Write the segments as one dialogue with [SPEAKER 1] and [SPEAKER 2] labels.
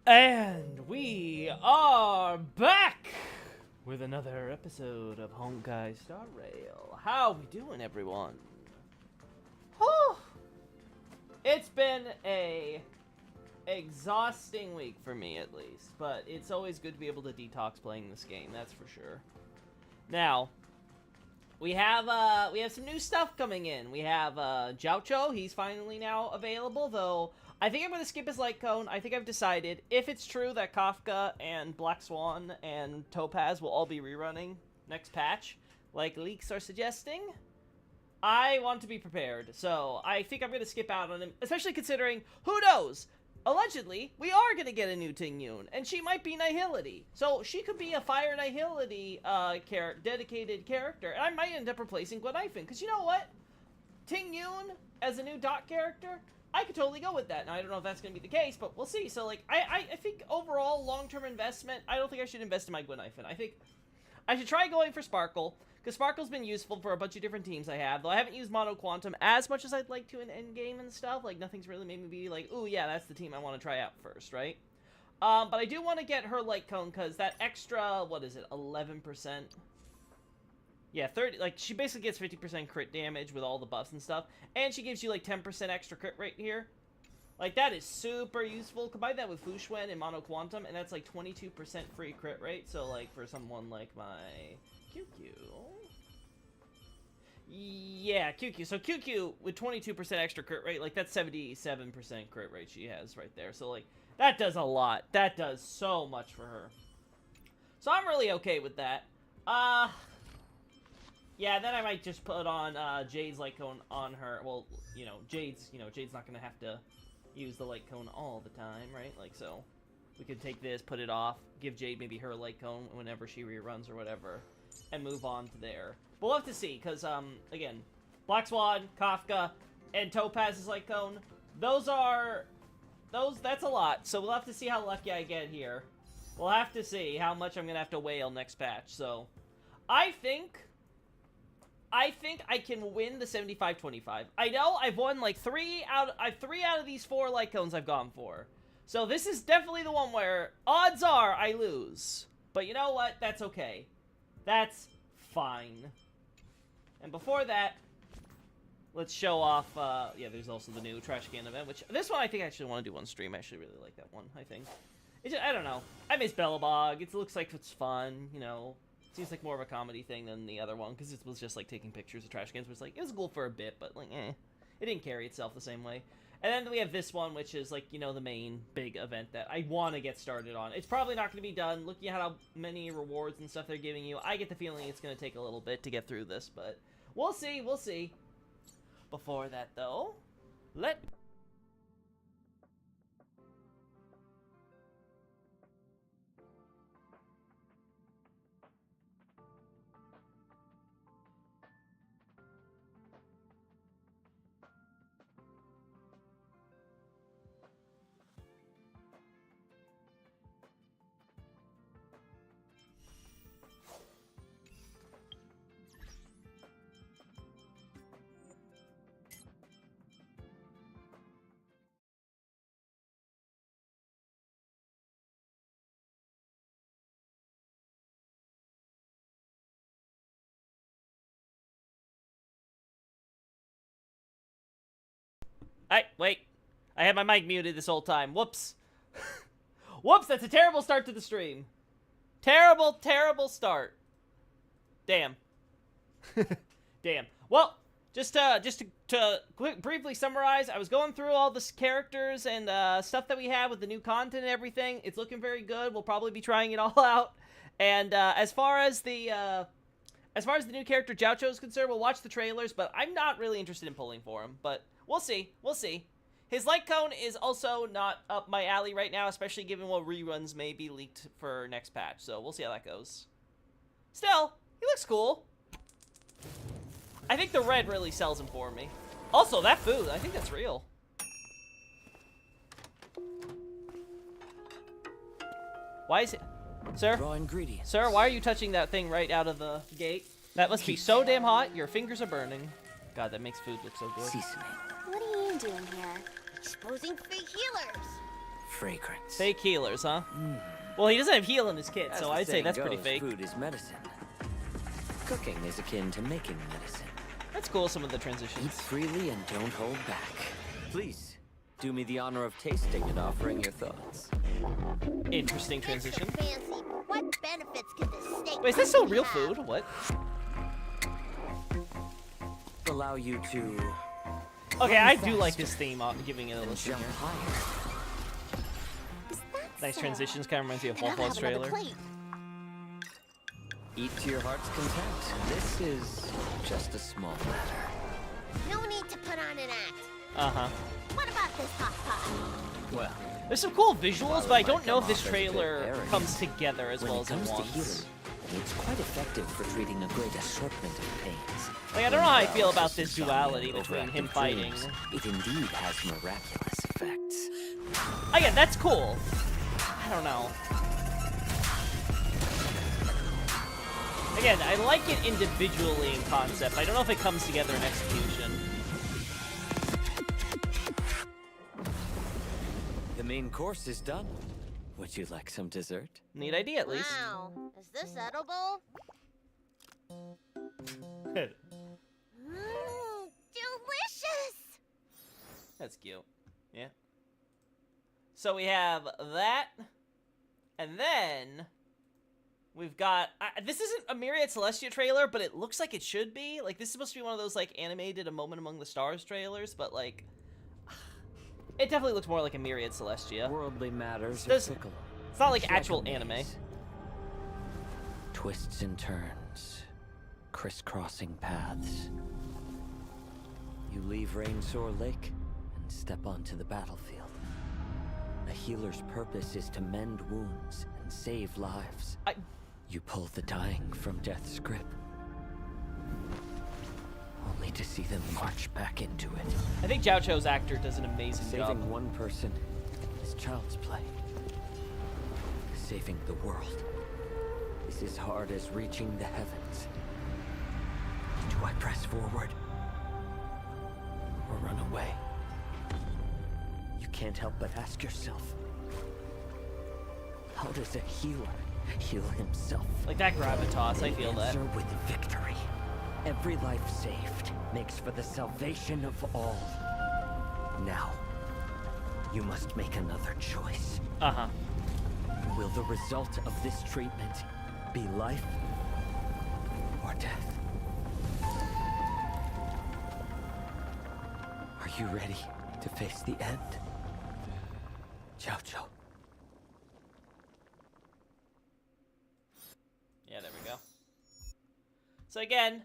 [SPEAKER 1] And we are back with another episode of Honkai Star Rail. How we doing, everyone? Whew. It's been a exhausting week for me, at least, but it's always good to be able to detox playing this game. That's for sure. Now, we have some new stuff coming in. We have Jiaocho. He's finally now available, though. I think I'm going to skip his light cone. I think I've decided, if it's true that Kafka and Black Swan and Topaz will all be rerunning next patch, like leaks are suggesting, I want to be prepared. So I think I'm going to skip out on him, especially considering, who knows? Allegedly, we are going to get a new Ting Yun, and she might be Nihility. So she could be a Fire Nihility dedicated character, and I might end up replacing Gwenifin, because you know what? Ting Yun as a new dot character, I could totally go with that. Now, I don't know if that's going to be the case, but we'll see. So, like, I think overall, long-term investment, I don't think I should invest in my Gwenifin. I think I should try going for Sparkle, because Sparkle's been useful for a bunch of different teams I have, though I haven't used Mono Quantum as much as I'd like to in endgame and stuff. Like, nothing's really made me be like, ooh, yeah, that's the team I want to try out first, right? But I do want to get her Light Cone, because that extra, what is it, 11%? Yeah, 30, like, she basically gets 50% crit damage with all the buffs and stuff, and she gives you, like, 10% extra crit rate here. Like, that is super useful. Combine that with Fu Xuan and Mono Quantum, and that's, like, 22% free crit rate, so, like, for someone like my QQ... Yeah, QQ. So QQ with 22% extra crit rate, like, that's 77% crit rate she has right there. So, like, that does a lot. That does so much for her. So I'm really okay with that. Yeah, then I might just put on Jade's light cone on her. Well, Jade's not gonna have to use the light cone all the time, right? Like, so we could take this, put it off, give Jade maybe her light cone whenever she reruns or whatever, and move on to there. But we'll have to see, because, again, Black Swan, Kafka, and Topaz's light cone, that's a lot. So we'll have to see how lucky I get here. We'll have to see how much I'm gonna have to whale next patch. So I think I can win the 75-25. I know I've won like three out of these 4 light cones I've gone for. So this is definitely the one where odds are I lose. But you know what? That's okay. That's fine. And before that, let's show off, yeah, there's also the new Trash Can event, which, this one I think I actually want to do on stream. I actually really like that one, I think. I don't know. I miss Bellabog. It looks like it's fun, you know. Seems like more of a comedy thing than the other one, because it was just, like, taking pictures of trash cans, which, like, it was cool for a bit, but, like, it didn't carry itself the same way. And then we have this one, which is, like, the main big event that I want to get started on. It's probably not going to be done. Looking at how many rewards and stuff they're giving you, I get the feeling it's going to take a little bit to get through this, but we'll see, we'll see. Before that, though, wait. I had my mic muted this whole time. Whoops. Whoops, that's a terrible start to the stream. Terrible, terrible start. Damn. Damn. Well, just to briefly summarize, I was going through all the characters and stuff that we have with the new content and everything. It's looking very good. We'll probably be trying it all out. And as far as the new character Jiaocho is concerned, we'll watch the trailers, but I'm not really interested in pulling for him. But we'll see. We'll see. His light cone is also not up my alley right now, especially given what reruns may be leaked for next patch. So we'll see how that goes. Still, he looks cool. I think the red really sells him for me. Also, that food, I think that's real. Why is it... Sir?
[SPEAKER 2] Raw ingredients.
[SPEAKER 1] Sir, why are you touching that thing right out of the gate? That must be so damn hot, your fingers are burning. God, that makes food look so good.
[SPEAKER 2] Seasoning.
[SPEAKER 3] What are you doing here? Exposing fake healers.
[SPEAKER 2] fragrance.
[SPEAKER 1] Fake healers, huh? Well, he doesn't have heal in his kit,
[SPEAKER 2] As
[SPEAKER 1] so
[SPEAKER 2] the
[SPEAKER 1] I'd say
[SPEAKER 2] saying
[SPEAKER 1] that's pretty
[SPEAKER 2] goes,
[SPEAKER 1] fake.
[SPEAKER 2] Food is medicine. Cooking is akin to making medicine.
[SPEAKER 1] That's cool, some of the
[SPEAKER 2] Eat
[SPEAKER 1] transitions.
[SPEAKER 2] freely and don't hold back. Please, do me the honor of tasting and offering your thoughts.
[SPEAKER 1] Interesting transition.
[SPEAKER 3] Extra fancy. What benefits could this steak
[SPEAKER 1] Wait, is this still real
[SPEAKER 3] have?
[SPEAKER 1] food? What?
[SPEAKER 2] Allow you to
[SPEAKER 1] Okay, I do like this theme, giving it a listen
[SPEAKER 2] jump
[SPEAKER 1] here.
[SPEAKER 2] higher.
[SPEAKER 3] Is that
[SPEAKER 1] Nice
[SPEAKER 3] so?
[SPEAKER 1] transitions, kind of reminds me of
[SPEAKER 3] Then I'll
[SPEAKER 1] Paul's
[SPEAKER 3] have another
[SPEAKER 1] trailer.
[SPEAKER 3] plate.
[SPEAKER 2] Eat to your heart's content. This is just a small matter.
[SPEAKER 3] No need to put on an act.
[SPEAKER 1] Uh-huh.
[SPEAKER 3] What about this hot pot?
[SPEAKER 2] Well,
[SPEAKER 1] There's some cool visuals, but I don't know if this
[SPEAKER 2] Might come off as a bit
[SPEAKER 1] trailer
[SPEAKER 2] arrogant.
[SPEAKER 1] comes together as
[SPEAKER 2] when
[SPEAKER 1] well
[SPEAKER 2] it
[SPEAKER 1] as it
[SPEAKER 2] comes to
[SPEAKER 1] wants.
[SPEAKER 2] healing, it's quite effective for treating a great assortment of pains.
[SPEAKER 1] Like, I don't know how I feel about
[SPEAKER 2] Paralysis,
[SPEAKER 1] this
[SPEAKER 2] insomnia,
[SPEAKER 1] duality between him
[SPEAKER 2] overactive
[SPEAKER 1] fighting.
[SPEAKER 2] dreams. It indeed has miraculous effects.
[SPEAKER 1] Again, that's cool. I don't know. Again, I like it individually in concept. I don't know if it comes together in execution.
[SPEAKER 2] The main course is done. Would you like some dessert?
[SPEAKER 1] Neat idea, at least.
[SPEAKER 3] Wow. Is this edible? Delicious!
[SPEAKER 1] That's cute. Yeah. So we have that, and then we've got. This isn't a Myriad Celestia trailer, but it looks like it should be. Like, this is supposed to be one of those, like, animated A Moment Among the Stars trailers, but, like, it definitely looks more like a Myriad Celestia.
[SPEAKER 2] Worldly matters are
[SPEAKER 1] There's-
[SPEAKER 2] fickle.
[SPEAKER 1] It's not like
[SPEAKER 2] Like
[SPEAKER 1] actual
[SPEAKER 2] a
[SPEAKER 1] anime.
[SPEAKER 2] maze. Twists and turns, crisscrossing paths. You leave Rainsore Lake and step onto the battlefield. A healer's purpose is to mend wounds and save lives. You pull the dying from death's grip, only to see them march back into it.
[SPEAKER 1] I think Zhao Cho's actor does an amazing
[SPEAKER 2] Saving
[SPEAKER 1] job.
[SPEAKER 2] one person is child's play. Saving the world is as hard as reaching the heavens. Do I press forward or run away? You can't help but ask yourself, how does a healer heal himself?
[SPEAKER 1] Like that gravitas, I feel that.
[SPEAKER 2] Answer with victory. Every life saved makes for the salvation of all. Now, you must make another choice.
[SPEAKER 1] Uh-huh.
[SPEAKER 2] Will the result of this treatment be life or death? Are you ready to face the end? Ciao, ciao.
[SPEAKER 1] Yeah, there we go. So again,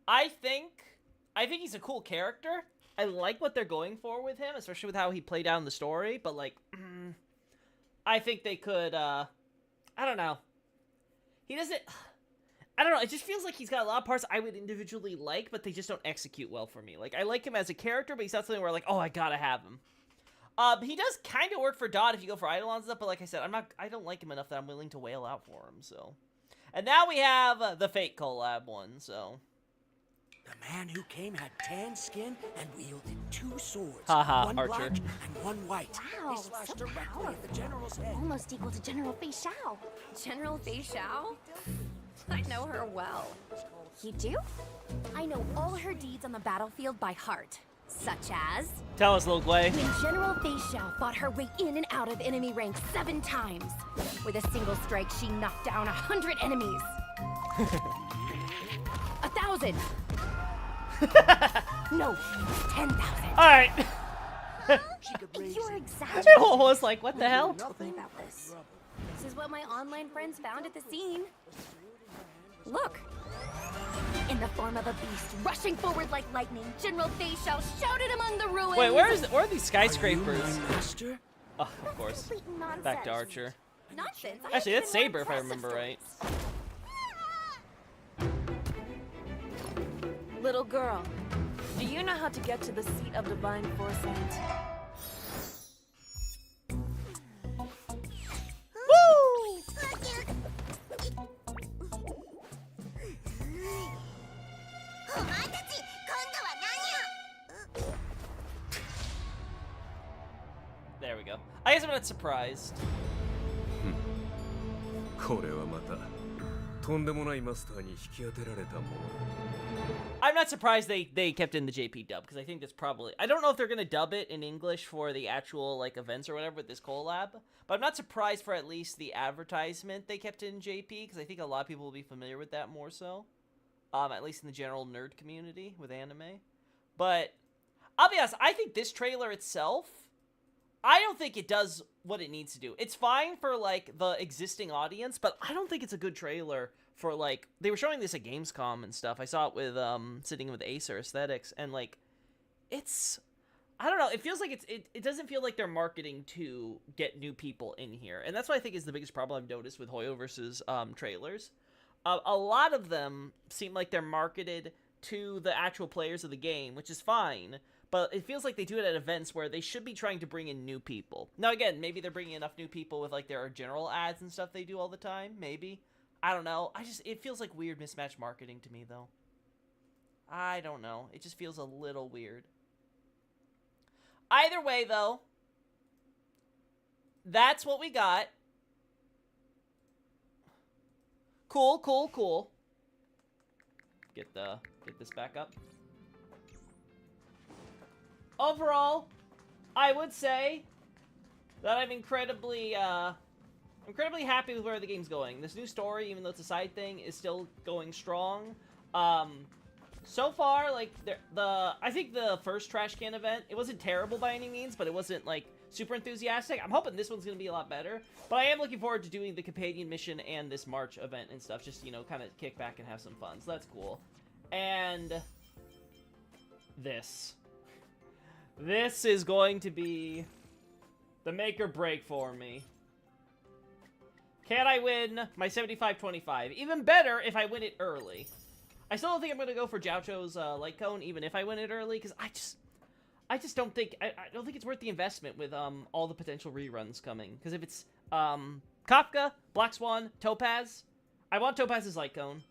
[SPEAKER 1] I think he's a cool character. I like what they're going for with him, especially with how he played out in the story, but like I think they could I don't know. He doesn't I don't know, it just feels like he's got a lot of parts I would individually like, but they just don't execute well for me. Like, I like him as a character, but he's not something where like, oh, I gotta have him. He does kind of work for Dot if you go for Eidolon and stuff, but like I said, I don't like him enough that I'm willing to wail out for him, so. And now we have the Fate collab one, so.
[SPEAKER 4] The man who came had tan skin and wielded two swords.
[SPEAKER 1] Haha,
[SPEAKER 4] one
[SPEAKER 1] Archer.
[SPEAKER 4] black and one white.
[SPEAKER 3] Wow,
[SPEAKER 4] They slashed
[SPEAKER 3] so
[SPEAKER 4] directly at the
[SPEAKER 3] powerful.
[SPEAKER 4] general's head.
[SPEAKER 3] Almost equal to General Fei Shao.
[SPEAKER 5] General Fei Shao? I know her well.
[SPEAKER 3] You do?
[SPEAKER 5] I know all her deeds on the battlefield by heart. Such as
[SPEAKER 1] Tell us, Lil Guay.
[SPEAKER 5] when General Fei Shao fought her way in and out of enemy ranks 7 times. With a single strike, she knocked down 100 enemies. 1,000. No, 10,000.
[SPEAKER 1] Alright.
[SPEAKER 4] She could raise
[SPEAKER 5] You're
[SPEAKER 4] it.
[SPEAKER 5] exaggerating.
[SPEAKER 1] I was like, what the hell?
[SPEAKER 5] Nothing about this. This is what my online friends found at the scene. Look. In the form of a beast, rushing forward like lightning, General Fei Shao shouted among the ruins.
[SPEAKER 1] Wait, where are these
[SPEAKER 4] Are you
[SPEAKER 1] skyscrapers?
[SPEAKER 4] my master?
[SPEAKER 1] Oh, of course.
[SPEAKER 5] Complete nonsense.
[SPEAKER 1] Back to Archer.
[SPEAKER 5] Nonsense. I
[SPEAKER 1] Actually,
[SPEAKER 5] have
[SPEAKER 1] that's
[SPEAKER 5] even more
[SPEAKER 1] Saber, if I
[SPEAKER 5] impressive
[SPEAKER 1] remember right.
[SPEAKER 5] stories.
[SPEAKER 6] Little girl, do you know how to get to the seat of divine foresight?
[SPEAKER 3] Woo!
[SPEAKER 1] There we go. I guess I'm not surprised.
[SPEAKER 7] これはまたとんでもないマスターに引き当てられたもの。
[SPEAKER 1] I'm not surprised they kept in the JP dub, because I think that's probably... I don't know if they're going to dub it in English for the actual, like, events or whatever with this collab, but I'm not surprised for at least the advertisement they kept in JP, because I think a lot of people will be familiar with that more so. At least in the general nerd community with anime. But, I'll be honest, I think this trailer itself, I don't think it does what it needs to do. It's fine for, like, the existing audience, but I don't think it's a good trailer for, like, they were showing this at Gamescom and stuff. I saw it with, sitting with Acer Aesthetics, and, like, it's, I don't know, it feels like it doesn't feel like they're marketing to get new people in here, and that's what I think is the biggest problem I've noticed with Hoyoverse's, trailers. A lot of them seem like they're marketed to the actual players of the game, which is fine, but it feels like they do it at events where they should be trying to bring in new people. Now, again, maybe they're bringing enough new people with, like, their general ads and stuff they do all the time, maybe. I don't know. It feels like weird mismatched marketing to me, though. I don't know. It just feels a little weird. Either way, though, that's what we got. Cool, cool, cool. Get this back up. Overall, I would say that I'm incredibly happy with where the game's going. This new story, even though it's a side thing, is still going strong. So far, like, I think the first Trash Can event, it wasn't terrible by any means, but it wasn't, like, super enthusiastic. I'm hoping this one's gonna be a lot better, but I am looking forward to doing the companion mission and this March event and stuff, just, you know, kind of kick back and have some fun, so that's cool. And this is going to be the make or break for me. Can I win my 75-25? Even better if I win it early. I still don't think I'm going to go for Jiaocho's light cone, even if I win it early, because I just don't think, I don't think it's worth the investment with all the potential reruns coming. Because if it's Kafka, Black Swan, Topaz, I want Topaz's light cone,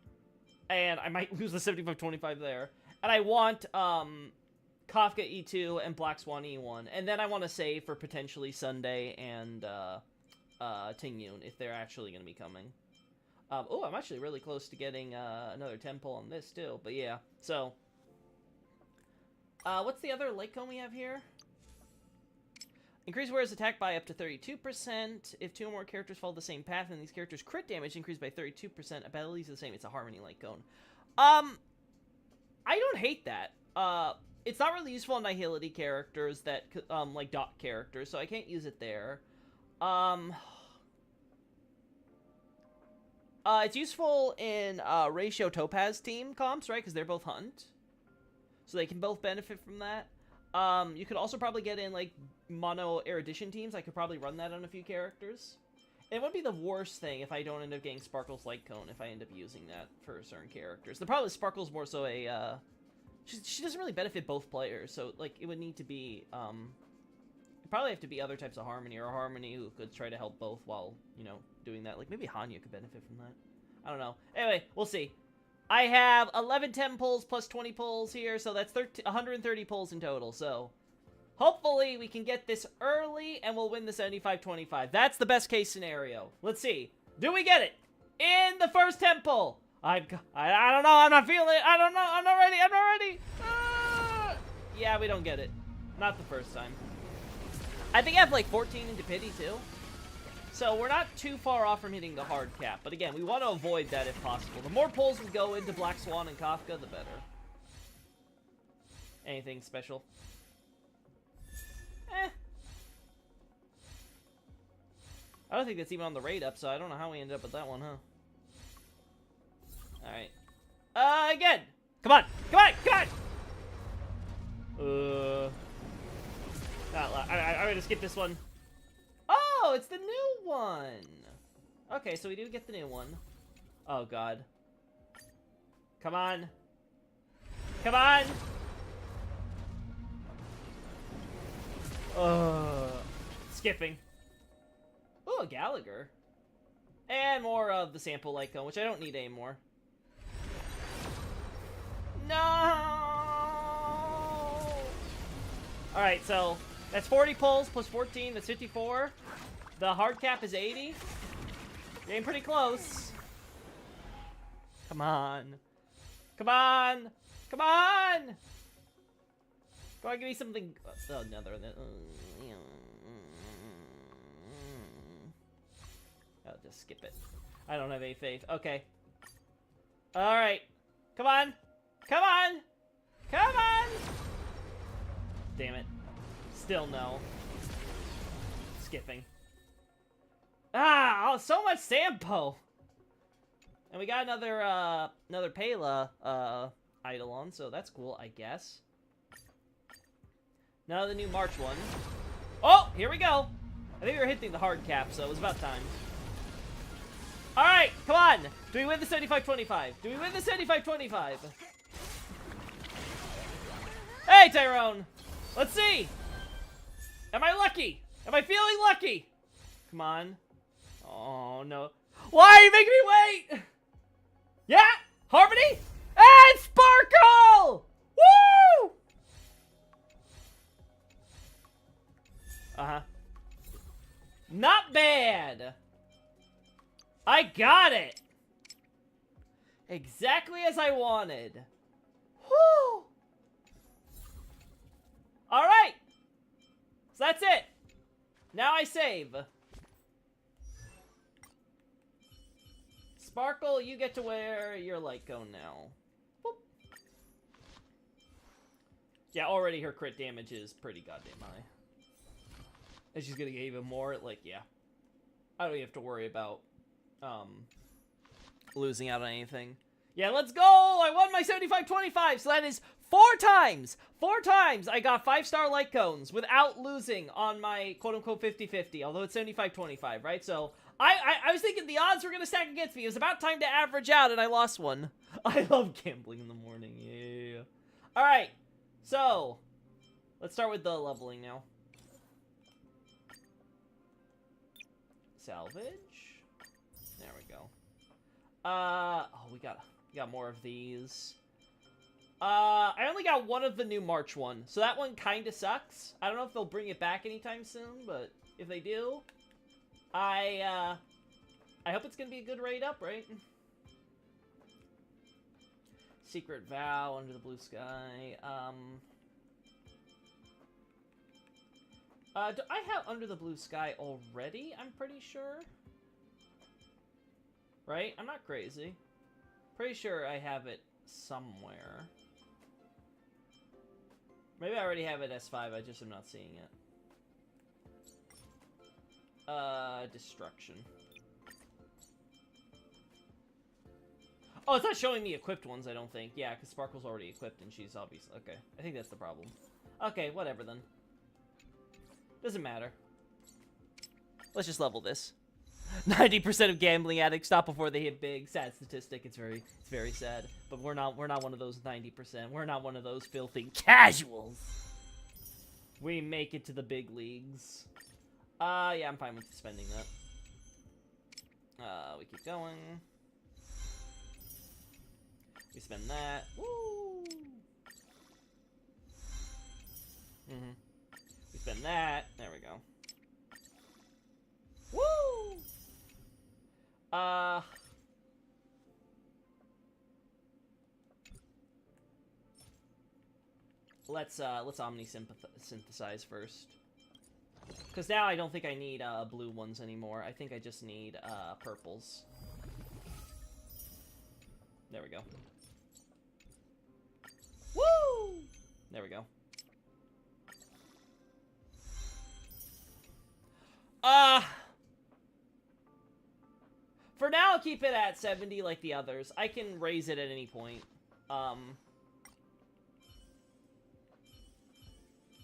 [SPEAKER 1] and I might lose the 75-25 there. And I want Kafka E2 and Black Swan E1, and then I want to save for potentially Sunday and Tingyun if they're actually going to be coming. Oh, I'm actually really close to getting another 10 pull on this too, but yeah. So, what's the other light cone we have here? Increase wearer's attack by up to 32%. If two or more characters follow the same path, and these characters' crit damage increased by 32%. Abilities are the same. It's a Harmony light cone. I don't hate that. It's not really useful on Nihility characters that, like dot characters, so I can't use it there. It's useful in Ratio Topaz team comps, right? Because they're both Hunt. So they can both benefit from that. You could also probably get in, like, mono erudition teams. I could probably run that on a few characters. It would be the worst thing if I don't end up getting Sparkle's Light Cone if I end up using that for certain characters. The problem is Sparkle's more so a, she doesn't really benefit both players, so, like, it would need to be, it'd probably have to be other types of Harmony, or Harmony who could try to help both while, you know, doing that. Like, maybe Hanya could benefit from that. I don't know. Anyway, we'll see. I have 11 10 pulls plus 20 pulls here, so that's 130 pulls in total, so hopefully we can get this early and we'll win the 75-25. That's the best case scenario. Let's see. Do we get it? In the first 10 pull. I don't know. I'm not feeling it. I don't know. I'm not ready. I'm not ready. Yeah, we don't get it. Not the first time. I think I have like 14 into pity too. So we're not too far off from hitting the hard cap. But again, we want to avoid that if possible. The more pulls we go into Black Swan and Kafka, the better. Anything special? I don't think that's even on the rate up, so I don't know how we ended up with that one, huh? Alright. Again! Come on! Come on! Come on! I'm gonna skip this one. Oh, it's the new one! Okay, so we do get the new one. Oh, God. Come on. Come on! Skipping. Oh, a Gallagher. And more of the sample light cone, which I don't need anymore. No! Alright, so That's 40 pulls plus 14. That's 54. The hard cap is 80. Getting pretty close. Come on. Come on. Come on. Go on, give me something. Oh, another. I'll just skip it. I don't have any faith. Okay. Alright. Come on. Come on. Come on. Damn it. Still no. Skipping. Ah, oh, so much Sampo. And we got another Pela Eidolon, so that's cool, I guess. Now the new March one. Oh, here we go. I think we were hitting the hard cap, so it was about time. Alright, come on! Do we win the 75-25? Do we win the 75-25? Hey, Tyrone! Let's see! Am I lucky? Am I feeling lucky? Come on. Oh, no. Why are you making me wait? Yeah! Harmony! And Sparkle! Woo! Uh-huh. Not bad! I got it! Exactly as I wanted. Whew! Alright! So that's it. Now I save. Sparkle, you get to wear your light cone now. Boop. Yeah, already her crit damage is pretty goddamn high. And she's gonna get even more, like, yeah. I don't even have to worry about losing out on anything. Yeah, let's go! I won my 75-25, so that is 4 times! 4 times I got 5-star light cones without losing on my quote-unquote 50-50, although it's 75-25, right? So, I was thinking the odds were gonna stack against me. It was about time to average out, and I lost one. I love gambling in the morning, yeah. Alright, so, let's start with the leveling now. Salvage. There we go. Oh, we got more of these. I only got one of the new March one, so that one kind of sucks. I don't know if they'll bring it back anytime soon, but if they do, I hope it's gonna be a good raid up, right? Secret Vow, Under the Blue Sky. Do I have Under the Blue Sky already? I'm pretty sure. Right? I'm not crazy. Pretty sure I have it somewhere. Maybe I already have it S5, I just am not seeing it. Destruction. Oh, it's not showing me equipped ones, I don't think. Yeah, because Sparkle's already equipped and she's obviously... Okay, I think that's the problem. Okay, whatever then. Doesn't matter. Let's just level this. 90% of gambling addicts stop before they hit big. Sad statistic. It's very sad. But we're not one of those 90%. We're not one of those filthy casuals. We make it to the big leagues. Yeah, I'm fine with spending that. We keep going. We spend that. Woo! We spend that. There we go. Woo! Let's omni-synthesize first. Because now I don't think I need, blue ones anymore. I think I just need, purples. There we go. Woo! There we go. For now, I'll keep it at 70 like the others. I can raise it at any point.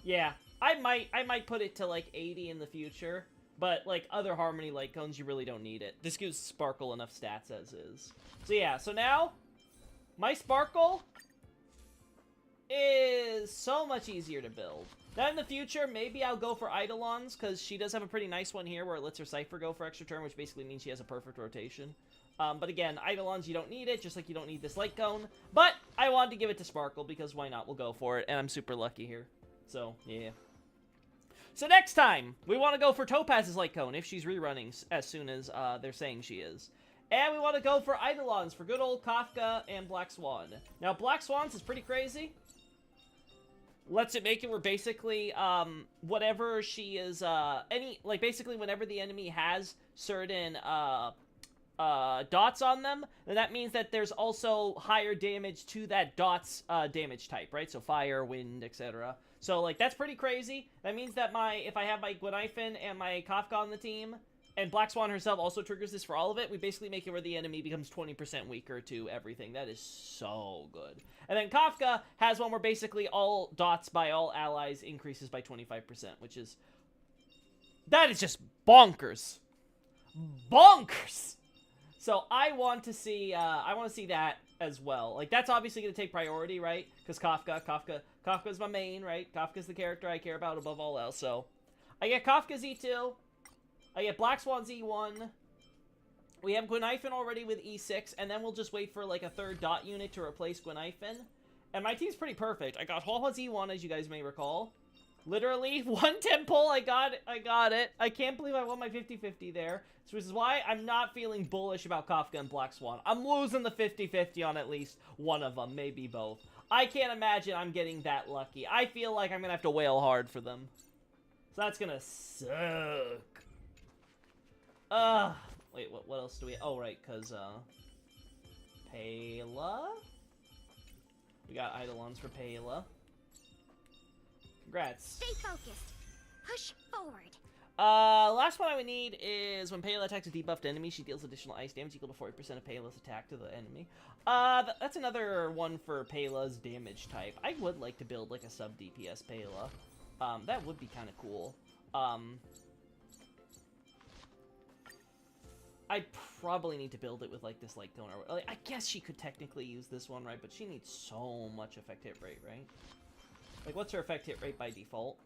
[SPEAKER 1] Yeah, I might put it to like 80 in the future, but like other Harmony light cones, you really don't need it. This gives Sparkle enough stats as is. So yeah, so now my Sparkle is so much easier to build. Now in the future, maybe I'll go for Eidolons, because she does have a pretty nice one here where it lets her Cypher go for extra turn, which basically means she has a perfect rotation. But again, Eidolons, you don't need it, just like you don't need this light cone. But I wanted to give it to Sparkle, because why not? We'll go for it, and I'm super lucky here. So, yeah. So next time, we want to go for Topaz's Light Cone, if she's rerunning as soon as they're saying she is. And we want to go for Eidolons for good old Kafka and Black Swan. Now, Black Swan's is pretty crazy. Lets it make it where basically, whatever she is, basically whenever the enemy has certain, dots on them, then that means that there's also higher damage to that dot's, damage type, right? So fire, wind, etc. So, like, that's pretty crazy. That means that if I have my Gwenhyphen and my Kafka on the team, and Black Swan herself also triggers this for all of it, we basically make it where the enemy becomes 20% weaker to everything. That is so good. And then Kafka has one where basically all dots by all allies increases by 25%, which is... that is just bonkers. Bonkers! So I want to see that as well. Like, that's obviously going to take priority, right? Because Kafka's my main, right? Kafka's the character I care about above all else, so... I get Kafka Z2. I get Black Swan Z1. We have Gwenhyphen already with E6, and then we'll just wait for, like, a third dot unit to replace Gwenhyphen. And my team's pretty perfect. I got Hwaha Z1, as you guys may recall. Literally, one temple, I got it. I can't believe I won my 50-50 there. So this is why I'm not feeling bullish about Kafka and Black Swan. I'm losing the 50-50 on at least one of them, maybe both. I can't imagine I'm getting that lucky. I feel like I'm gonna have to wail hard for them. So that's gonna suck. Wait, what else do we... oh, right, because, Pela? We got Eidolons for Pela. Congrats.
[SPEAKER 3] Stay focused. Push forward.
[SPEAKER 1] Last one I would need is when Pela attacks a debuffed enemy, she deals additional ice damage equal to 40% of Pela's attack to the enemy. That's another one for Pela's damage type. I would like to build, like, a sub-DPS Pela. That would be kind of cool. I probably need to build it with, like, this light cone. Or, like, I guess she could technically use this one, right? But she needs so much effect hit rate, right? Like, what's her effect hit rate by default?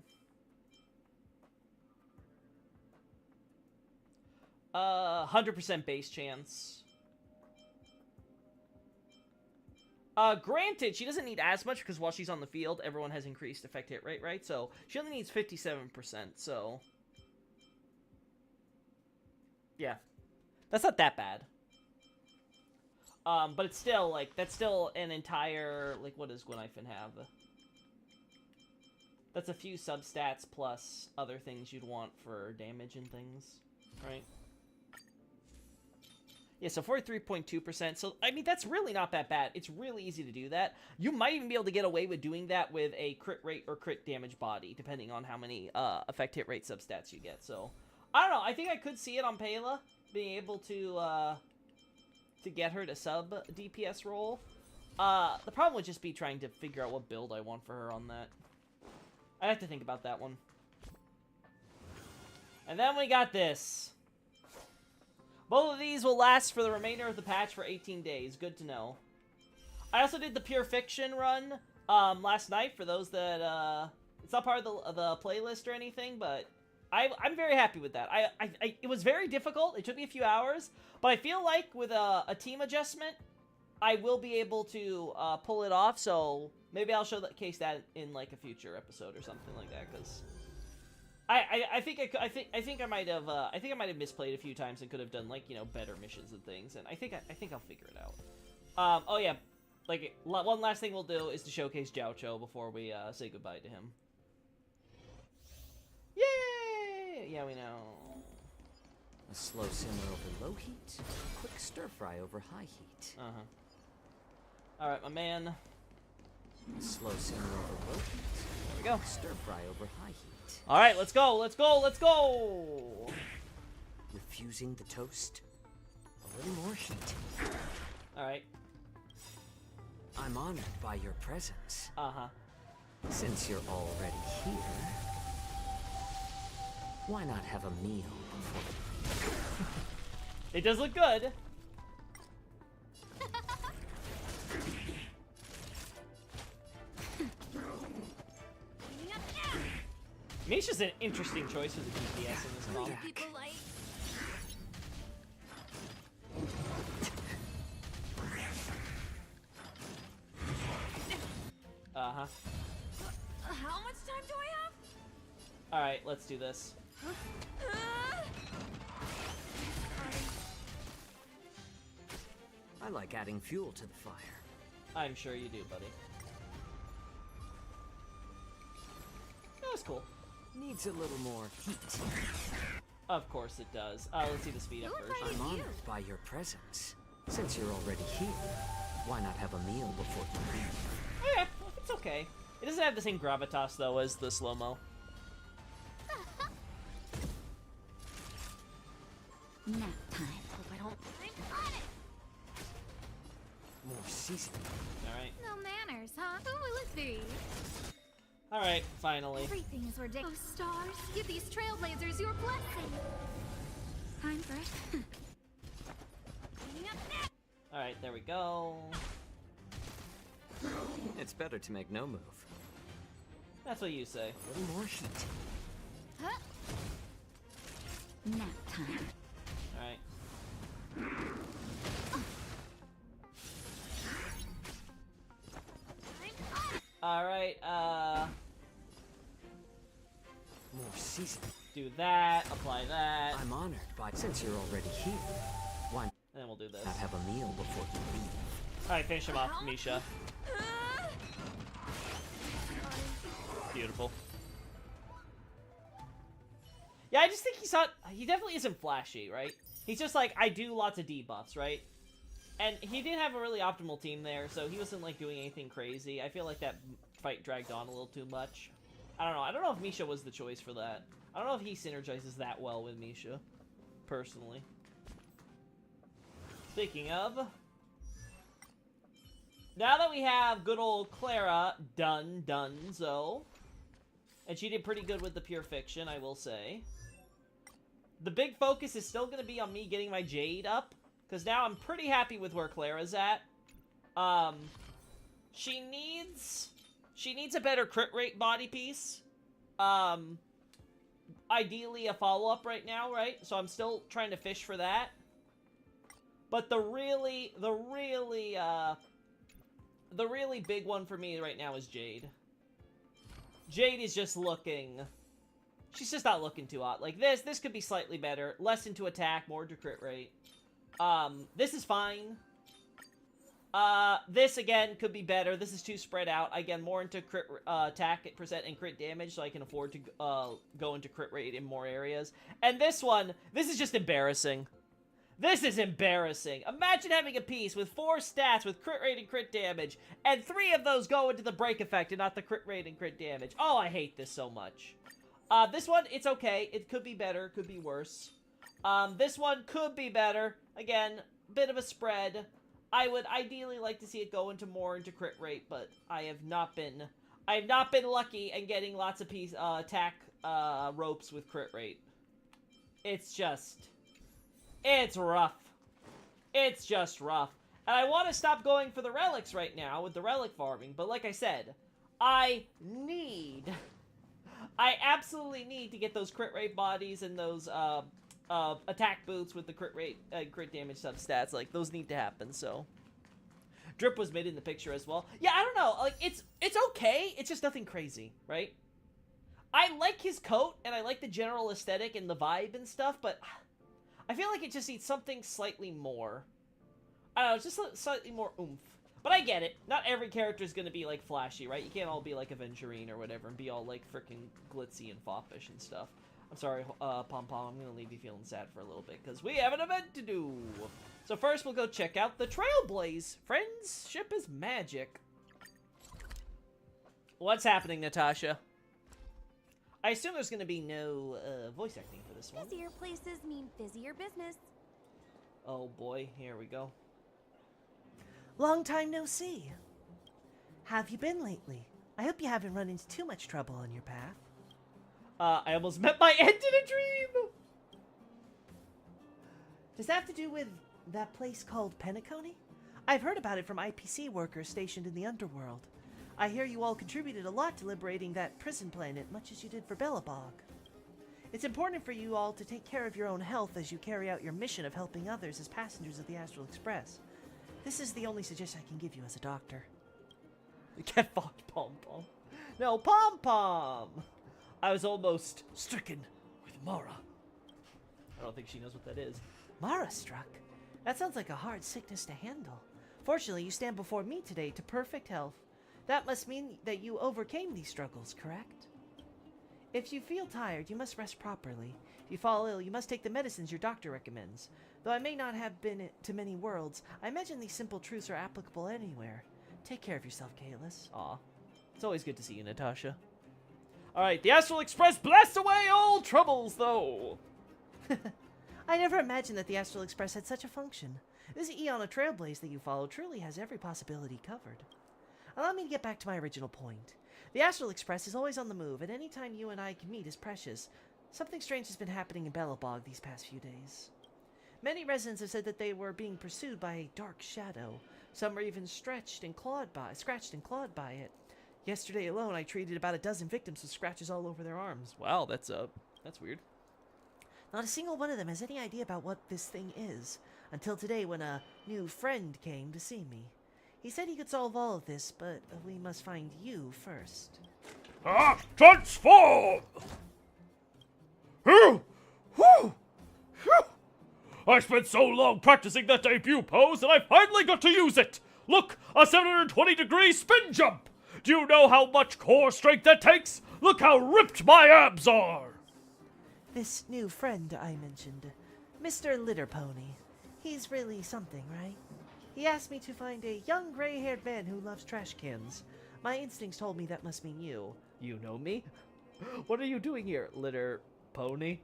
[SPEAKER 1] 100% base chance. Granted, she doesn't need as much because while she's on the field, everyone has increased effect hit rate, right? So, she only needs 57%, so... yeah. That's not that bad. But it's still, like, that's still an entire, like, what does Gwenhyphen have? That's a few substats plus other things you'd want for damage and things, right? Yeah, so 43.2%. So, I mean, that's really not that bad. It's really easy to do that. You might even be able to get away with doing that with a crit rate or crit damage body, depending on how many effect hit rate substats you get. So, I don't know. I think I could see it on Pela, being able to get her to sub DPS roll. The problem would just be trying to figure out what build I want for her on that. I have to think about that one. And then we got this. Both of these will last for the remainder of the patch for 18 days. Good to know. I also did the Pure Fiction run last night for those that... it's not part of the playlist or anything, but I'm very happy with that. It was very difficult. It took me a few hours, but I feel like with a team adjustment, I will be able to pull it off. So maybe I'll showcase that in like a future episode or something like that. Because I think I might have misplayed a few times and could have done, like, you know, better missions and things. And I think I'll figure it out. Oh yeah, like one last thing we'll do is to showcase Jiao before we say goodbye to him. Yay! Yeah, we know.
[SPEAKER 2] A slow simmer over low heat, a quick stir fry over high heat.
[SPEAKER 1] All right, my man.
[SPEAKER 2] A slow simmer over low heat.
[SPEAKER 1] There we go.
[SPEAKER 2] Stir fry over high heat.
[SPEAKER 1] All right, let's go. Let's go. Let's go.
[SPEAKER 2] Refusing the toast. A little more heat.
[SPEAKER 1] All right.
[SPEAKER 2] I'm honored by your presence.
[SPEAKER 1] Uh-huh.
[SPEAKER 2] Since you're already here, why not have a meal before?
[SPEAKER 1] It does look good. Misha's an interesting choice for the DPS in this model.
[SPEAKER 5] People like...
[SPEAKER 1] Uh-huh.
[SPEAKER 5] How much time do I
[SPEAKER 1] Alright, let's do this.
[SPEAKER 2] I like adding fuel to the fire.
[SPEAKER 1] I'm sure you do, buddy. That was cool.
[SPEAKER 2] Needs a little more heat.
[SPEAKER 1] Of course it does. Let's see the speed up version.
[SPEAKER 2] I'm honored by your presence. Since you're already here, why not have a meal before you leave?
[SPEAKER 1] Yeah, it's okay. It doesn't have the same gravitas, though, as the slow-mo.
[SPEAKER 3] Nap time. Hope I don't.
[SPEAKER 2] More seasoning.
[SPEAKER 1] Alright.
[SPEAKER 3] No manners, huh? Who will it be?
[SPEAKER 1] Alright, finally.
[SPEAKER 3] Everything is ridiculous. Oh, stars, give these trailblazers your blessing. Time for it. Cleaning up now.
[SPEAKER 1] Alright, there we go.
[SPEAKER 2] It's better to make no move.
[SPEAKER 1] That's what you say.
[SPEAKER 2] A little more heat.
[SPEAKER 3] Huh? Nap time.
[SPEAKER 1] Alright. Alright,
[SPEAKER 2] More seasoning.
[SPEAKER 1] do that, apply that,
[SPEAKER 2] I'm honored by since you're already here. Why
[SPEAKER 1] and then we'll do this.
[SPEAKER 2] not have a meal before you leave?
[SPEAKER 1] Alright, finish him off, Misha. Beautiful. Yeah, I just think he definitely isn't flashy, right? He's just like, I do lots of debuffs, right? And he didn't have a really optimal team there, so he wasn't, like, doing anything crazy. I feel like that fight dragged on a little too much. I don't know. I don't know if Misha was the choice for that. I don't know if he synergizes that well with Misha, personally. Speaking of, now that we have good old Clara Dunzo, and she did pretty good with the Pure Fiction, I will say. The big focus is still going to be on me getting my Jade up, because now I'm pretty happy with where Clara's at. She needs a better crit rate body piece. Ideally a follow-up right now, right? So I'm still trying to fish for that. But the really big one for me right now is Jade. Jade is just looking... She's just not looking too hot. Like, this could be slightly better. Less into attack, more to crit rate. This is fine. This, again, could be better. This is too spread out. Again, more into crit attack percent and crit damage, so I can afford to go into crit rate in more areas. And this one, this is just embarrassing. This is embarrassing. Imagine having a piece with 4 stats with crit rate and crit damage, and 3 of those go into the break effect and not the crit rate and crit damage. Oh, I hate this so much. This one, it's okay. It could be better, could be worse. This one could be better. Again, bit of a spread. I would ideally like to see it go more into crit rate, but I have not been lucky in getting lots of attack ropes with crit rate. It's rough. It's just rough. And I want to stop going for the relics right now with the relic farming, but like I said, I absolutely need to get those crit rate bodies and those attack boots with the crit rate, crit damage substats. Like, those need to happen, so. Drip was made in the picture as well. Yeah, I don't know. Like, it's okay. It's just nothing crazy, right? I like his coat, and I like the general aesthetic and the vibe and stuff, but I feel like it just needs something slightly more. I don't know, just slightly more oomph. But I get it. Not every character is going to be, like, flashy, right? You can't all be, like, Aventurine or whatever and be all, like, freaking glitzy and foppish and stuff. I'm sorry, Pom Pom, I'm going to leave you feeling sad for a little bit, because we have an event to do. So first, we'll go check out the Trailblaze. Friendship is magic. What's happening, Natasha? I assume there's going to be no voice acting for this one.
[SPEAKER 3] Busier places mean busier business.
[SPEAKER 1] Oh boy, here we go. Long time no see. How have you been lately? I hope you haven't run into too much trouble on your path. I almost met my end in a dream! Does that have to do with that place called Penacony? I've heard about it from IPC workers stationed in the underworld. I hear you all contributed a lot to liberating that prison planet, much as you did for Bellabog. It's important for you all to take care of your own health as you carry out your mission of helping others as passengers of the Astral Express. This is the only suggestion I can give you as a doctor. Get fucked, Pom Pom. No, Pom Pom! I was almost stricken with Mara. I don't think she knows what that is.
[SPEAKER 8] Mara struck? That sounds like a hard sickness to handle. Fortunately, you stand before me today to perfect health. That must mean that you overcame these struggles, correct? If you feel tired, you must rest properly. If you fall ill, you must take the medicines your doctor recommends. Though I may not have been to many worlds, I imagine these simple truths are applicable anywhere. Take care of yourself, Kalis.
[SPEAKER 1] Aw. It's always good to see you, Natasha. Alright, the Astral Express blasts away all troubles, though!
[SPEAKER 8] I never imagined that the Astral Express had such a function. This eon of trailblaze that you follow truly has every possibility covered. Allow me to get back to my original point. The Astral Express is always on the move, and any time you and I can meet is precious. Something strange has been happening in Belobog these past few days. Many residents have said that they were being pursued by a dark shadow. Some were even scratched and clawed by it. Yesterday alone, I treated about a dozen victims with scratches all over their arms.
[SPEAKER 1] Wow, that's weird.
[SPEAKER 8] Not a single one of them has any idea about what this thing is, until today when a new friend came to see me. He said he could solve all of this, but we must find you first.
[SPEAKER 9] Transform! Phew! Whew! Phew! I spent so long practicing that debut pose that I finally got to use it! Look, a 720-degree spin jump! Do you know how much core strength that takes? Look how ripped my abs are!
[SPEAKER 8] This new friend I mentioned, Mr. Litterpony. He's really something, right? He asked me to find a young gray-haired man who loves trash cans. My instincts told me that must mean you.
[SPEAKER 1] You know me? What are you doing here, Litter Pony?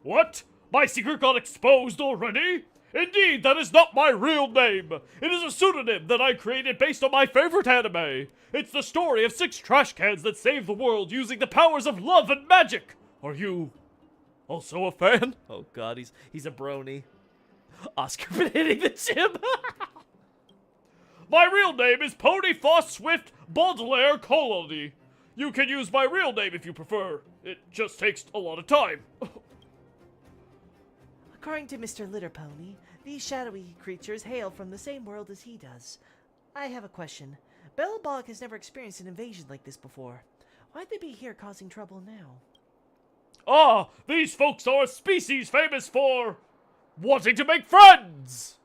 [SPEAKER 9] What? My secret got exposed already? Indeed, that is not my real name. It is a pseudonym that I created based on my favorite anime. It's the story of 6 trash cans that saved the world using the powers of love and magic. Are you also a fan?
[SPEAKER 1] Oh god, he's a brony. Oscar been hitting the gym.
[SPEAKER 9] My real name is Pony Foss Swift Baudelaire Colony. You can use my real name if you prefer. It just takes a lot of time.
[SPEAKER 8] According to Mr. Litterpony, these shadowy creatures hail from the same world as he does. I have a question. Belobog has never experienced an invasion like this before. Why'd they be here causing trouble now?
[SPEAKER 9] Ah, these folks are a species famous for wanting to make friends!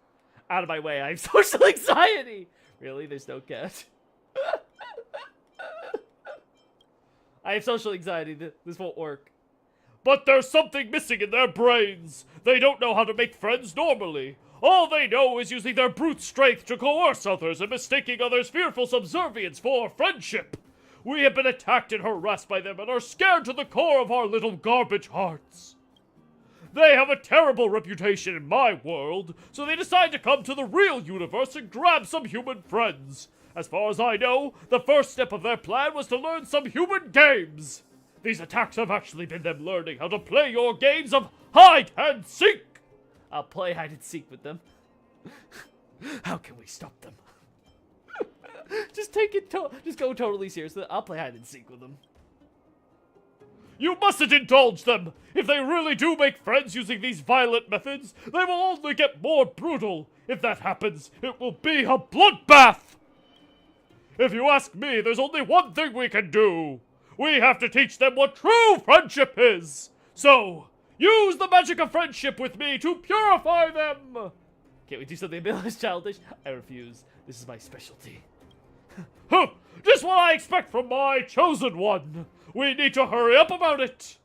[SPEAKER 1] Out of my way, I have social anxiety! Really? There's no cat? I have social anxiety. This won't work.
[SPEAKER 9] But there's something missing in their brains. They don't know how to make friends normally. All they know is using their brute strength to coerce others and mistaking others' fearful subservience for friendship. We have been attacked and harassed by them and are scared to the core of our little garbage hearts. They have a terrible reputation in my world, so they decide to come to the real universe and grab some human friends. As far as I know, the first step of their plan was to learn some human games. These attacks have actually been them learning how to play your games of hide and seek.
[SPEAKER 1] I'll play hide and seek with them. How can we stop them? Just go totally serious. I'll play hide and seek with them.
[SPEAKER 9] You mustn't indulge them! If they really do make friends using these violent methods, they will only get more brutal. If that happens, it will be a bloodbath! If you ask me, there's only one thing we can do. We have to teach them what true friendship is. So, use the magic of friendship with me to purify them!
[SPEAKER 1] Can't we do something a bit less childish? I refuse. This is my specialty.
[SPEAKER 9] Huh! Just what I expect from my chosen one! We need to hurry up about it!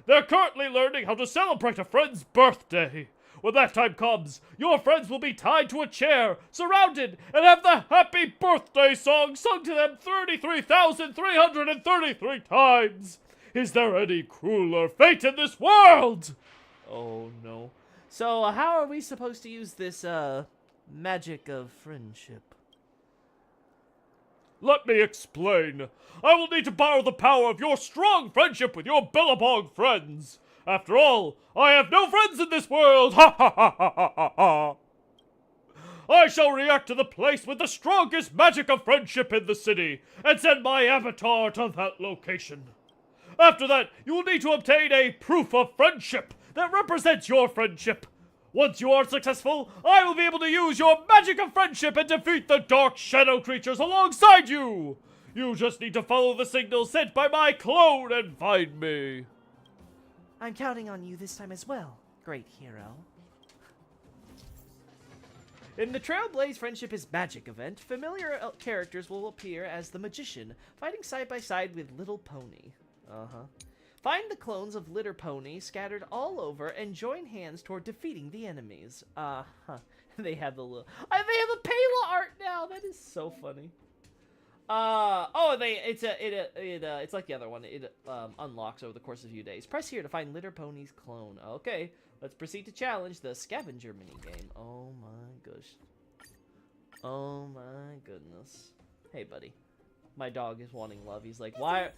[SPEAKER 9] They're currently learning how to celebrate a friend's birthday. When that time comes, your friends will be tied to a chair, surrounded, and have the happy birthday song sung to them 33,333 times! Is there any crueler fate in this world?
[SPEAKER 1] Oh no. So, how are we supposed to use this, magic of friendship?
[SPEAKER 9] Let me explain. I will need to borrow the power of your strong friendship with your Billabong friends. After all, I have no friends in this world. Ha ha ha ha ha ha ha. I shall react to the place with the strongest magic of friendship in the city and send my avatar to that location. After that, you will need to obtain a proof of friendship that represents your friendship. Once you are successful, I will be able to use your magic of friendship and defeat the dark shadow creatures alongside you. You just need to follow the signal sent by my clone and find me.
[SPEAKER 8] I'm counting on you this time as well, great hero. In the Trailblaze Friendship is Magic event, familiar characters will appear as the Magician, fighting side by side with Little Pony. Find the clones of Litter Pony scattered all over and join hands toward defeating the enemies. They have the little... they have a Payla art now! That is so funny. It's like the other one. It unlocks over the course of a few days. Press here to find Litter Pony's clone. Okay, let's proceed to challenge the scavenger minigame. Oh my gosh. Oh my goodness. Hey, buddy. My dog is wanting love. He's like, why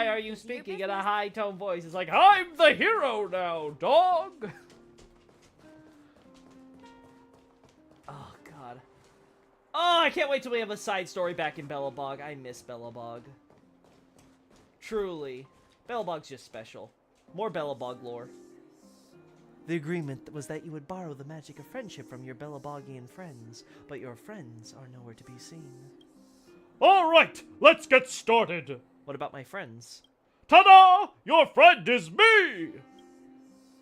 [SPEAKER 8] are you speaking in a high-tone voice? It's like, I'm the hero now, dog! Oh, God. Oh, I can't wait till we have a side story back in Belobog. I miss Belobog. Truly. Belobog's just special. More Belobog lore. The agreement was that you would borrow the magic of friendship from your Belobogian friends, but your friends are nowhere to be seen.
[SPEAKER 9] Alright, let's get started.
[SPEAKER 8] What about my friends?
[SPEAKER 9] Ta-da! Your friend is me!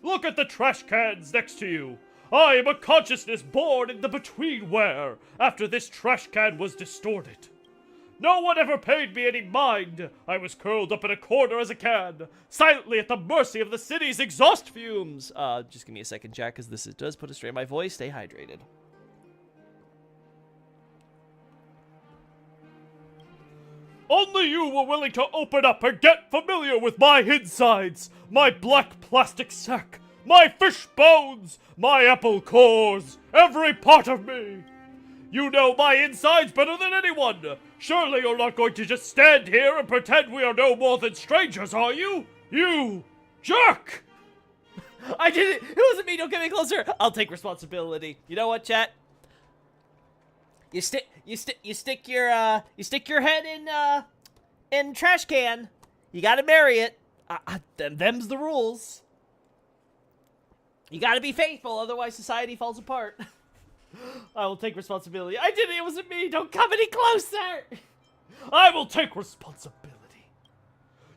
[SPEAKER 9] Look at the trash cans next to you. I am a consciousness born in the betweenwhere after this trash can was distorted. No one ever paid me any mind. I was curled up in a corner as a can, silently at the mercy of the city's exhaust fumes. Just give me a second, Jack, because this does put a strain on my voice. Stay hydrated. Only you were willing to open up and get familiar with my insides, my black plastic sack, my fish bones, my apple cores, every part of me. You know my insides better than anyone. Surely you're not going to just stand here and pretend we are no more than strangers, are you? You jerk!
[SPEAKER 8] I did it! It wasn't me, don't get me closer! I'll take responsibility. You know what, chat? You stick your head in trash can. You gotta marry it. Them's the rules. You gotta be faithful, otherwise society falls apart. I will take responsibility. I did it. It wasn't me. Don't come any closer.
[SPEAKER 9] I will take responsibility.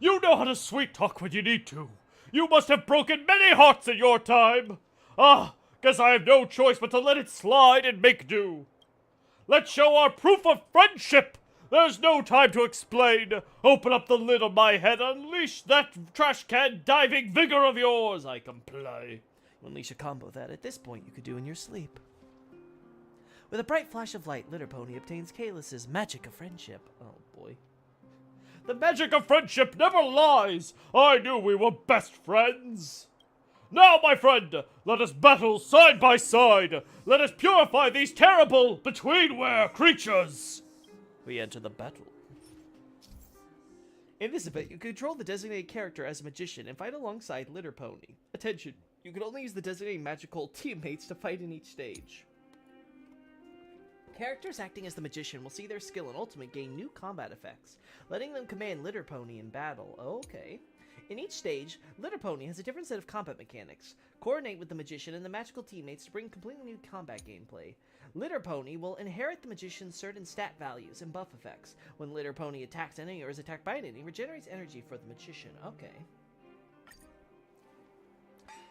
[SPEAKER 9] You know how to sweet talk when you need to. You must have broken many hearts in your time. Guess I have no choice but to let it slide and make do. Let's show our proof of friendship! There's no time to explain. Open up the lid on my head, unleash that trash can diving vigor of yours. I comply.
[SPEAKER 8] You unleash a combo that at this point you could do in your sleep. With a bright flash of light, Litter Pony obtains Kalus's magic of friendship. Oh boy.
[SPEAKER 9] The magic of friendship never lies. I knew we were best friends. Now, my friend, let us battle side by side. Let us purify these terrible betweenwhere creatures.
[SPEAKER 8] We enter the battle. In this event, you control the designated character as a magician and fight alongside Litter Pony. Attention, you can only use the designated magical teammates to fight in each stage. Characters acting as the magician will see their skill and ultimate gain new combat effects, letting them command Litter Pony in battle. Okay. In each stage, Litter Pony has a different set of combat mechanics. Coordinate with the magician and the magical teammates to bring completely new combat gameplay. Litter Pony will inherit the magician's certain stat values and buff effects. When Litter Pony attacks an enemy or is attacked by an enemy, regenerates energy for the magician. Okay.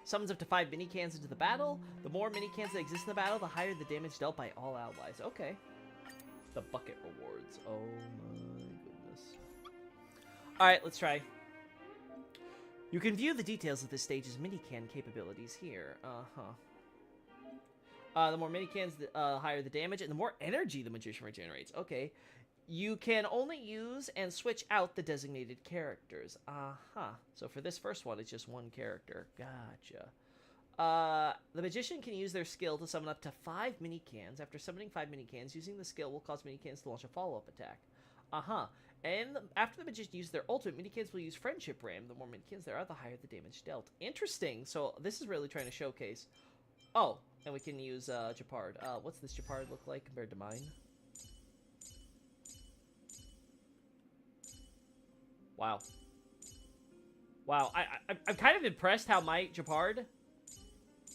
[SPEAKER 8] Summons up to 5 mini-cans into the battle. The more mini-cans that exist in the battle, the higher the damage dealt by all allies. Okay. The bucket rewards. Oh my goodness. Alright, let's try. You can view the details of this stage's mini-can capabilities here. The more mini-cans, the higher the damage, and the more energy the magician regenerates. Okay. You can only use and switch out the designated characters. So for this first one, it's just one character. Gotcha. The magician can use their skill to summon up to 5 mini-cans. After summoning 5 mini-cans, using the skill will cause mini-cans to launch a follow-up attack. And after the magician uses their ultimate, mini-cans will use Friendship Ram. The more mini-cans there are, the higher the damage dealt. Interesting. So this is really trying to showcase... Oh, and we can use Japard. What's this Japard look like compared to mine? Wow. Wow, I'm kind of impressed how my Japard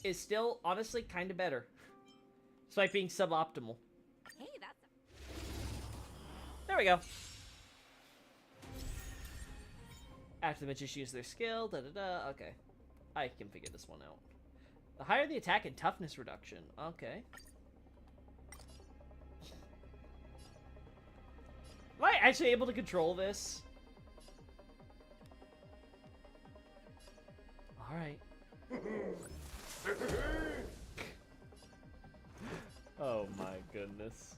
[SPEAKER 8] is still, honestly, kind of better. Despite being suboptimal.
[SPEAKER 5] Hey, that's...
[SPEAKER 8] There we go.
[SPEAKER 1] After the magician uses their skill, da-da-da. Okay. I can figure this one out. The higher the attack and toughness reduction. Okay. Am I actually able to control this? Alright. Oh my goodness.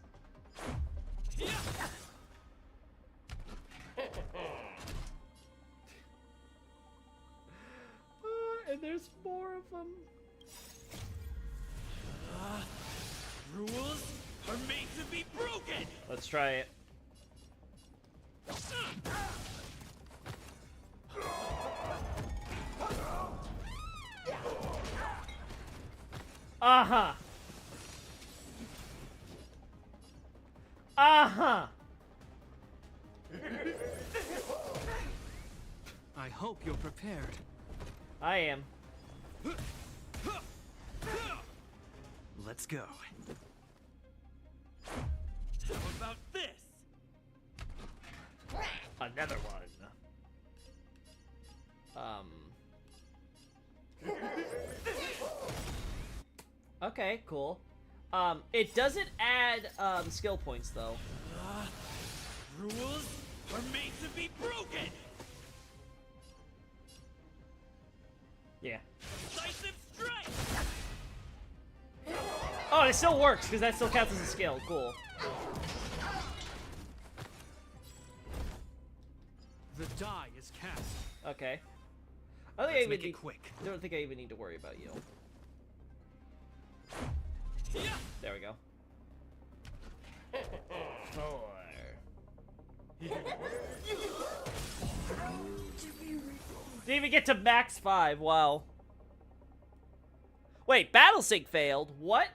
[SPEAKER 1] And there's more of them.
[SPEAKER 4] Rules are made to be broken!
[SPEAKER 1] Let's try it. Uh-huh. Uh-huh.
[SPEAKER 4] I hope you're prepared.
[SPEAKER 1] I am.
[SPEAKER 4] Let's go. How about this?
[SPEAKER 1] Another one. Okay, cool. It doesn't add, skill points, though.
[SPEAKER 4] Rules are made to be broken!
[SPEAKER 1] Yeah.
[SPEAKER 4] Decisive strike!
[SPEAKER 1] Oh, it still works, because that still counts as a skill. Cool.
[SPEAKER 4] The die is cast.
[SPEAKER 1] Okay. I don't think I
[SPEAKER 4] Let's
[SPEAKER 1] even
[SPEAKER 4] make it
[SPEAKER 1] need,
[SPEAKER 4] quick.
[SPEAKER 1] I don't think I even need to worry about you. There we go. 4. Didn't even get to max 5. Wow. Wait, battle sync failed. What?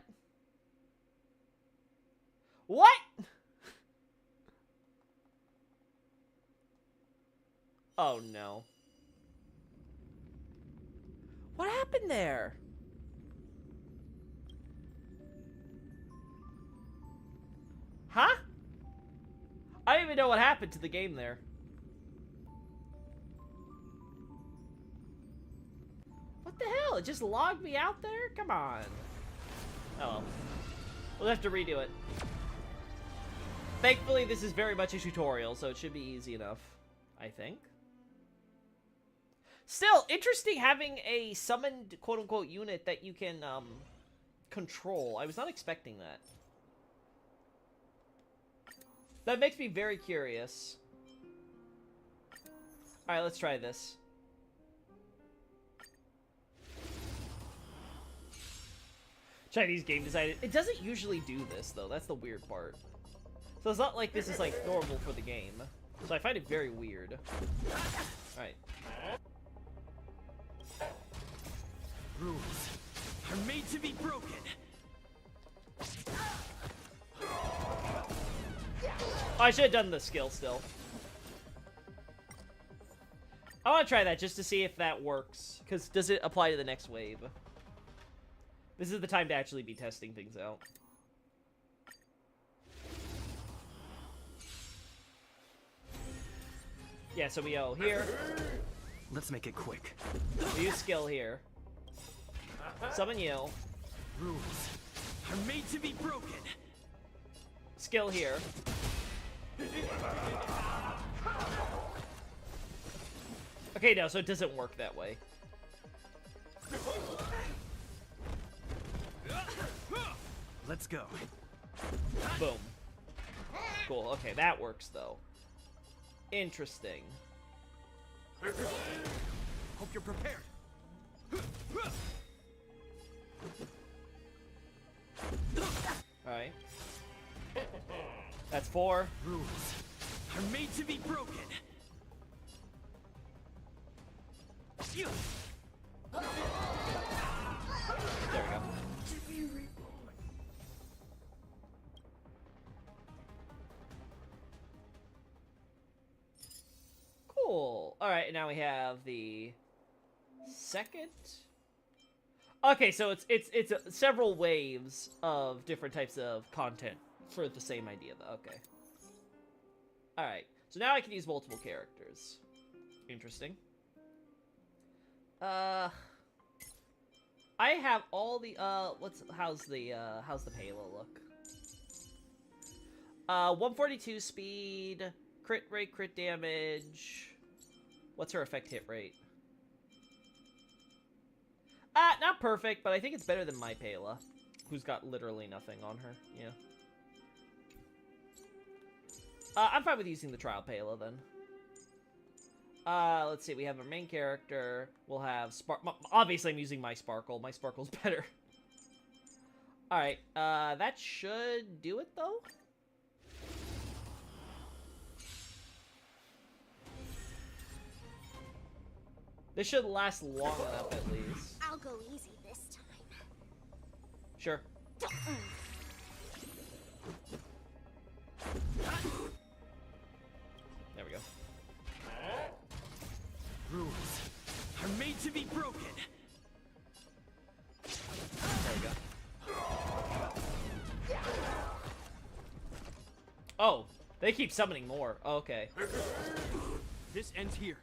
[SPEAKER 1] What? Oh no. What happened there? Huh? I don't even know what happened to the game there. What the hell? It just logged me out there? Come on. Oh well. We'll have to redo it. Thankfully, this is very much a tutorial, so it should be easy enough, I think. Still, interesting having a summoned quote-unquote unit that you can, control. I was not expecting that. That makes me very curious. Alright, let's try this. Chinese game design. It doesn't usually do this, though. That's the weird part. So it's not like this is, like, normal for the game. So I find it very weird. Alright.
[SPEAKER 4] Rules are made to be broken.
[SPEAKER 1] Oh, I should have done the skill still. I want to try that just to see if that works. Because does it apply to the next wave? This is the time to actually be testing things out. Yeah, so we go here.
[SPEAKER 4] Let's make it quick.
[SPEAKER 1] We use skill here. Summon you.
[SPEAKER 4] Rules are made to be broken.
[SPEAKER 1] Skill here. Okay, no, so it doesn't work that way.
[SPEAKER 4] Let's go.
[SPEAKER 1] Boom. Cool, okay, that works, though. Interesting.
[SPEAKER 4] Hope you're prepared.
[SPEAKER 1] Alright. That's 4.
[SPEAKER 4] Rules are made to be broken.
[SPEAKER 1] There we go. Cool. Alright, now we have the second. Okay, so it's several waves of different types of content for the same idea, though. Okay. Alright, so now I can use multiple characters. Interesting. I have all the how's the payload look? 142 speed, crit rate, crit damage. What's her effect hit rate? Not perfect, but I think it's better than my Payla, who's got literally nothing on her. Yeah. I'm fine with using the trial Payla then. Let's see. We have our main character. We'll have obviously, I'm using my Sparkle. My Sparkle's better. All right. That should do it though. This should last long enough at least.
[SPEAKER 3] I'll go easy this time.
[SPEAKER 1] Sure. There we go.
[SPEAKER 4] Rules are made to be broken.
[SPEAKER 1] There we go. Oh, they keep summoning more. Oh, okay.
[SPEAKER 4] This ends here.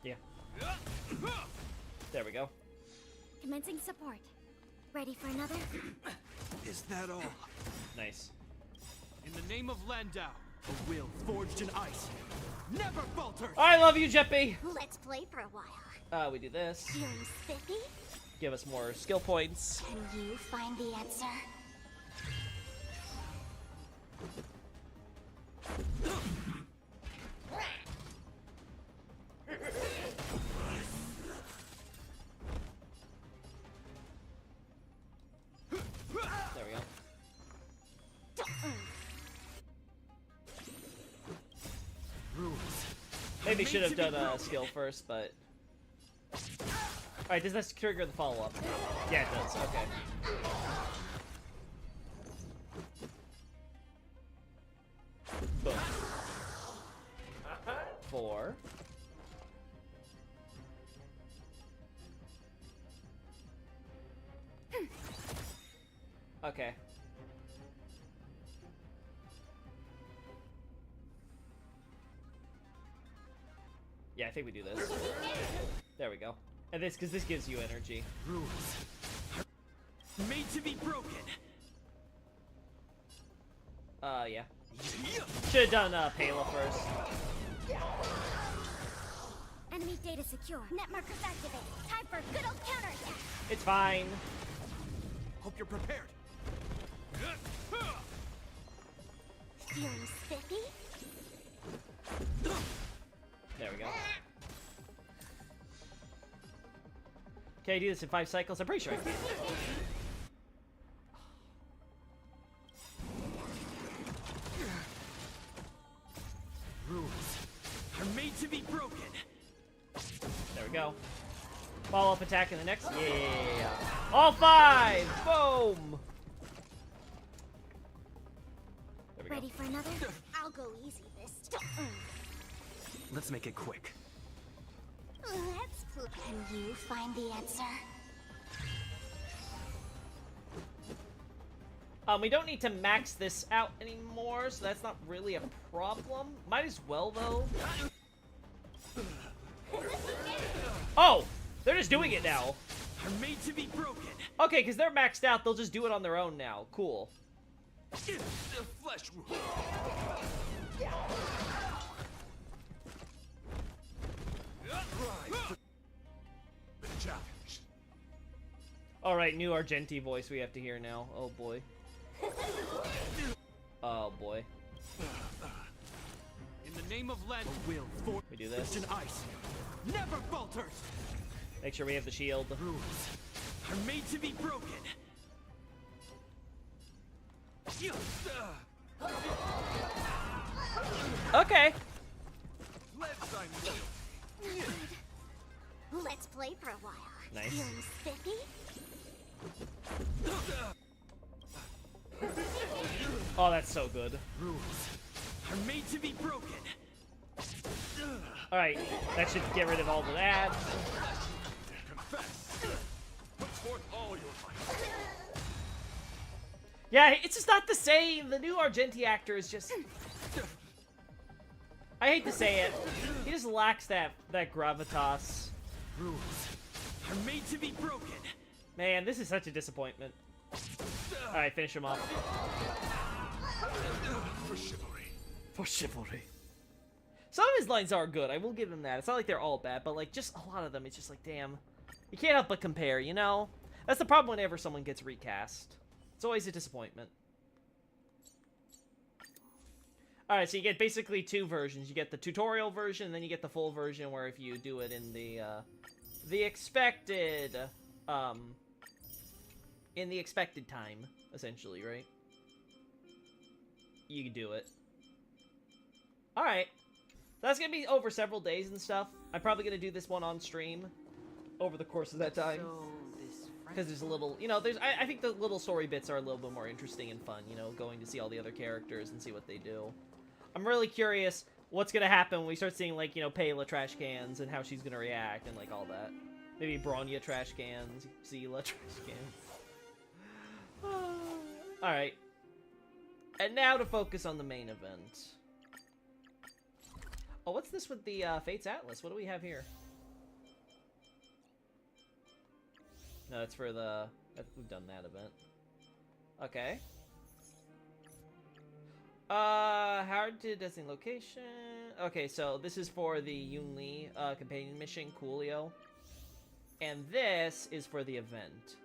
[SPEAKER 1] Yeah. There we go.
[SPEAKER 3] Commencing support. Ready for another?
[SPEAKER 4] Is that all?
[SPEAKER 1] Nice.
[SPEAKER 4] In the name of Landau, a will forged in ice never falters.
[SPEAKER 1] I love you, Jeppy.
[SPEAKER 3] Let's play for a while.
[SPEAKER 1] We do this.
[SPEAKER 3] Feeling spiffy?
[SPEAKER 1] Give us more skill points.
[SPEAKER 3] Can you find the answer?
[SPEAKER 1] There we go. Maybe should have done a skill first, but... Alright, does this trigger the follow-up? Yeah, it does. Okay. Boom. 4. Okay. Yeah, I think we do this. There we go. And this, because this gives you energy.
[SPEAKER 4] Rules are made to be broken.
[SPEAKER 1] Yeah. Should have done Payla first.
[SPEAKER 3] Enemy data secure. Net markers activate. Time for good old counterattack.
[SPEAKER 1] It's fine.
[SPEAKER 4] Hope you're prepared.
[SPEAKER 3] Feeling spiffy?
[SPEAKER 1] There we go. Can I do this in 5 cycles? I'm pretty sure I can.
[SPEAKER 4] Rules are made to be broken.
[SPEAKER 1] There we go. Follow-up attack in the next. Yeah. All 5! Boom! There we
[SPEAKER 3] Ready
[SPEAKER 1] go.
[SPEAKER 3] for another? I'll go easy this time.
[SPEAKER 4] Let's make it quick.
[SPEAKER 3] Let's play. Can you find the answer?
[SPEAKER 1] We don't need to max this out anymore, so that's not really a problem. Might as well, though. Oh! They're just doing it now.
[SPEAKER 4] Are made to be broken.
[SPEAKER 1] Okay, because they're maxed out, they'll just do it on their own now. Cool.
[SPEAKER 4] The flesh rule.
[SPEAKER 1] Alright, new Argenti voice we have to hear now. Oh boy. Oh boy.
[SPEAKER 4] In the name of Land, a will forged
[SPEAKER 1] We do this.
[SPEAKER 4] in ice never falters.
[SPEAKER 1] Make sure we have the shield.
[SPEAKER 4] Rules are made to be broken.
[SPEAKER 1] Okay.
[SPEAKER 3] Let's play for a while.
[SPEAKER 1] Nice.
[SPEAKER 3] Feeling spiffy?
[SPEAKER 1] Oh, that's so good.
[SPEAKER 4] Rules are made to be broken.
[SPEAKER 1] Alright, that should get rid of all the ads.
[SPEAKER 4] Confess. Put forth all your might.
[SPEAKER 1] Yeah, it's just not the same. The new Argenti actor is just... I hate to say it. He just lacks that gravitas.
[SPEAKER 4] Rules are made to be broken.
[SPEAKER 1] Man, this is such a disappointment. Alright, finish him off.
[SPEAKER 7] For chivalry.
[SPEAKER 1] For chivalry. Some of his lines are good, I will give him that. It's not like they're all bad, but like just a lot of them, it's just like, damn. You can't help but compare, you know? That's the problem whenever someone gets recast. It's always a disappointment. Alright, so you get basically two versions. You get the tutorial version, and then you get the full version where if you do it in the expected, in the expected time, essentially, right? You can do it. Alright. That's gonna be over several days and stuff. I'm probably gonna do this one on stream over the course of that time. Because there's a little, you know, I think the little story bits are a little bit more interesting and fun, you know, going to see all the other characters and see what they do. I'm really curious what's gonna happen when we start seeing, like, you know, Payla trash cans and how she's gonna react and, like, all that. Maybe Bronya trash cans, Zila trash cans. Alright. And now to focus on the main event. Oh, what's this with the Fates Atlas? What do we have here? No, that's for the... We've done that event. Okay. Hard to designate location. Okay, so this is for the Yunli companion mission, Coolio. And this is for the event.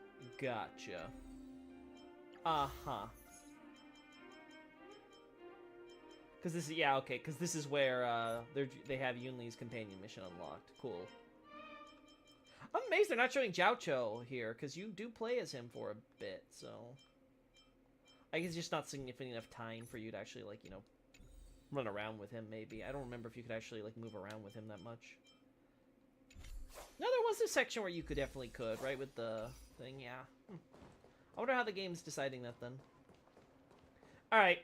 [SPEAKER 1] Gotcha. Uh-huh. Because this is, yeah, okay, because this is where they have Yunli's companion mission unlocked. Cool. I'm amazed they're not showing Jiaocho here, because you do play as him for a bit, so... I guess it's just not significant enough time for you to actually, like, you know, run around with him, maybe. I don't remember if you could actually, like, move around with him that much. No, there was a section where you definitely could, right, with the thing, yeah. I wonder how the game's deciding that, then. Alright.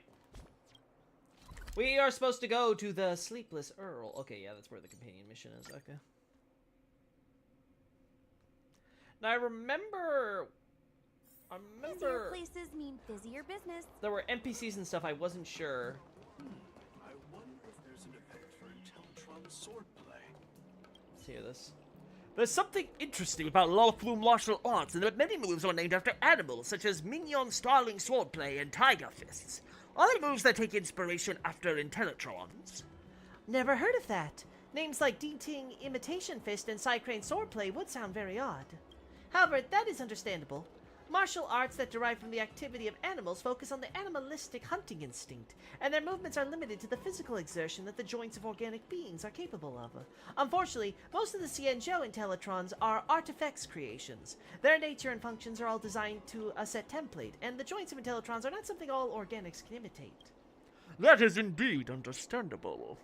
[SPEAKER 1] We are supposed to go to the Sleepless Earl. Okay, yeah, that's where the companion mission is, okay. Now, I remember...
[SPEAKER 5] Busier places mean busier business.
[SPEAKER 1] There were NPCs and stuff, I wasn't sure.
[SPEAKER 7] I wonder if there's an event for Intellitron swordplay.
[SPEAKER 1] Let's hear this.
[SPEAKER 9] There's something interesting about Lawful martial arts, and that many moves are named after animals, such as Mignon Starling Swordplay and Tiger Fists. Other moves that take inspiration after Intellitrons.
[SPEAKER 8] Never heard of that. Names like D-Ting Imitation Fist and Cycrane Swordplay would sound very odd. However, that is understandable. Martial arts that derive from the activity of animals focus on the animalistic hunting instinct, and their movements are limited to the physical exertion that the joints of organic beings are capable of. Unfortunately, most of the Xianzhou Intellitrons are artifacts creations. Their nature and functions are all designed to a set template, and the joints of Intellitrons are not something all organics can imitate.
[SPEAKER 9] That is indeed understandable.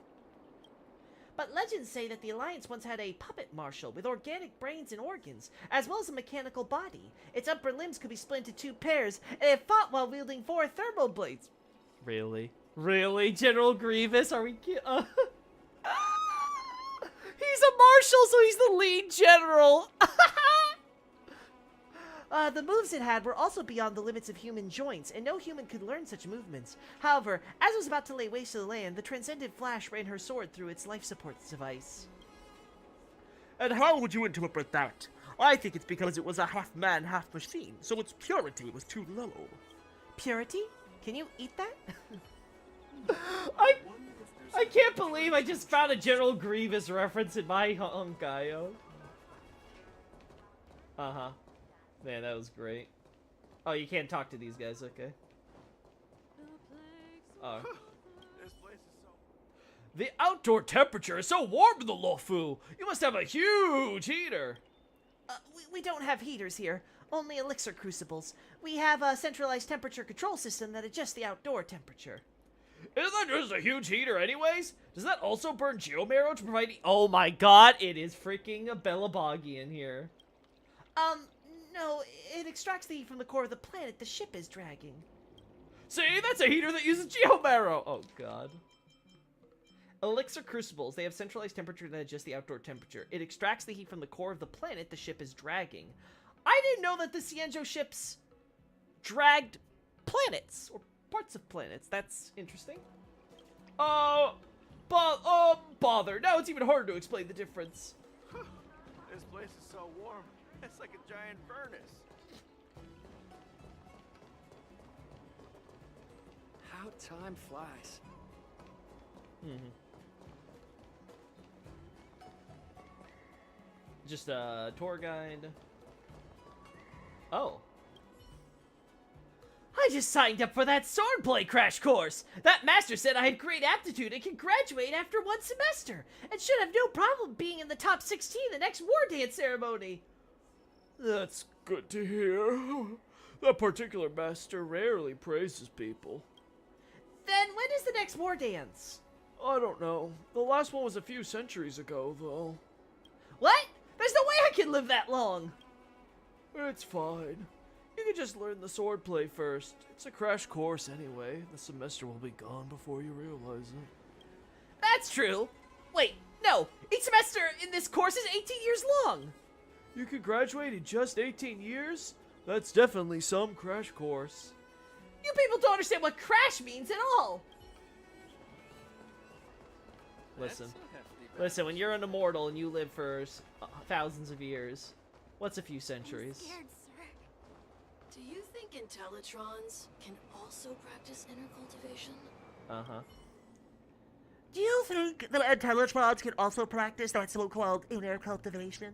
[SPEAKER 8] But legends say that the Alliance once had a puppet marshal with organic brains and organs, as well as a mechanical body. Its upper limbs could be split into two pairs, and it fought while wielding 4 thermal blades.
[SPEAKER 1] Really? Really? General Grievous? Are we kidding? He's a marshal, so he's the lead general!
[SPEAKER 8] The moves it had were also beyond the limits of human joints, and no human could learn such movements. However, as it was about to lay waste to the land, the Transcendent Flash ran her sword through its life support device.
[SPEAKER 9] And how would you interpret that? I think it's because it was a half-man, half-machine, so its purity was too low.
[SPEAKER 8] Purity? Can you eat that?
[SPEAKER 1] I can't believe I just found a General Grievous reference in my Honkaio. Uh-huh. Man, that was great. Oh, you can't talk to these guys, okay. Oh.
[SPEAKER 9] The outdoor temperature is so warm in the Luofu. You must have a huge heater.
[SPEAKER 8] We don't have heaters here, only elixir crucibles. We have a centralized temperature control system that adjusts the outdoor temperature.
[SPEAKER 9] Isn't that just a huge heater anyways? Does that also burn Geomarrow to provide...
[SPEAKER 1] Oh my god, it is freaking a Bellaboggy in here.
[SPEAKER 8] No, it extracts the heat from the core of the planet the ship is dragging.
[SPEAKER 9] See, that's a heater that uses Geomarrow.
[SPEAKER 1] Oh god. Elixir crucibles. They have centralized temperature that adjusts the outdoor temperature. It extracts the heat from the core of the planet the ship is dragging. I didn't know that the Xianzhou ships dragged planets, or parts of planets. That's interesting. But bother. Now it's even harder to explain the difference.
[SPEAKER 10] This place is so warm. It's like a giant furnace.
[SPEAKER 11] How time flies.
[SPEAKER 1] Just a tour guide. Oh. I just signed up for that swordplay crash course. That master said I had great aptitude and could graduate after one semester, and should have no problem being in the top 16 the next war dance ceremony.
[SPEAKER 9] That's good to hear. That particular master rarely praises people.
[SPEAKER 8] Then when is the next war dance?
[SPEAKER 9] I don't know. The last one was a few centuries ago, though.
[SPEAKER 8] What? There's no way I can live that long.
[SPEAKER 9] It's fine. You can just learn the swordplay first. It's a crash course anyway. The semester will be gone before you realize it.
[SPEAKER 8] That's true. Wait, no. Each semester in this course is 18 years long.
[SPEAKER 9] You could graduate in just 18 years? That's definitely some crash course.
[SPEAKER 8] You people don't understand what crash means at all.
[SPEAKER 1] Listen, when you're an immortal and you live for thousands of years, what's a few centuries?
[SPEAKER 6] I'm scared, sir. Do you think Intellitrons can also practice inner cultivation?
[SPEAKER 1] Uh-huh.
[SPEAKER 8] Do you think the Intellitrons can also practice that so-called inner cultivation?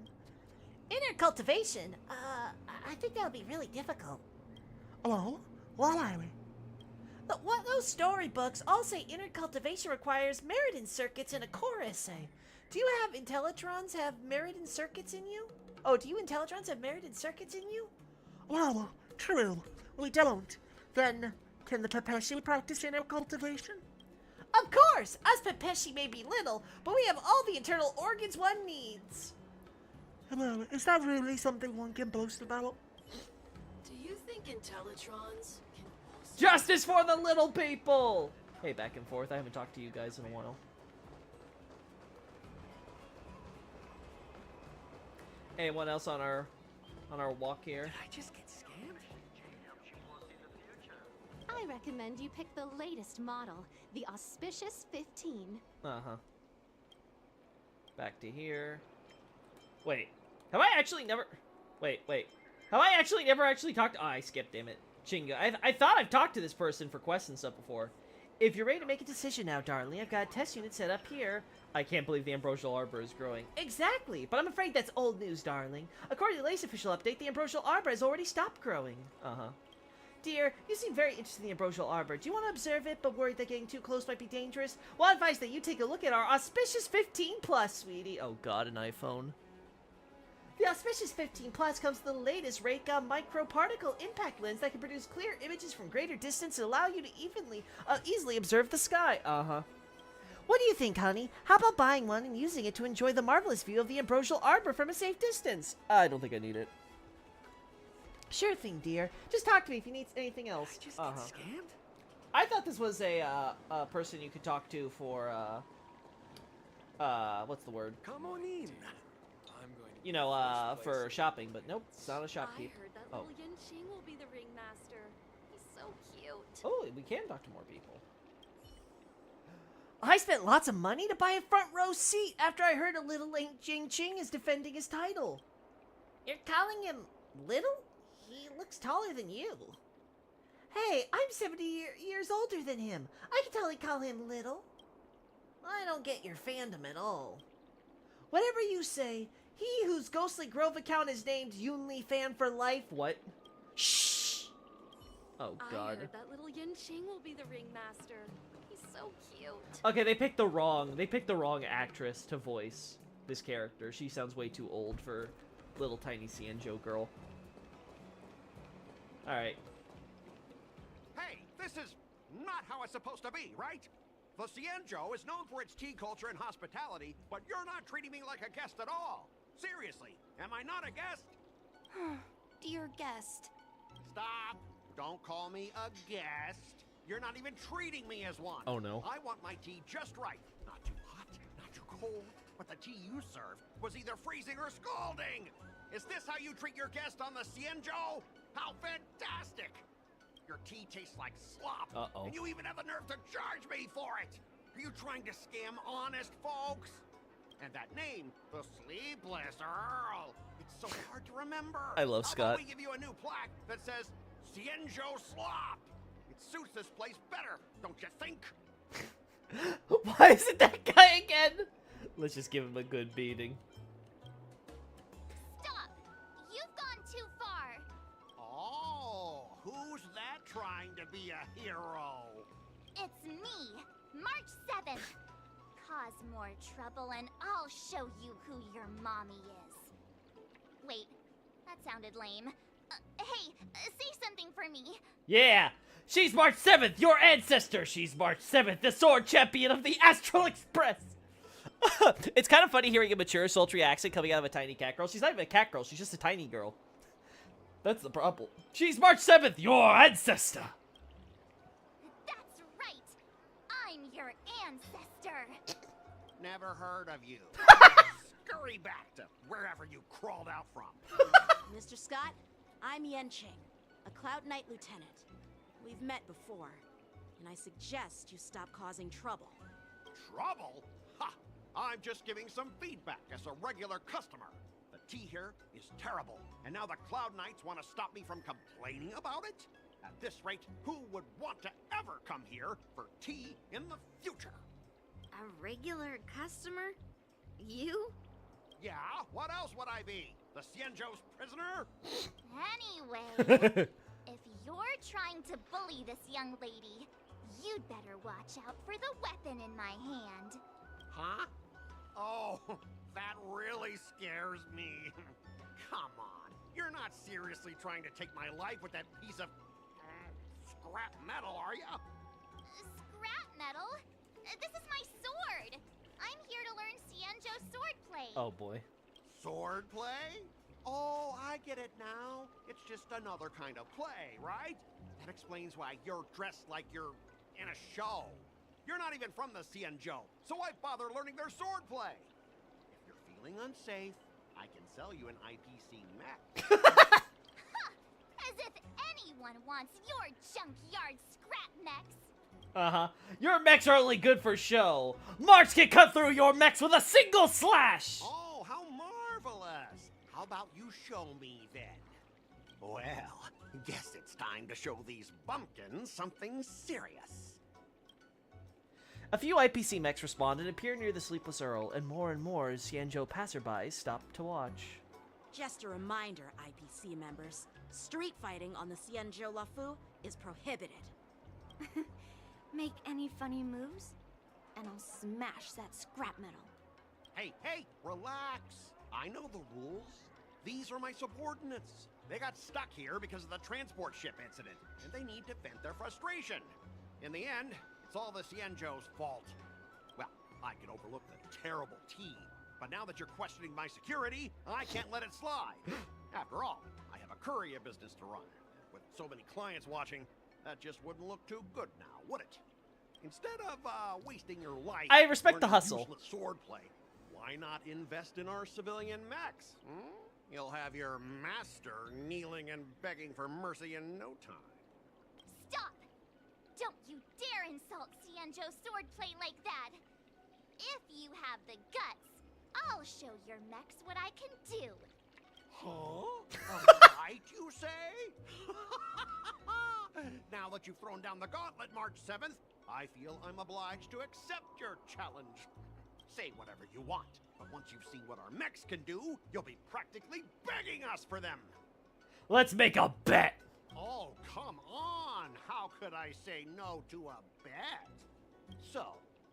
[SPEAKER 8] Inner cultivation? I think that would be really difficult. Oh? Why? What those storybooks all say inner cultivation requires Meriden circuits and a core essay. Do you have Intellitrons have Meriden circuits in you? Oh, do you Intellitrons have Meriden circuits in you? Well, true. We don't. Then, can the Pepeshi practice inner cultivation? Of course! Us Pepeshi may be little, but we have all the internal organs one needs. Well, is that really something one can boast about?
[SPEAKER 6] Do you think Intellitrons can also...
[SPEAKER 1] Justice for the little people! Hey, back and forth. I haven't talked to you guys in a while. Anyone else on our walk here?
[SPEAKER 11] Did I just get scammed?
[SPEAKER 3] I recommend you pick the latest model, the Auspicious 15.
[SPEAKER 1] Uh-huh. Back to here. Wait. Have I actually never... Wait. Have I actually never talked... Oh, I skipped, damn it. Chinga. I thought I've talked to this person for quests and stuff before. If you're ready to make a decision now, darling, I've got a test unit set up here. I can't believe the Ambrosial Arbor is growing. Exactly, but I'm afraid that's old news, darling. According to the latest official update, the Ambrosial Arbor has already stopped growing. Uh-huh. Dear, you seem very interested in the Ambrosial Arbor. Do you want to observe it, but worried that getting too close might be dangerous? Well, I advise that you take a look at our Auspicious 15 Plus, sweetie. Oh god, an iPhone. The Auspicious 15 Plus comes with the latest Raycom microparticle impact lens that can produce clear images from greater distance and allow you to easily observe the sky. Uh-huh. What do you think, honey? How about buying one and using it to enjoy the marvelous view of the Ambrosial Arbor from a safe distance? I don't think I need it. Sure thing, dear. Just talk to me if you need anything else.
[SPEAKER 11] Did I just get scammed?
[SPEAKER 1] I thought this was a person you could talk to for, what's the word?
[SPEAKER 11] Come on in.
[SPEAKER 1] You know, for shopping, but nope, it's not a
[SPEAKER 3] I
[SPEAKER 1] shopkeep.
[SPEAKER 3] heard that
[SPEAKER 1] Oh.
[SPEAKER 3] little Yin Ching will be the ringmaster. He's so cute.
[SPEAKER 1] Oh, we can talk to more people.
[SPEAKER 8] I spent lots of money to buy a front row seat after I heard a little Jing Ching is defending his title. You're calling him little? He looks taller than you. Hey, I'm 70 years older than him. I can totally call him little. I don't get your fandom at all. Whatever you say, he whose ghostly Grove account is named Yunli Fan for Life.
[SPEAKER 1] What? Shh! Oh
[SPEAKER 3] I
[SPEAKER 1] god.
[SPEAKER 3] heard that little Yin Ching will be the ringmaster. He's so cute.
[SPEAKER 1] Okay, they picked the wrong actress to voice this character. She sounds way too old for little tiny Cienjo girl. Alright.
[SPEAKER 10] Hey, this is not how it's supposed to be, right? The Cienjo is known for its tea culture and hospitality, but you're not treating me like a guest at all. Seriously, am I not a guest?
[SPEAKER 3] Dear guest.
[SPEAKER 10] Stop! Don't call me a guest. You're not even treating me as one.
[SPEAKER 1] Oh no.
[SPEAKER 10] I want my tea just right. Not too hot, not too cold, but the tea you served was either freezing or scalding. Is this how you treat your guest on the Cienjo? How fantastic! Your tea tastes like slop,
[SPEAKER 1] Uh-oh.
[SPEAKER 10] and you even have the nerve to charge me for it. Are you trying to scam honest folks? And that name, the Sleepless Earl. It's so hard to remember.
[SPEAKER 1] I love
[SPEAKER 10] How
[SPEAKER 1] Scott.
[SPEAKER 10] about we give you a new plaque that says Cienjo Slop? It suits this place better, don't you think?
[SPEAKER 1] Why is it that guy again? Let's just give him a good beating.
[SPEAKER 3] Stop! You've gone too far.
[SPEAKER 10] Oh, who's that trying to be a hero?
[SPEAKER 3] It's me, March 7th. Cause more trouble and I'll show you who your mommy is. Wait, that sounded lame. Hey, say something for me.
[SPEAKER 1] Yeah, she's March 7th, your ancestor. She's March 7th, the sword champion of the Astral Express. It's kind of funny hearing a mature, sultry accent coming out of a tiny cat girl. She's not even a cat girl, she's just a tiny girl. That's the problem. She's March 7th, your ancestor.
[SPEAKER 3] That's right. I'm your ancestor.
[SPEAKER 10] Never heard of you. Scurry back to wherever you crawled out from.
[SPEAKER 12] Mr. Scott, I'm Yenching, a Cloud Knight lieutenant. We've met before, and I suggest you stop causing trouble.
[SPEAKER 10] Trouble? Ha! I'm just giving some feedback as a regular customer. The tea here is terrible, and now the Cloud Knights want to stop me from complaining about it? At this rate, who would want to ever come here for tea in the future?
[SPEAKER 5] A regular customer? You?
[SPEAKER 10] Yeah, what else would I be? The Cienjo's prisoner?
[SPEAKER 3] Anyway, if you're trying to bully this young lady, you'd better watch out for the weapon in my hand.
[SPEAKER 10] Huh? Oh, that really scares me. Come on, you're not seriously trying to take my life with that piece of scrap metal, are you?
[SPEAKER 3] Scrap metal? This is my sword. I'm here to learn Cienjo swordplay.
[SPEAKER 1] Oh boy.
[SPEAKER 10] Swordplay? Oh, I get it now. It's just another kind of play, right? That explains why you're dressed like you're in a show. You're not even from the Cienjo, so why bother learning their swordplay? If you're feeling unsafe, I can sell you an IPC mech.
[SPEAKER 3] As if anyone wants your junkyard scrap mechs.
[SPEAKER 1] Uh-huh. Your mechs are only good for show. March can cut through your mechs with a single slash!
[SPEAKER 10] Oh, how marvelous! How about you show me then? Well, guess it's time to show these bumpkins something serious.
[SPEAKER 8] A few IPC mechs respond and appear near the Sleepless Earl, and more Cienjo passerbys stop to watch.
[SPEAKER 12] Just a reminder, IPC members, street fighting on the Cienjo Lafu is prohibited.
[SPEAKER 5] Make any funny moves, and I'll smash that scrap metal.
[SPEAKER 10] Hey, relax. I know the rules. These are my subordinates. They got stuck here because of the transport ship incident, and they need to vent their frustration. In the end, it's all the Cienjo's fault. Well, I can overlook the terrible tea, but now that you're questioning my security, I can't let it slide. After all, I have a courier business to run. With so many clients watching, that just wouldn't look too good now, would it? Instead of wasting your life,
[SPEAKER 8] I respect the
[SPEAKER 10] learning
[SPEAKER 8] hustle.
[SPEAKER 10] useless swordplay, why not invest in our civilian mechs? You'll have your master kneeling and begging for mercy in no time.
[SPEAKER 3] Stop! Don't you dare insult Cienjo swordplay like that! If you have the guts, I'll show your mechs what I can do.
[SPEAKER 10] Huh? Right, you say? Now that you've thrown down the gauntlet, March 7th, I feel I'm obliged to accept your challenge. Say whatever you want, but once you've seen what our mechs can do, you'll be practically begging us for them.
[SPEAKER 1] Let's make a bet.
[SPEAKER 10] Oh, come on! How could I say no to a bet? So,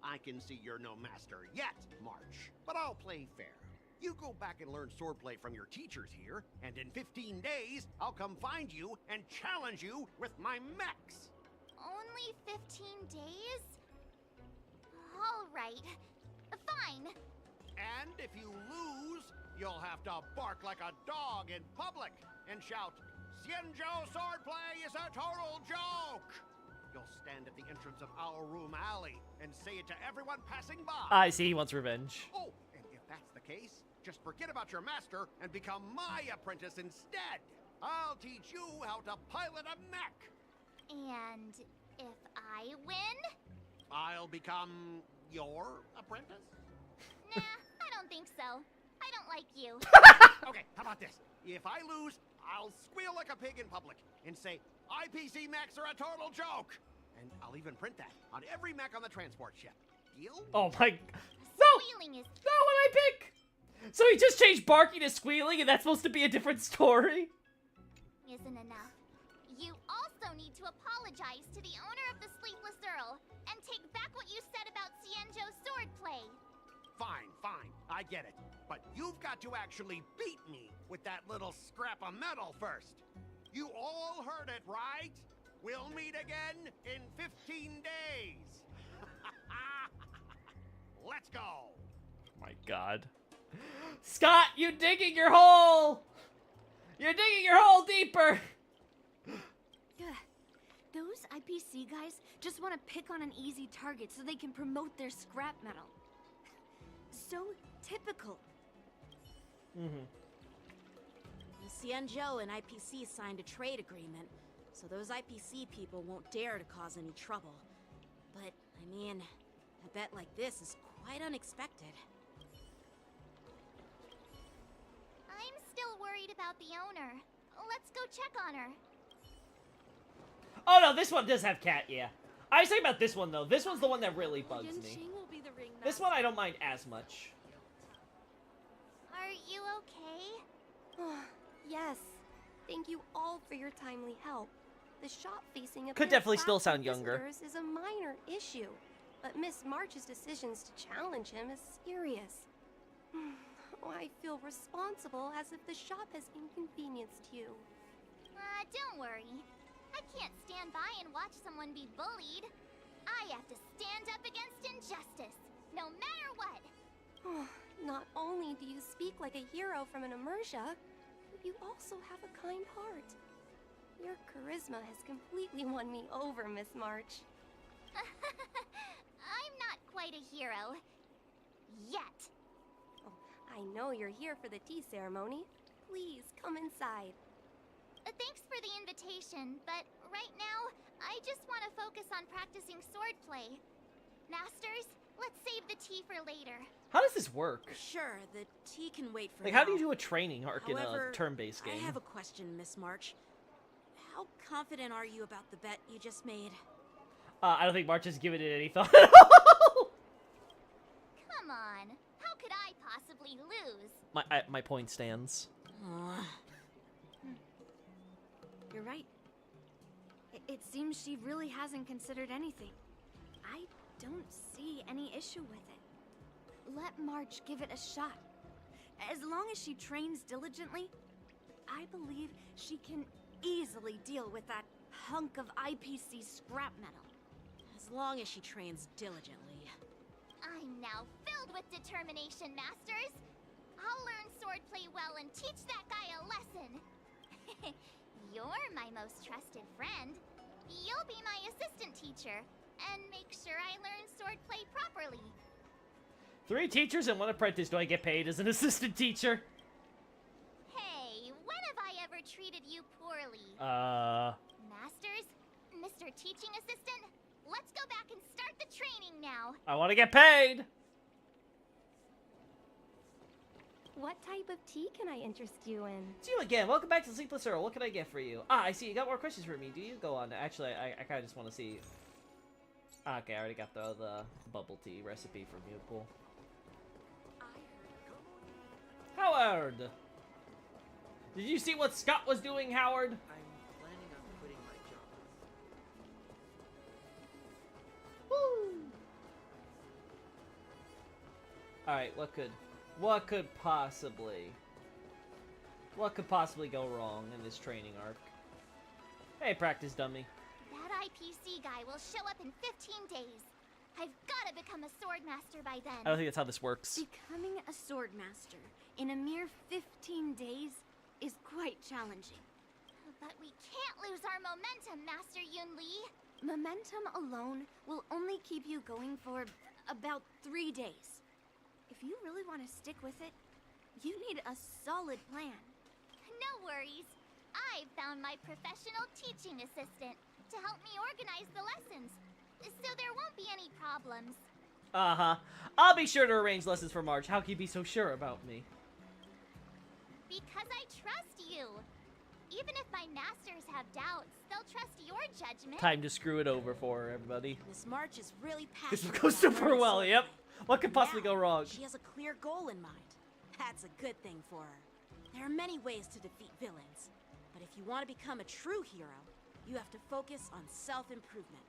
[SPEAKER 10] I can see you're no master yet, March, but I'll play fair. You go back and learn swordplay from your teachers here, and in 15 days, I'll come find you and challenge you with my mechs.
[SPEAKER 3] Only 15 days? All right. Fine.
[SPEAKER 10] And if you lose, you'll have to bark like a dog in public and shout, "Cienjo swordplay is a total joke!" You'll stand at the entrance of our room alley and say it to everyone passing by.
[SPEAKER 1] I see he wants revenge.
[SPEAKER 10] Oh, and if that's the case, just forget about your master and become my apprentice instead. I'll teach you how to pilot a mech.
[SPEAKER 3] And if I win?
[SPEAKER 10] I'll become your apprentice?
[SPEAKER 3] Nah, I don't think so. I don't like you.
[SPEAKER 10] Okay, how about this? If I lose, I'll squeal like a pig in public and say, IPC mechs are a total joke! And I'll even print that on every mech on the transport ship. Deal?
[SPEAKER 1] Oh my...
[SPEAKER 3] Squealing is
[SPEAKER 1] Not what I pick! So he just changed barking to squealing, and that's supposed to be a different story?
[SPEAKER 3] isn't enough. You also need to apologize to the owner of the Sleepless Earl and take back what you said about Xianzhou's swordplay.
[SPEAKER 10] Fine, fine, I get it. But you've got to actually beat me with that little scrap of metal first. You all heard it, right? We'll meet again in 15 days. Let's go.
[SPEAKER 1] My God. Scott, you digging your hole! You're digging your hole deeper!
[SPEAKER 5] Those IPC guys just want to pick on an easy target so they can promote their scrap metal. So typical.
[SPEAKER 12] Xianzhou and IPC signed a trade agreement, so those IPC people won't dare to cause any trouble. But, I mean, a bet like this is quite unexpected.
[SPEAKER 3] I'm still worried about the owner. Let's go check on her.
[SPEAKER 1] Oh no, this one does have cat, yeah. I was thinking about this one though. This one's the one that really bugs me.
[SPEAKER 5] Will be the
[SPEAKER 1] This one I don't mind as much.
[SPEAKER 3] Are you okay?
[SPEAKER 5] Yes. Thank you all for your timely help. The shop facing a
[SPEAKER 1] Could
[SPEAKER 5] bit
[SPEAKER 1] definitely
[SPEAKER 5] of
[SPEAKER 1] still
[SPEAKER 5] flack
[SPEAKER 1] sound
[SPEAKER 5] with
[SPEAKER 1] younger.
[SPEAKER 5] visitors is a minor issue, but Miss March's decisions to challenge him is serious. I feel responsible, as if the shop has inconvenienced you.
[SPEAKER 3] Don't worry. I can't stand by and watch someone be bullied. I have to stand up against injustice, no matter what.
[SPEAKER 5] Not only do you speak like a hero from an immersia, but you also have a kind heart. Your charisma has completely won me over, Miss March.
[SPEAKER 3] I'm not quite a hero. Yet.
[SPEAKER 5] Oh, I know you're here for the tea ceremony. Please, come inside.
[SPEAKER 3] Thanks for the invitation, but right now, I just want to focus on practicing swordplay. Masters, let's save the tea for later.
[SPEAKER 1] How does this work?
[SPEAKER 12] Sure, the tea can wait for
[SPEAKER 1] Like,
[SPEAKER 12] now.
[SPEAKER 1] how do you do a training arc
[SPEAKER 12] However,
[SPEAKER 1] in a turn-based game?
[SPEAKER 12] I have a question, Miss March. How confident are you about the bet you just made?
[SPEAKER 1] I don't think March has given it any thought.
[SPEAKER 3] Come on, how could I possibly lose?
[SPEAKER 1] My point stands.
[SPEAKER 5] You're right. It seems she really hasn't considered anything. I don't see any issue with it. Let March give it a shot. As long as she trains diligently, I believe she can easily deal with that hunk of IPC scrap metal.
[SPEAKER 12] As long as she trains diligently.
[SPEAKER 3] I'm now filled with determination, Masters. I'll learn swordplay well and teach that guy a lesson. You're my most trusted friend. You'll be my assistant teacher and make sure I learn swordplay properly.
[SPEAKER 1] 3 teachers and 1 apprentice. Do I get paid as an assistant teacher?
[SPEAKER 3] Hey, when have I ever treated you poorly? Masters, Mr. Teaching Assistant, let's go back and start the training now.
[SPEAKER 1] I want to get paid.
[SPEAKER 5] What type of tea can I interest you in?
[SPEAKER 1] See you again. Welcome back to Sleepless Earl. What can I get for you? I see. You got more questions for me. Do you? Go on. Actually, I kind of just want to see. Okay, I already got the bubble tea recipe from you. Cool. Howard! Did you see what Scott was doing, Howard?
[SPEAKER 11] I'm planning on quitting my job.
[SPEAKER 1] Woo! Alright, what could possibly go wrong in this training arc? Hey, practice dummy.
[SPEAKER 3] That IPC guy will show up in 15 days. I've got to become a swordmaster by then.
[SPEAKER 1] I don't think that's how this works.
[SPEAKER 5] Becoming a swordmaster in a mere 15 days is quite challenging.
[SPEAKER 3] But we can't lose our momentum, Master Yunli.
[SPEAKER 5] Momentum alone will only keep you going for about 3 days. If you really want to stick with it, you need a solid plan.
[SPEAKER 3] No worries. I've found my professional teaching assistant to help me organize the lessons, so there won't be any problems.
[SPEAKER 1] Uh-huh. I'll be sure to arrange lessons for March. How can you be so sure about me?
[SPEAKER 3] Because I trust you. Even if my masters have doubts, they'll trust your judgment.
[SPEAKER 1] Time to screw it over for her, everybody.
[SPEAKER 12] Miss March is really
[SPEAKER 1] This
[SPEAKER 12] passionate.
[SPEAKER 1] will go
[SPEAKER 12] about
[SPEAKER 1] super
[SPEAKER 12] learning
[SPEAKER 1] well,
[SPEAKER 12] sword.
[SPEAKER 1] yep. What could possibly
[SPEAKER 12] Now,
[SPEAKER 1] go wrong?
[SPEAKER 12] She has a clear goal in mind. That's a good thing for her. There are many ways to defeat villains, but if you want to become a true hero, you have to focus on self-improvement.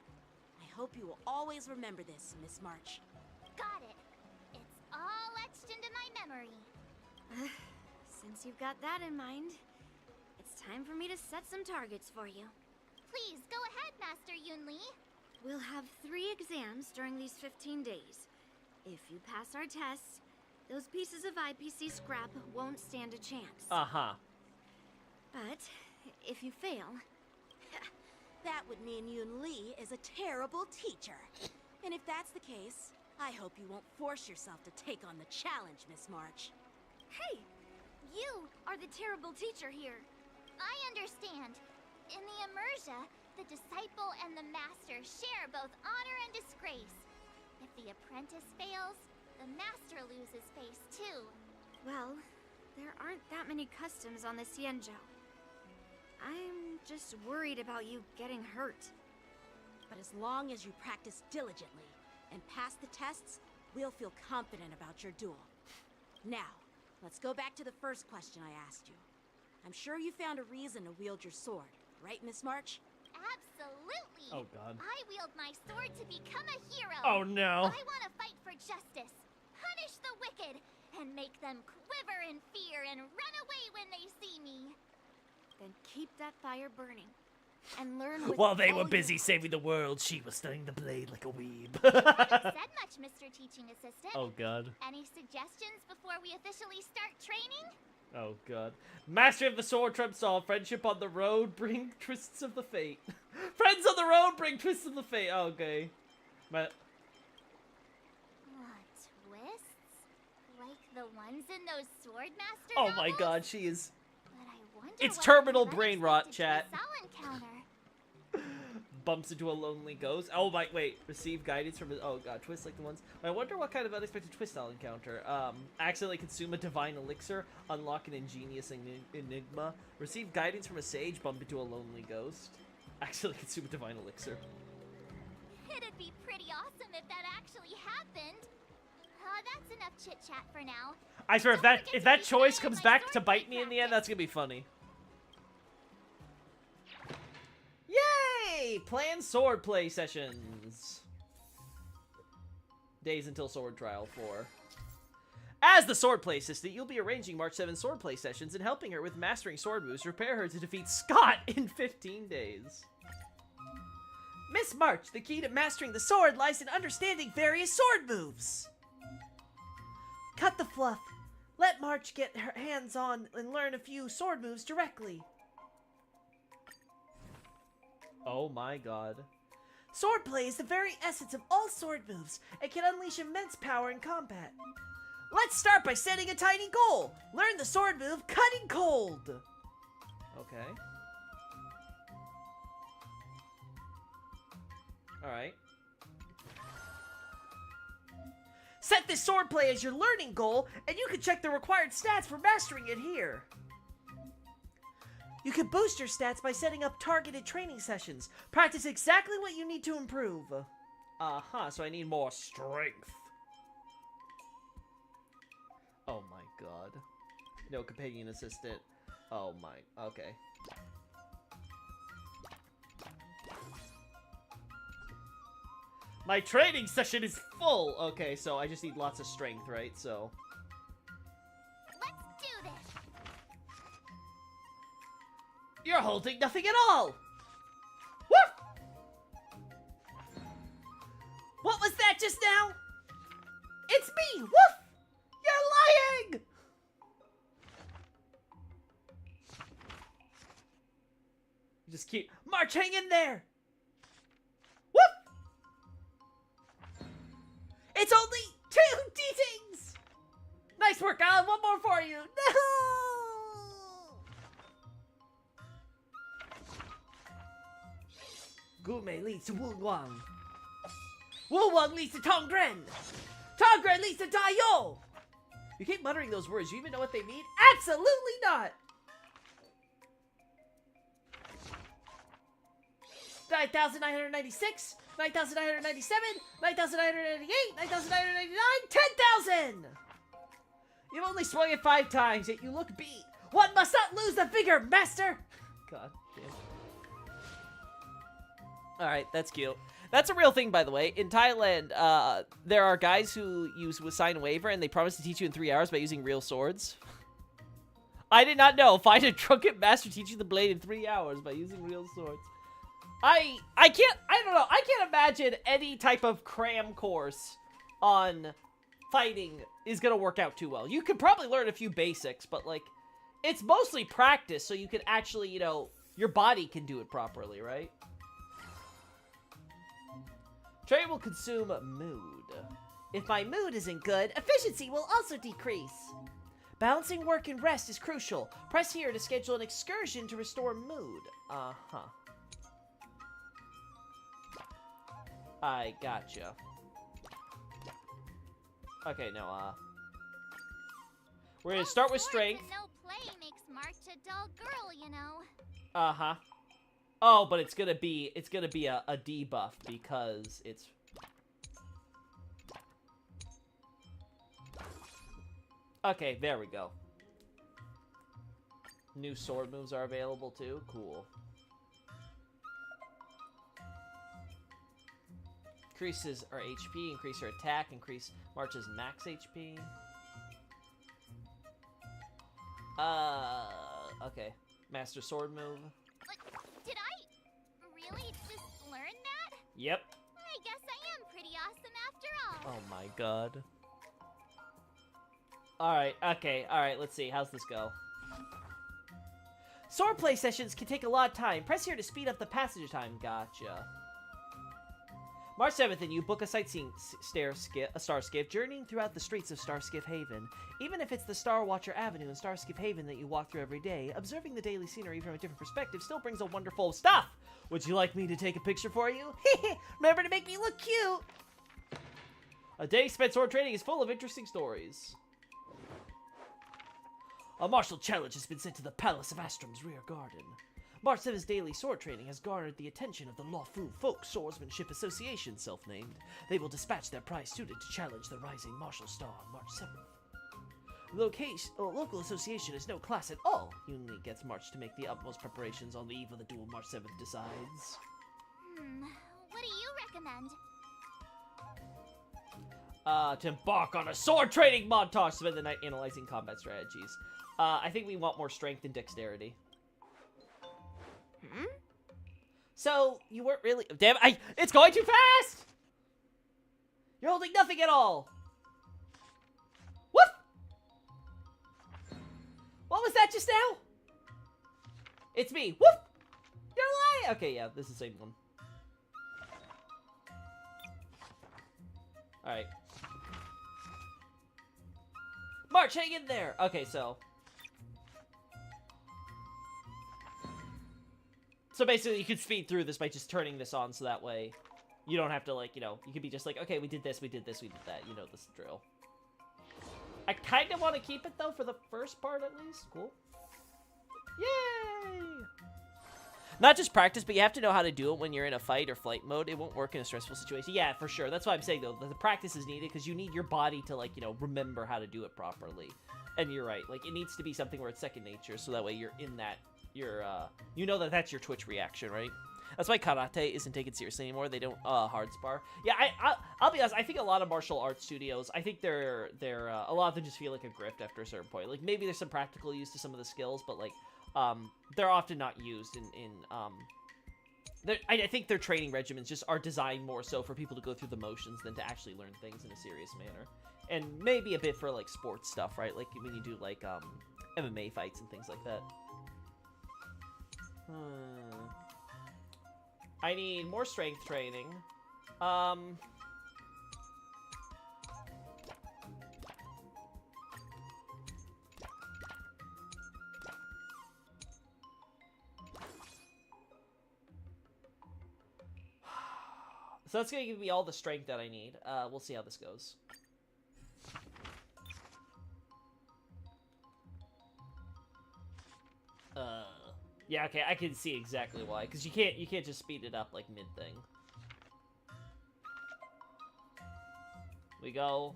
[SPEAKER 12] I hope you will always remember this, Miss March.
[SPEAKER 3] Got it. It's all etched into my memory.
[SPEAKER 5] Since you've got that in mind, it's time for me to set some targets for you.
[SPEAKER 3] Please, go ahead, Master Yunli.
[SPEAKER 5] We'll have 3 exams during these 15 days. If you pass our tests, those pieces of IPC scrap won't stand a chance.
[SPEAKER 1] Uh-huh.
[SPEAKER 5] But if you fail,
[SPEAKER 12] That would mean Yun Li is a terrible teacher. And if that's the case, I hope you won't force yourself to take on the challenge, Miss March.
[SPEAKER 5] hey, you are the terrible teacher here.
[SPEAKER 3] I understand. In the Immersia, the disciple and the master share both honor and disgrace. If the apprentice fails, the master loses face too.
[SPEAKER 5] Well, there aren't that many customs on the Xianzhou. I'm just worried about you getting hurt.
[SPEAKER 12] But as long as you practice diligently and pass the tests, we'll feel confident about your duel. Now, let's go back to the first question I asked you. I'm sure you found a reason to wield your sword, right, Miss March?
[SPEAKER 3] Absolutely.
[SPEAKER 1] Oh, God.
[SPEAKER 3] I wield my sword to become a hero.
[SPEAKER 1] Oh, no.
[SPEAKER 3] I want to fight for justice, punish the wicked, and make them quiver in fear and run away when they see me.
[SPEAKER 5] Then keep that fire burning. And learn with
[SPEAKER 1] While they
[SPEAKER 5] all
[SPEAKER 1] were
[SPEAKER 5] you
[SPEAKER 1] busy
[SPEAKER 5] have.
[SPEAKER 1] saving the world, she was studying the blade like a weeb.
[SPEAKER 3] Haven't said much, Mr. Teaching Assistant.
[SPEAKER 1] Oh, God.
[SPEAKER 3] Any suggestions before we officially start training?
[SPEAKER 1] Oh, God. Master of the sword trumps all. Friendship on the road, bring twists of the fate. Friends on the road, bring twists of the fate. Oh, okay. But
[SPEAKER 3] Twists? Like the ones in those Swordmaster
[SPEAKER 1] oh my
[SPEAKER 3] novels?
[SPEAKER 1] God, she is.
[SPEAKER 3] But I wonder
[SPEAKER 1] It's
[SPEAKER 3] what
[SPEAKER 1] terminal
[SPEAKER 3] kind of
[SPEAKER 1] brain rot,
[SPEAKER 3] unexpected
[SPEAKER 1] chat.
[SPEAKER 3] twists I'll encounter.
[SPEAKER 1] Bumps into a lonely ghost. Oh my, wait. Receive guidance from. Oh God, twists like the ones. I wonder what kind of unexpected twist I'll encounter. Accidentally consume a divine elixir. Unlock an ingenious enigma. Receive guidance from a sage. Bump into a lonely ghost. Accidentally consume a divine elixir.
[SPEAKER 3] It'd be pretty awesome if that actually happened. That's enough chit chat for now.
[SPEAKER 1] I swear,
[SPEAKER 3] Don't
[SPEAKER 1] if
[SPEAKER 3] forget
[SPEAKER 1] that
[SPEAKER 3] to keep
[SPEAKER 1] choice
[SPEAKER 3] an eye on
[SPEAKER 1] comes
[SPEAKER 3] my
[SPEAKER 1] back to
[SPEAKER 3] swordplay
[SPEAKER 1] bite me in the end, that's
[SPEAKER 3] practice.
[SPEAKER 1] gonna be funny. Yay! Planned sword play sessions. Days until sword trial 4. As the sword play assistant, you'll be arranging March 7 sword play sessions and helping her with mastering sword moves to prepare her to defeat Scott in 15 days. Miss March, the key to mastering the sword lies in understanding various sword moves.
[SPEAKER 8] Cut the fluff. Let March get her hands on and learn a few sword moves directly.
[SPEAKER 1] Oh my God.
[SPEAKER 8] Swordplay is the very essence of all sword moves and can unleash immense power in combat. Let's start by setting a tiny goal. Learn the sword move Cutting Cold.
[SPEAKER 1] Okay. Alright.
[SPEAKER 8] Set this swordplay as your learning goal, and you can check the required stats for mastering it here. You can boost your stats by setting up targeted training sessions. Practice exactly what you need to improve.
[SPEAKER 1] Uh-huh, so I need more strength. Oh my God. No companion assistant. Oh my, okay. My training session is full! Okay, so I just need lots of strength, right? So.
[SPEAKER 3] Let's do this.
[SPEAKER 8] You're holding nothing at all! Woof! What was that just now? It's me! Woof! You're lying!
[SPEAKER 1] Just keep.
[SPEAKER 8] March, hang in there! Woof! It's only 2 d-tings! Nice work, I'll have one more for you! No! Gu Mei Li to Wu Wang. Wu Wang leads to Tongren! Tongren leads to Daiyou! You keep muttering those words, you even know what they mean? Absolutely not! 9,996, 9,997, 9,998, 9,999, 10,000! You've only swung it 5 times, yet you look beat. One must not lose the vigor, master! God damn.
[SPEAKER 1] Alright, that's cute. That's a real thing, by the way. In Thailand, there are guys who sign a waiver and they promise to teach you in 3 hours by using real swords. I did not know. Find a drunken master teach you the blade in 3 hours by using real swords. I don't know. I can't imagine any type of cram course on fighting is gonna work out too well. You could probably learn a few basics, but like, it's mostly practice, so you can actually, you know, your body can do it properly, right? Trade will consume mood.
[SPEAKER 8] If my mood isn't good, efficiency will also decrease. Balancing work and rest is crucial. Press here to schedule an excursion to restore mood. Uh-huh.
[SPEAKER 1] I gotcha. Okay, no, we're gonna start with strength.
[SPEAKER 3] No play makes March a dull girl, you know.
[SPEAKER 1] Uh-huh. Oh, but it's gonna be a debuff because it's... Okay, there we go. New sword moves are available too. Cool. Increases our HP, increase our attack, increase March's max HP. Okay. Master sword move.
[SPEAKER 3] Did I really just learn that?
[SPEAKER 1] Yep.
[SPEAKER 3] I guess I am pretty awesome after all.
[SPEAKER 1] Oh my god. Alright, okay, alright, let's see. How's this go?
[SPEAKER 8] Swordplay sessions can take a lot of time. Press here to speed up the passage time. Gotcha.
[SPEAKER 1] March 7th, and you book a sightseeing star skiff, journeying throughout the streets of Starskiff Haven.
[SPEAKER 8] Even if it's the Star Watcher Avenue in Starskiff Haven that you walk through every day, observing the daily scenery from a different perspective still brings a wonderful stuff.
[SPEAKER 1] Would you like me to take a picture for you?
[SPEAKER 8] Remember to make me look cute.
[SPEAKER 1] A day spent sword training is full of interesting stories. A martial challenge has been sent to the Palace of Astrum's rear garden.
[SPEAKER 8] March 7's daily sword training has garnered the attention of the Lawfu Folk Swordsmanship Association, self-named. They will dispatch their prize student to challenge the rising martial star on March 7th. Local association has no class at all. Only gets March to make the utmost preparations on the eve of the duel March 7th decides.
[SPEAKER 3] What do you recommend?
[SPEAKER 1] To embark on a sword training montage, spend the night analyzing combat strategies. I think we want more strength and dexterity.
[SPEAKER 8] So, you weren't really...
[SPEAKER 1] Damn, it's going too fast!
[SPEAKER 8] You're holding nothing at all!
[SPEAKER 1] What?
[SPEAKER 8] What was that just now?
[SPEAKER 1] It's me. Woof! You're lying! Okay, yeah, this is the same one. Alright. March, hang in there! Okay, so... So basically, you could speed through this by just turning this on, so that way you don't have to, like, you know, you could be just like, okay, we did this, we did this, we did that. You know this drill. I kind of want to keep it, though, for the first part, at least. Cool. Yay! Not just practice, but you have to know how to do it when you're in a fight or flight mode. It won't work in a stressful situation. Yeah, for sure. That's why I'm saying, though, the practice is needed, because you need your body to, like, you know, remember how to do it properly. And you're right. Like, it needs to be something where it's second nature, so that way you're in that... you know that that's your Twitch reaction, right? That's why karate isn't taken seriously anymore. They don't hard spar. Yeah, I'll be honest. I think a lot of martial arts studios, I think they're a lot of them just feel like a grift after a certain point. Like maybe there's some practical use to some of the skills, but like they're often not used I think their training regimens just are designed more so for people to go through the motions than to actually learn things in a serious manner. And maybe a bit for like sports stuff, right? Like when you do like MMA fights and things like that. I need more strength training. So that's gonna give me all the strength that I need. We'll see how this goes. Yeah, okay, I can see exactly why. Because you can't just speed it up like mid-thing. We go.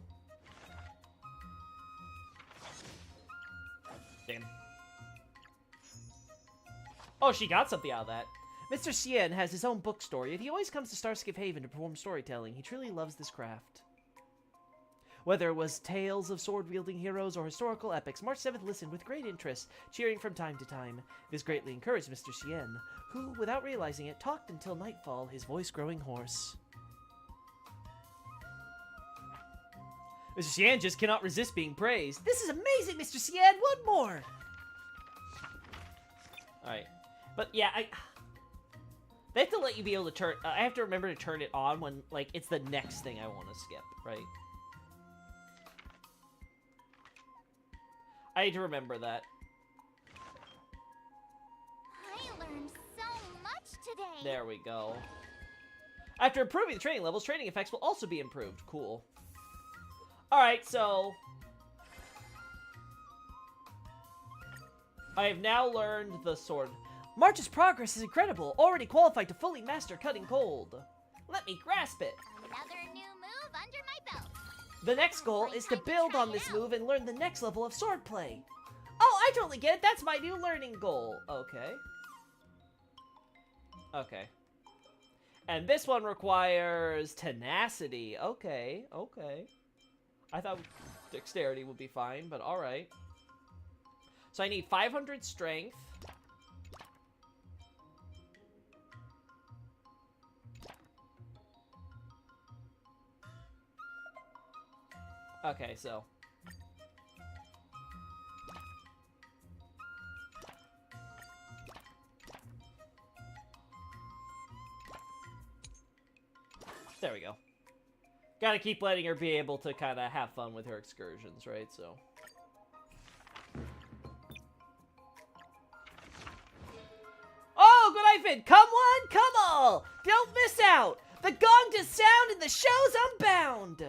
[SPEAKER 1] Damn. Oh, she got something out of that.
[SPEAKER 8] Mr. Cien has his own bookstore, yet he always comes to Starskip Haven to perform storytelling. He truly loves this craft. Whether it was tales of sword-wielding heroes or historical epics, March 7th listened with great interest, cheering from time to time. This greatly encouraged Mr. Cien, who, without realizing it, talked until nightfall, his voice growing hoarse.
[SPEAKER 1] Mr. Cien just cannot resist being praised.
[SPEAKER 8] This is amazing, Mr. Cien! One more!
[SPEAKER 1] Alright. But, yeah, they have to let you be able to turn... I have to remember to turn it on when, like, it's the next thing I want to skip, right? I need to remember that.
[SPEAKER 3] I learned so much today.
[SPEAKER 1] There we go. After improving the training levels, training effects will also be improved. Cool. Alright, so... I have now learned the sword.
[SPEAKER 8] March's progress is incredible, already qualified to fully master cutting cold.
[SPEAKER 1] Let me grasp it.
[SPEAKER 3] Another new move under my belt.
[SPEAKER 8] The next goal is to build on this move and learn the next level of swordplay. Oh, I totally get it. That's my new learning goal.
[SPEAKER 1] Okay. Okay. And this one requires tenacity. Okay, okay. I thought dexterity would be fine, but alright. So I need 500 strength. Okay, so... there we go. Gotta keep letting her be able to kind of have fun with her excursions, right? So...
[SPEAKER 8] oh, Goliath! Come one, come all! Don't miss out! The gong to sound and the show's unbound!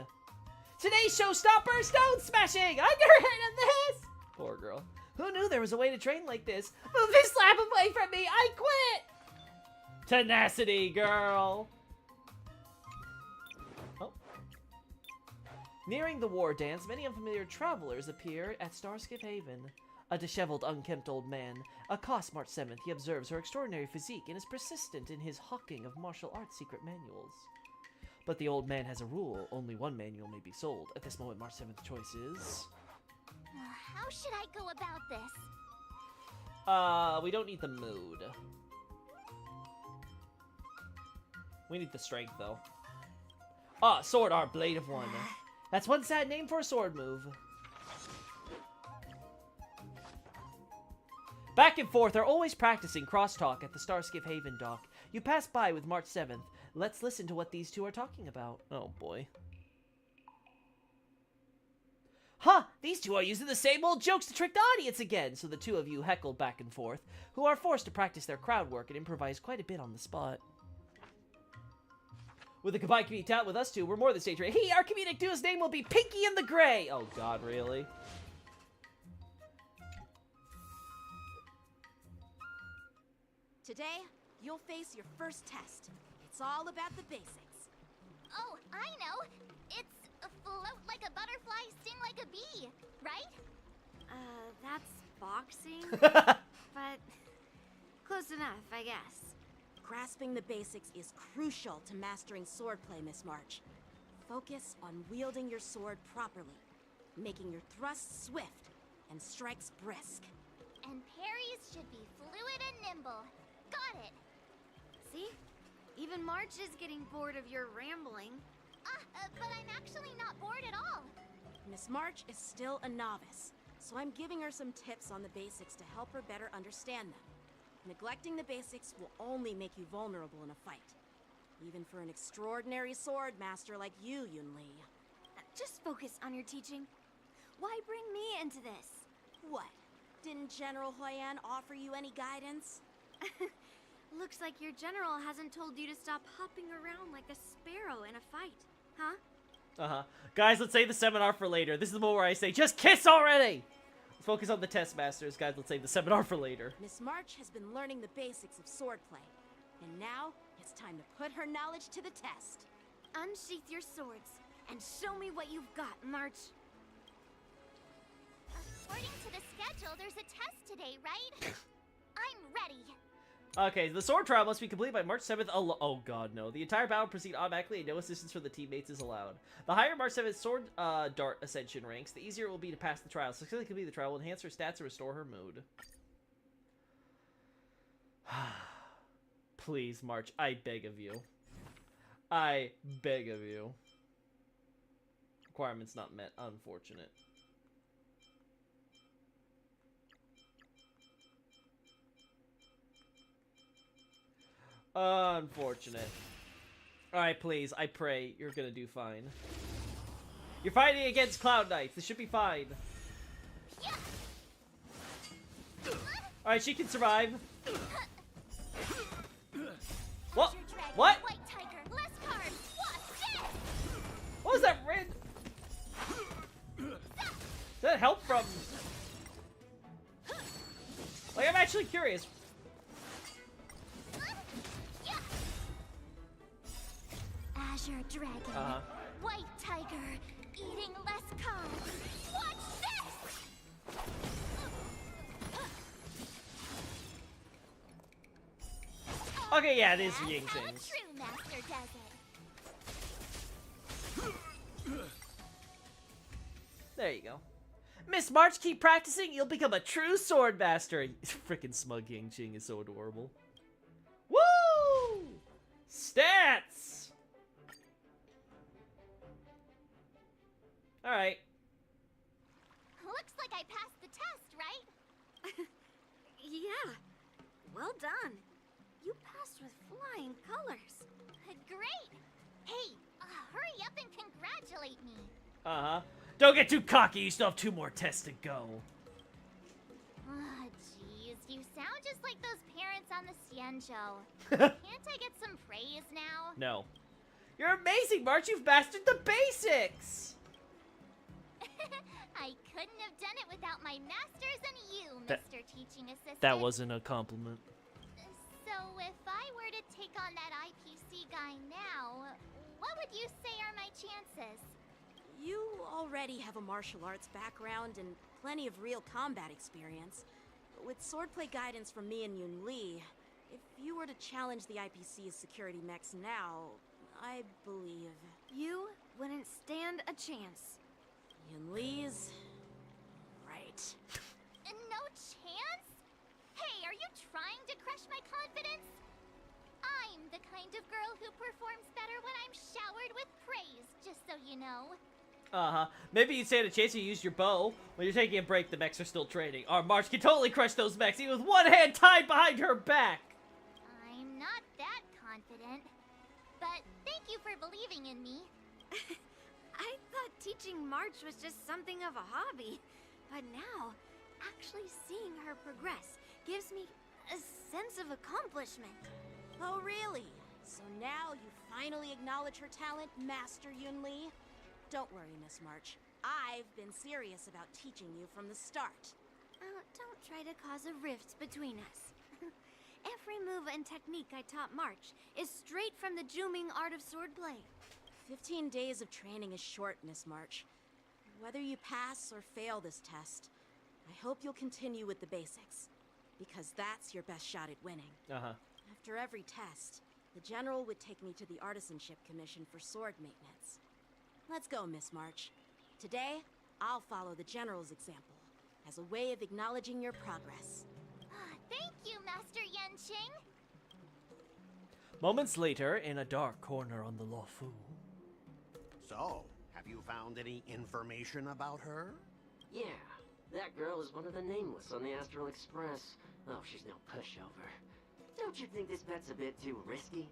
[SPEAKER 8] Today's showstopper, stone smashing! I never heard of this!
[SPEAKER 1] Poor girl.
[SPEAKER 8] Who knew there was a way to train like this? Move this slap away from me! I quit!
[SPEAKER 1] Tenacity, girl! Oh.
[SPEAKER 8] Nearing the war dance, many unfamiliar travelers appear at Starskip Haven. A disheveled, unkempt old man accosts March 7th. He observes her extraordinary physique and is persistent in his hawking of martial arts secret manuals. But the old man has a rule. Only one manual may be sold. At this moment, March 7th's choice is...
[SPEAKER 3] How should I go about this?
[SPEAKER 1] We don't need the mood. We need the strength, though. Ah, sword art, blade of one.
[SPEAKER 8] That's one sad name for a sword move.
[SPEAKER 1] Back and forth are always practicing crosstalk at the Starskip Haven dock.
[SPEAKER 8] You pass by with March 7th. Let's listen to what these two are talking about.
[SPEAKER 1] Oh, boy.
[SPEAKER 8] Huh! These two are using the same old jokes to trick the audience again! So the two of you heckle back and forth, who are forced to practice their crowd work and improvise quite a bit on the spot.
[SPEAKER 1] With the combined comedic talent with us two, we're more than stage ready.
[SPEAKER 8] Hey, our comedic duo's name will be Pinky and the Gray!
[SPEAKER 1] Oh, God, really?
[SPEAKER 12] Today, you'll face your first test. It's all about the basics.
[SPEAKER 3] Oh, I know. It's float like a butterfly, sting like a bee, right?
[SPEAKER 5] That's boxing? But close enough, I guess.
[SPEAKER 12] Grasping the basics is crucial to mastering swordplay, Miss March. Focus on wielding your sword properly, making your thrusts swift and strikes brisk.
[SPEAKER 3] And parries should be fluid and nimble. Got it.
[SPEAKER 5] See? Even March is getting bored of your rambling.
[SPEAKER 3] But I'm actually not bored at all.
[SPEAKER 12] Miss March is still a novice, so I'm giving her some tips on the basics to help her better understand them. Neglecting the basics will only make you vulnerable in a fight. Even for an extraordinary sword master like you, Yunli.
[SPEAKER 5] Just focus on your teaching. Why bring me into this?
[SPEAKER 12] What? Didn't General Huyan offer you any guidance?
[SPEAKER 5] Looks like your general hasn't told you to stop hopping around like a sparrow in a fight, huh?
[SPEAKER 1] Uh-huh. Guys, let's save the seminar for later. This is the moment where I say, just kiss already! Let's focus on the test masters. Guys, let's save the seminar for later.
[SPEAKER 12] Miss March has been learning the basics of swordplay, and now it's time to put her knowledge to the test.
[SPEAKER 5] Unsheath your swords and show me what you've got, March.
[SPEAKER 3] According to the schedule, there's a test today, right? I'm ready.
[SPEAKER 1] Okay, the sword trial must be completed by March 7th. Oh god, no. The entire battle will proceed automatically and no assistance from the teammates is allowed. The higher March 7th sword dart ascension ranks, the easier it will be to pass the trial. Successfully complete the trial will enhance her stats and restore her mood. Please, March, I beg of you. I beg of you. Requirements not met. Unfortunate. Unfortunate. Alright, please. I pray you're gonna do fine. You're fighting against Cloud Knights. This should be fine. Alright, she can survive. What? What?
[SPEAKER 3] White tiger, less cards. What's this?
[SPEAKER 1] What was that red? That help from? Like, I'm actually curious.
[SPEAKER 3] Azure dragon, white tiger, eating less cards. What's this?
[SPEAKER 1] Okay, yeah, it is
[SPEAKER 3] That's
[SPEAKER 1] Ying
[SPEAKER 3] how a
[SPEAKER 1] things.
[SPEAKER 3] true master does it.
[SPEAKER 1] There you go. Miss March, keep practicing. You'll become a true sword master. Freaking smug Ying Ching is so adorable. Woo! Stats! Alright.
[SPEAKER 3] Looks like I passed the test, right?
[SPEAKER 5] Yeah. Well done. You passed with flying colors.
[SPEAKER 3] Great. Hey, hurry up and congratulate me.
[SPEAKER 1] Uh-huh. Don't get too cocky. You still have 2 more tests to go.
[SPEAKER 3] Oh, jeez. You sound just like those parents on the Cien show. Can't I get some praise now?
[SPEAKER 1] No. You're amazing, March. You've mastered the basics.
[SPEAKER 3] I couldn't have done it without my masters and you, Mr. Teaching Assistant.
[SPEAKER 1] That wasn't a compliment.
[SPEAKER 3] So if I were to take on that IPC guy now, what would you say are my chances?
[SPEAKER 12] You already have a martial arts background and plenty of real combat experience. With swordplay guidance from me and Yun Li, if you were to challenge the IPC's security mechs now, I believe...
[SPEAKER 5] You wouldn't stand a chance.
[SPEAKER 12] Yun Li's... right.
[SPEAKER 3] No chance? Hey, are you trying to crush my confidence? I'm the kind of girl who performs better when I'm showered with praise, just so you know.
[SPEAKER 1] Uh-huh. Maybe you'd stand a chance to use your bow. When you're taking a break, the mechs are still training. Our March can totally crush those mechs, even with one hand tied behind her back.
[SPEAKER 3] I'm not that confident. But thank you for believing in me.
[SPEAKER 5] I thought teaching March was just something of a hobby. But now, actually seeing her progress gives me a sense of accomplishment.
[SPEAKER 12] Oh, really? So now you finally acknowledge her talent, Master Yun Li? Don't worry, Miss March. I've been serious about teaching you from the start.
[SPEAKER 5] Don't try to cause a rift between us. Every move and technique I taught March is straight from the Juming art of swordplay.
[SPEAKER 12] 15 days of training is short, Miss March. Whether you pass or fail this test, I hope you'll continue with the basics, because that's your best shot at winning.
[SPEAKER 1] Uh-huh.
[SPEAKER 12] After every test, the General would take me to the Artisanship Commission for sword maintenance. Let's go, Miss March. Today, I'll follow the General's example, as a way of acknowledging your progress.
[SPEAKER 3] Thank you, Master Yanqing.
[SPEAKER 1] Moments later, in a dark corner on the Luofu.
[SPEAKER 10] So, have you found any information about her?
[SPEAKER 11] Yeah, that girl is one of the nameless on the Astral Express. Oh, she's no pushover. Don't you think this bet's a bit too risky?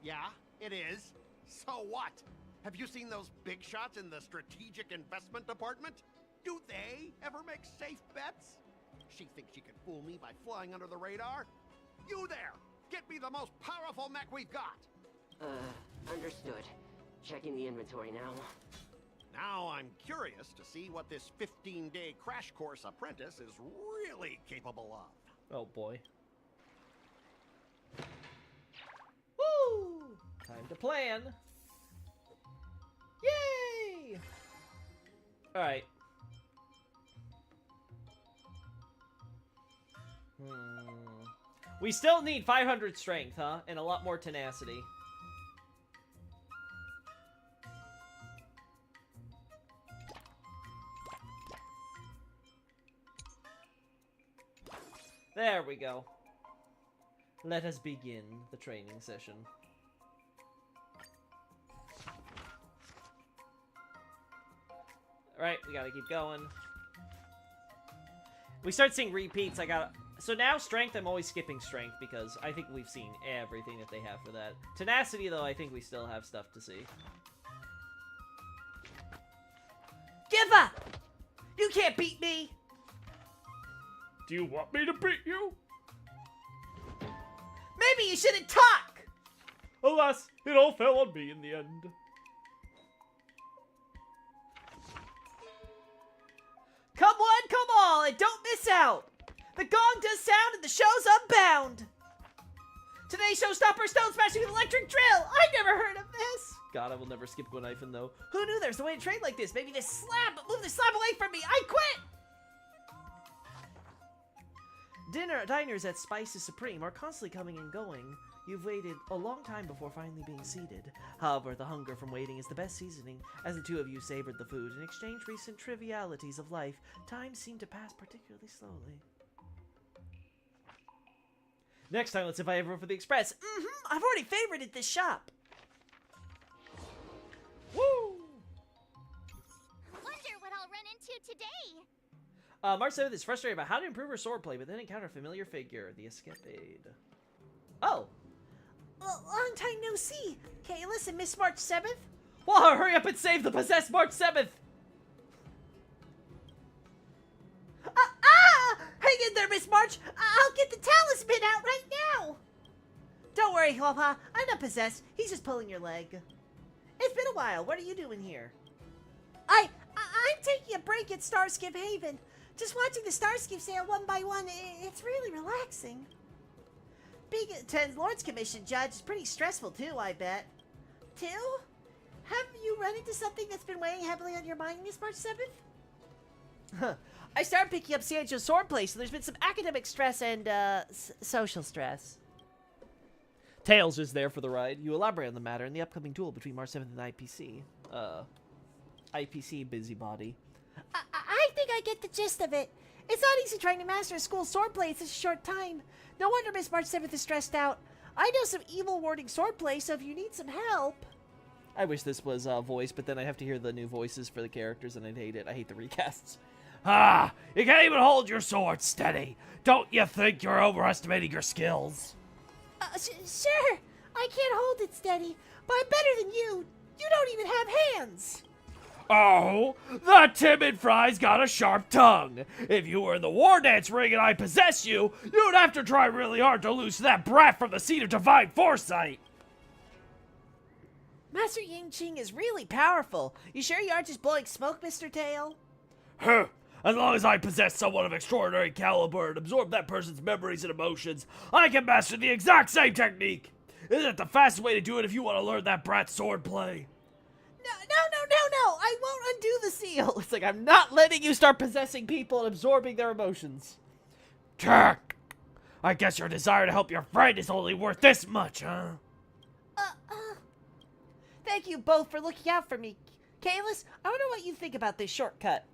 [SPEAKER 10] Yeah, it is. So what? Have you seen those big shots in the Strategic Investment Department? Do they ever make safe bets? She thinks she can fool me by flying under the radar? You there! Get me the most powerful mech we've got.
[SPEAKER 11] Understood. Checking the inventory now.
[SPEAKER 10] Now I'm curious to see what this 15-day crash course apprentice is really capable of.
[SPEAKER 1] Oh boy. Woo! Time to plan. Yay! Alright. We still need 500 strength, huh? And a lot more tenacity. There we go. Let us begin the training session. Alright, we gotta keep going. We start seeing repeats. So now strength, I'm always skipping strength because I think we've seen everything that they have for that. Tenacity, though, I think we still have stuff to see.
[SPEAKER 8] Give up! You can't beat me!
[SPEAKER 9] Do you want me to beat you?
[SPEAKER 8] Maybe you shouldn't talk!
[SPEAKER 9] Alas, it all fell on me in the end.
[SPEAKER 8] Come one, come all, and don't miss out! The gong does sound and the show's unbound! Today's showstopper, stone smashing with electric drill! I never heard of this!
[SPEAKER 1] God, I will never skip Gwenhyphen, though.
[SPEAKER 8] Who knew there's a way to train like this? Maybe this slab, but move the slab away from me! I quit! Diners at Spice is Supreme are constantly coming and going. You've waited a long time before finally being seated. However, the hunger from waiting is the best seasoning. As the two of you savored the food and exchanged recent trivialities of life, time seemed to pass particularly slowly.
[SPEAKER 1] Next time, let's invite everyone for the Express.
[SPEAKER 8] I've already favorited this shop.
[SPEAKER 1] Woo!
[SPEAKER 3] Wonder what I'll run into today.
[SPEAKER 1] Mark 7th is frustrated about how to improve her swordplay, but then encounter a familiar figure, the Escapade. Oh!
[SPEAKER 8] Well, long time no see. Okay, listen, Miss March 7th?
[SPEAKER 1] Whoa, hurry up and save the possessed March 7th!
[SPEAKER 8] Hang in there, Miss March! I'll get the talisman out right now! Don't worry, Papa. I'm not possessed. He's just pulling your leg. It's been a while. What are you doing here? I'm taking a break at Starskip Haven. Just watching the Starskip sail one by one. It's really relaxing. Being a 10 Lords Commission judge is pretty stressful too, I bet. Too? Have you run into something that's been weighing heavily on your mind, Miss March 7th? I started picking up Sancho's swordplay, so there's been some academic stress and, social stress.
[SPEAKER 1] Tails is there for the ride. You elaborate on the matter in the upcoming duel between March 7th and IPC. IPC busybody.
[SPEAKER 8] I think I get the gist of it. It's not easy trying to master a school swordplay in such a short time. No wonder Miss March 7th is stressed out. I know some evil warding swordplay, so if you need some help...
[SPEAKER 1] I wish this was voiced, but then I have to hear the new voices for the characters, and I'd hate it. I hate the recasts.
[SPEAKER 9] Ah! You can't even hold your sword steady! Don't you think you're overestimating your skills?
[SPEAKER 8] Sure. I can't hold it steady, but I'm better than you. You don't even have hands.
[SPEAKER 9] Oh, the timid fry's got a sharp tongue. If you were in the war dance ring and I possess you, you'd have to try really hard to loose that brat from the seat of divine foresight.
[SPEAKER 8] Master Ying Ching is really powerful. You sure you aren't just blowing smoke, Mr. Tail?
[SPEAKER 9] Huh. As long as I possess someone of extraordinary caliber and absorb that person's memories and emotions, I can master the exact same technique. Isn't it the fastest way to do it if you want to learn that brat's swordplay?
[SPEAKER 8] No, I won't undo the seal.
[SPEAKER 1] It's like, I'm not letting you start possessing people and absorbing their emotions.
[SPEAKER 9] Turk! I guess your desire to help your friend is only worth this much, huh?
[SPEAKER 8] Thank you both for looking out for me. Kalis, I wonder what you think about this shortcut.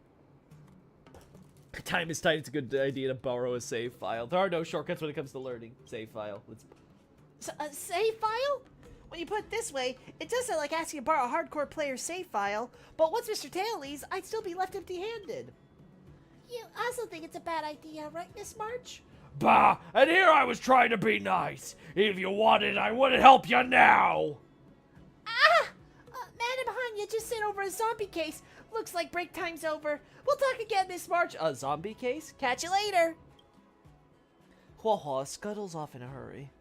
[SPEAKER 1] Time is tight. It's a good idea to borrow a save file. There are no shortcuts when it comes to learning. Save file.
[SPEAKER 8] A save file? When you put it this way, it does sound like asking to borrow a hardcore player's save file, but once Mr. Tail leaves, I'd still be left empty-handed. You also think it's a bad idea, right, Miss March?
[SPEAKER 9] Bah! And here I was trying to be nice. If you wanted, I wouldn't help you now.
[SPEAKER 8] Madam Hanya just sent over a zombie case. Looks like break time's over. We'll talk again, Miss March.
[SPEAKER 1] A zombie case?
[SPEAKER 8] Catch you later.
[SPEAKER 1] Hua Hua scuttles off in a hurry.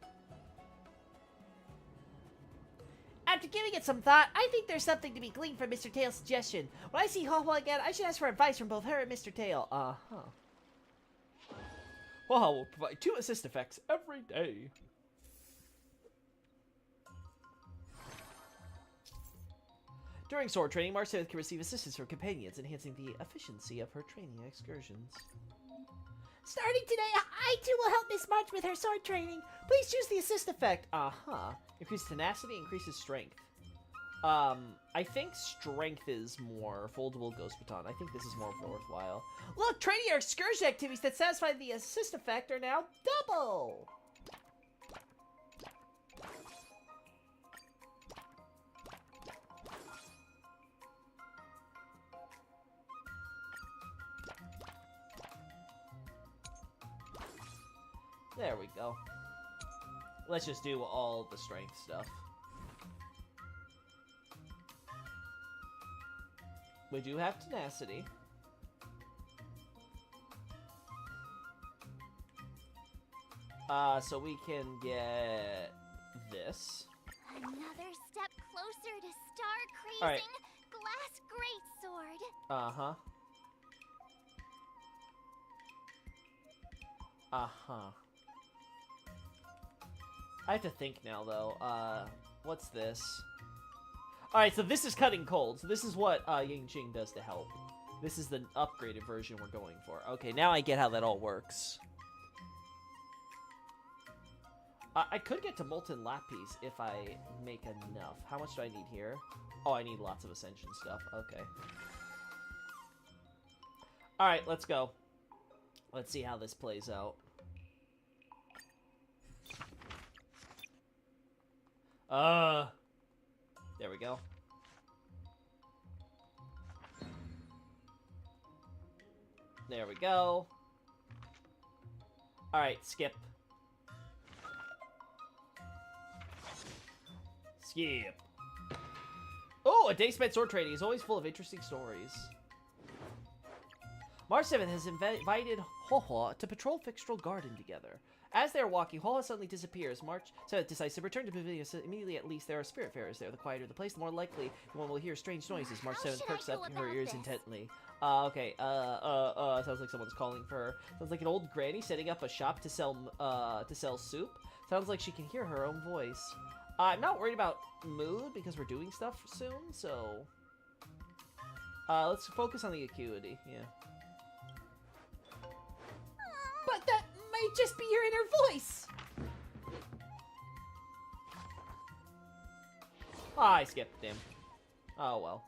[SPEAKER 8] giving it some thought, I think there's something to be gleaned from Mr. Tail's suggestion. When I see Haha again, I should ask for advice from both her and Mr. Tail. Uh-huh.
[SPEAKER 1] Haha will provide 2 assist effects every day. During sword training, March 7th can receive assistance from companions, enhancing the efficiency of her training excursions.
[SPEAKER 8] Starting today, I too will help Miss March with her sword training. Please choose the assist effect.
[SPEAKER 1] Uh-huh. Increases tenacity, increases strength. I think strength is more foldable ghost baton. I think this is more worthwhile.
[SPEAKER 8] Look, training or excursion activities that satisfy the assist effect are now double.
[SPEAKER 1] There we go. Let's just do all the strength stuff. We do have tenacity. So we can get this.
[SPEAKER 3] Another step closer to star crazing
[SPEAKER 1] All right.
[SPEAKER 3] glass greatsword.
[SPEAKER 1] Uh-huh. Uh-huh. I have to think now, though. What's this? Alright, so this is cutting cold. So this is what Ying Jing does to help. This is the upgraded version we're going for. Okay, now I get how that all works. I could get to Molten Lapis if I make enough. How much do I need here? Oh, I need lots of Ascension stuff. Okay. Alright, let's go. Let's see how this plays out. There we go. There we go. Alright, skip. Skip. Oh, a day spent sword training is always full of interesting stories. March 7th has invited Hoho to patrol Fixtral Garden together. As they are walking, Hoho suddenly disappears. March 7th decides to return to Pavilion immediately. At least there are spiritfarers there. The quieter the place, the more likely one will hear strange noises. March 7th perks up her ears intently. Okay, sounds like someone's calling for her. Sounds like an old granny setting up a shop to sell soup. Sounds like she can hear her own voice. I'm not worried about mood because we're doing stuff soon, so... let's focus on the acuity, yeah.
[SPEAKER 8] But that might just be your inner voice.
[SPEAKER 1] I skipped him. Oh well.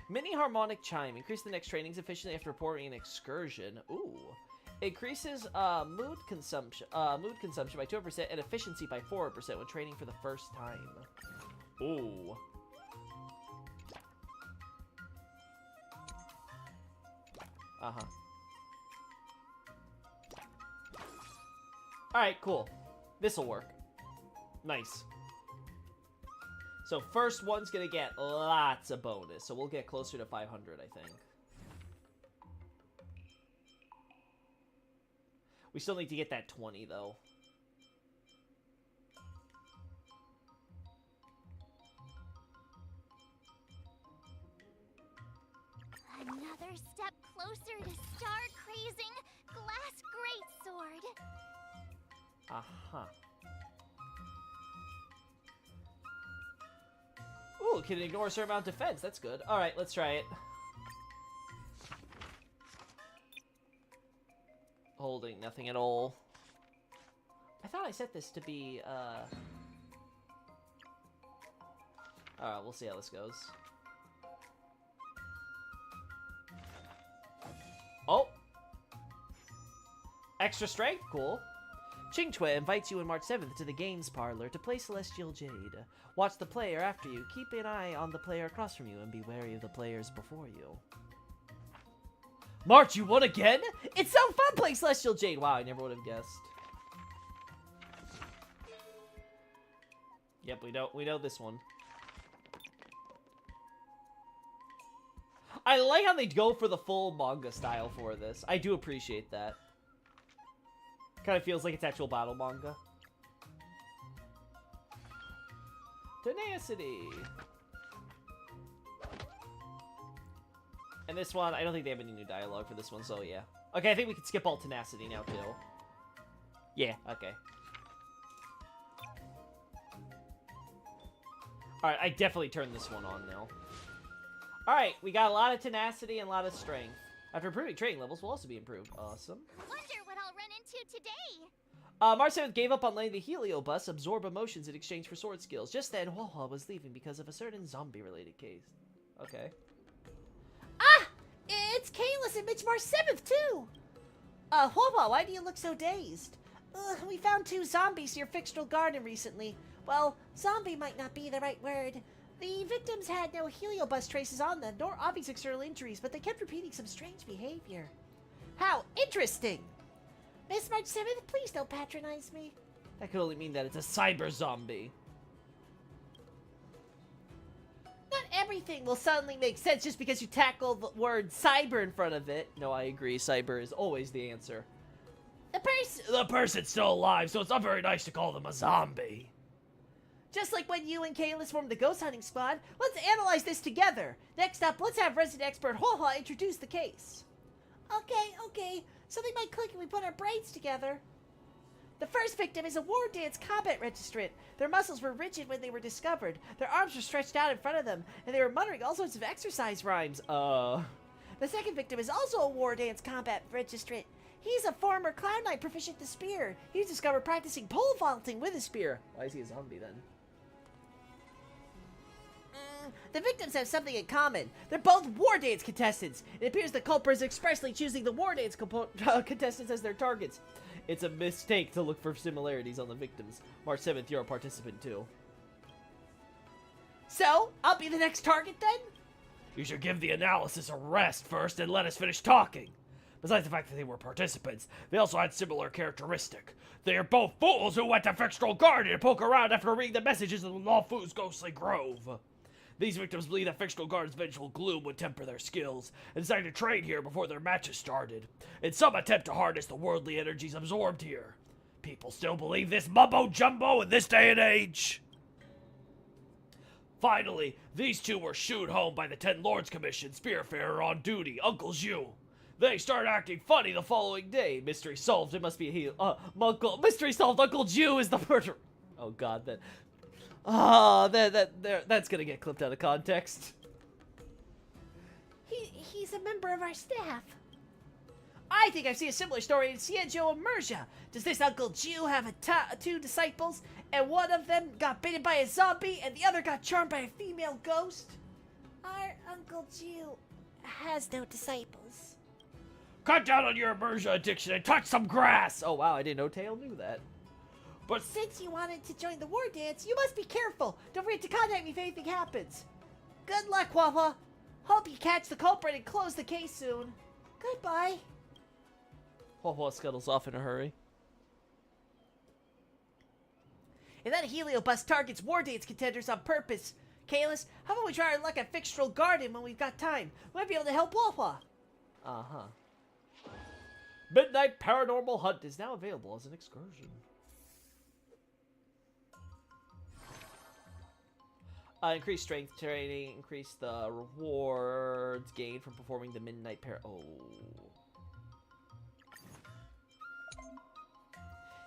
[SPEAKER 1] Mini harmonic chime. Increase the next trainings efficiently after reporting an excursion. Ooh. Increases mood consumption by 2% and efficiency by 4% when training for the first time. Ooh. Uh-huh. Alright, cool. This'll work. Nice. So first one's gonna get lots of bonus, so we'll get closer to 500, I think. We still need to get that 20, though.
[SPEAKER 3] Another step closer to star crazing glass greatsword.
[SPEAKER 1] Uh-huh. Ooh, can ignore a certain amount of defense. That's good. Alright, let's try it. Holding nothing at all. I thought I set this to be, Alright, we'll see how this goes. Oh! Extra strength? Cool. Qingque invites you on March 7th to the games parlor to play Celestial Jade. Watch the player after you, keep an eye on the player across from you, and be wary of the players before you. March, you won again? It's so fun playing Celestial Jade! Wow, I never would have guessed. Yep, we know this one. I like how they go for the full manga style for this. I do appreciate that. Kind of feels like it's actual battle manga. Tenacity. And this one, I don't think they have any new dialogue for this one, so yeah. Okay, I think we can skip all tenacity now, too. Yeah, okay. Alright, I definitely turned this one on now. Alright, we got a lot of tenacity and a lot of strength. After improving training levels, will also be improved. Awesome.
[SPEAKER 3] Wonder what I'll run into today.
[SPEAKER 1] March 7th gave up on letting the Heliobus absorb emotions in exchange for sword skills. Just then, Huohuo was leaving because of a certain zombie-related case. Okay.
[SPEAKER 8] Ah! It's Kalis and Mitch March 7th, too! Huohuo, why do you look so dazed? We found 2 zombies near Fixtral Garden recently. Well, zombie might not be the right word. The victims had no Heliobus traces on them, nor obvious external injuries, but they kept repeating some strange behavior. How interesting! Miss March 7th, please don't patronize me.
[SPEAKER 1] That could only mean that it's a cyber zombie.
[SPEAKER 8] Not everything will suddenly make sense just because you tackle the word cyber in front of it.
[SPEAKER 1] No, I agree. Cyber is always the answer.
[SPEAKER 8] The
[SPEAKER 9] person's still alive, so it's not very nice to call them a zombie.
[SPEAKER 8] Just like when you and Kalis formed the ghost hunting squad, let's analyze this together. Next up, let's have resident expert Huohuo introduce the case. Okay. Something might click if we put our brains together. The first victim is a war dance combat registrant. Their muscles were rigid when they were discovered. Their arms were stretched out in front of them, and they were muttering all sorts of exercise rhymes. The second victim is also a war dance combat registrant. He's a former Cloud Knight proficient with the spear. He was discovered practicing pole vaulting with a spear.
[SPEAKER 1] Why is he a zombie then?
[SPEAKER 8] The victims have something in common. They're both war dance contestants. It appears the culprit is expressly choosing the war dance contestants as their targets.
[SPEAKER 1] It's a mistake to look for similarities on the victims. March 7th, you're a participant too.
[SPEAKER 8] So, I'll be the next target then?
[SPEAKER 9] You should give the analysis a rest first and let us finish talking. Besides the fact that they were participants, they also had similar characteristic. They are both fools who went to Fixtral Garden to poke around after reading the messages in Lawfu's ghostly grove. These victims believe that Fixtral Garden's vengeful gloom would temper their skills, and decided to train here before their matches started, in some attempt to harness the worldly energies absorbed here. People still believe this mumbo-jumbo in this day and age? Finally, these 2 were shooed home by the 10 Lords Commission Spearfarer on duty, Uncle Zhu. They started acting funny the following day. Mystery solved. It must be mystery solved. Uncle Zhu is the murderer. Oh God, that. That's gonna get clipped out of context.
[SPEAKER 8] He's a member of our staff. I think I've seen a similar story in Xianzhou and Merja. Does this Uncle Zhu have 2 disciples, and one of them got bitten by a zombie, and the other got charmed by a female ghost? Our Uncle Zhu has no disciples.
[SPEAKER 9] Cut down on your immersion addiction and touch some grass!
[SPEAKER 1] Oh wow, I didn't know Tail knew that.
[SPEAKER 8] But since you wanted to join the war dance, you must be careful. Don't forget to contact me if anything happens. Good luck, Huohuo. Hope you catch the culprit and close the case soon. Goodbye.
[SPEAKER 1] Huohuo scuttles off in a hurry.
[SPEAKER 8] And that Heliobus targets war dance contenders on purpose. Kalis, how about we try our luck at Fixtral Garden when we've got time? We might be able to help Huohuo.
[SPEAKER 1] Uh-huh. Midnight Paranormal Hunt is now available as an excursion. Increase strength training, increase the rewards gained from performing the Midnight Oh.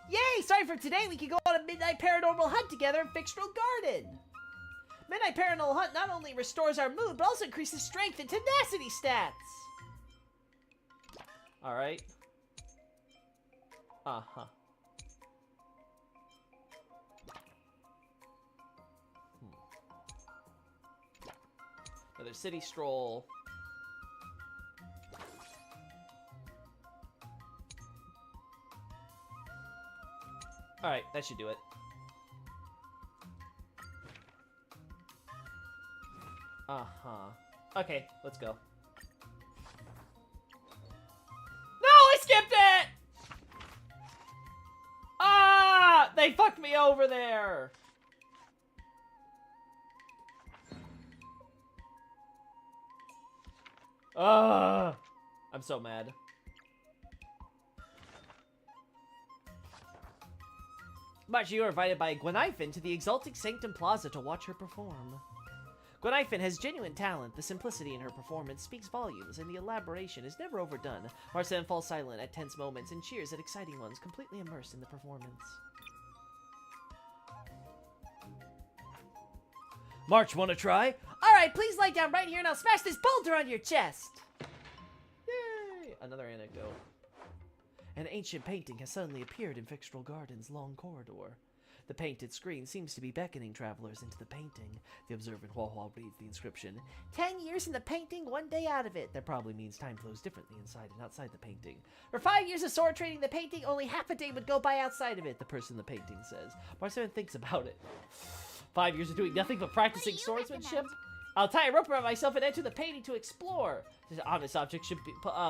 [SPEAKER 8] Yay! Sorry for today, we can go on a Midnight Paranormal Hunt together in Fixtral Garden. Midnight Paranormal Hunt not only restores our mood, but also increases strength and tenacity stats.
[SPEAKER 1] Alright. Uh-huh. Another city stroll. Alright, that should do it. Uh-huh. Okay, let's go. No, I skipped it! Ah! They fucked me over there! I'm so mad.
[SPEAKER 8] March, you are invited by Gwenifin to the Exalting Sanctum Plaza to watch her perform. Gwenifin has genuine talent. The simplicity in her performance speaks volumes, and the elaboration is never overdone. March then falls silent at tense moments and cheers at exciting ones, completely immersed in the performance. March, wanna try? Alright, please lie down right here and I'll smash this boulder on your chest! Yay! Another anecdote. An ancient painting has suddenly appeared in Fixtral Garden's long corridor. The painted screen seems to be beckoning travelers into the painting. The observant Huahua reads the inscription. 10 years in the painting, 1 day out of it. That probably means time flows differently inside and outside the painting. For 5 years of sword training the painting, only half a day would go by outside of it, the person in the painting says. Marcellin thinks about it. 5 years of doing nothing but practicing swordsmanship? I'll tie a rope around myself and enter the painting to explore. This honest object should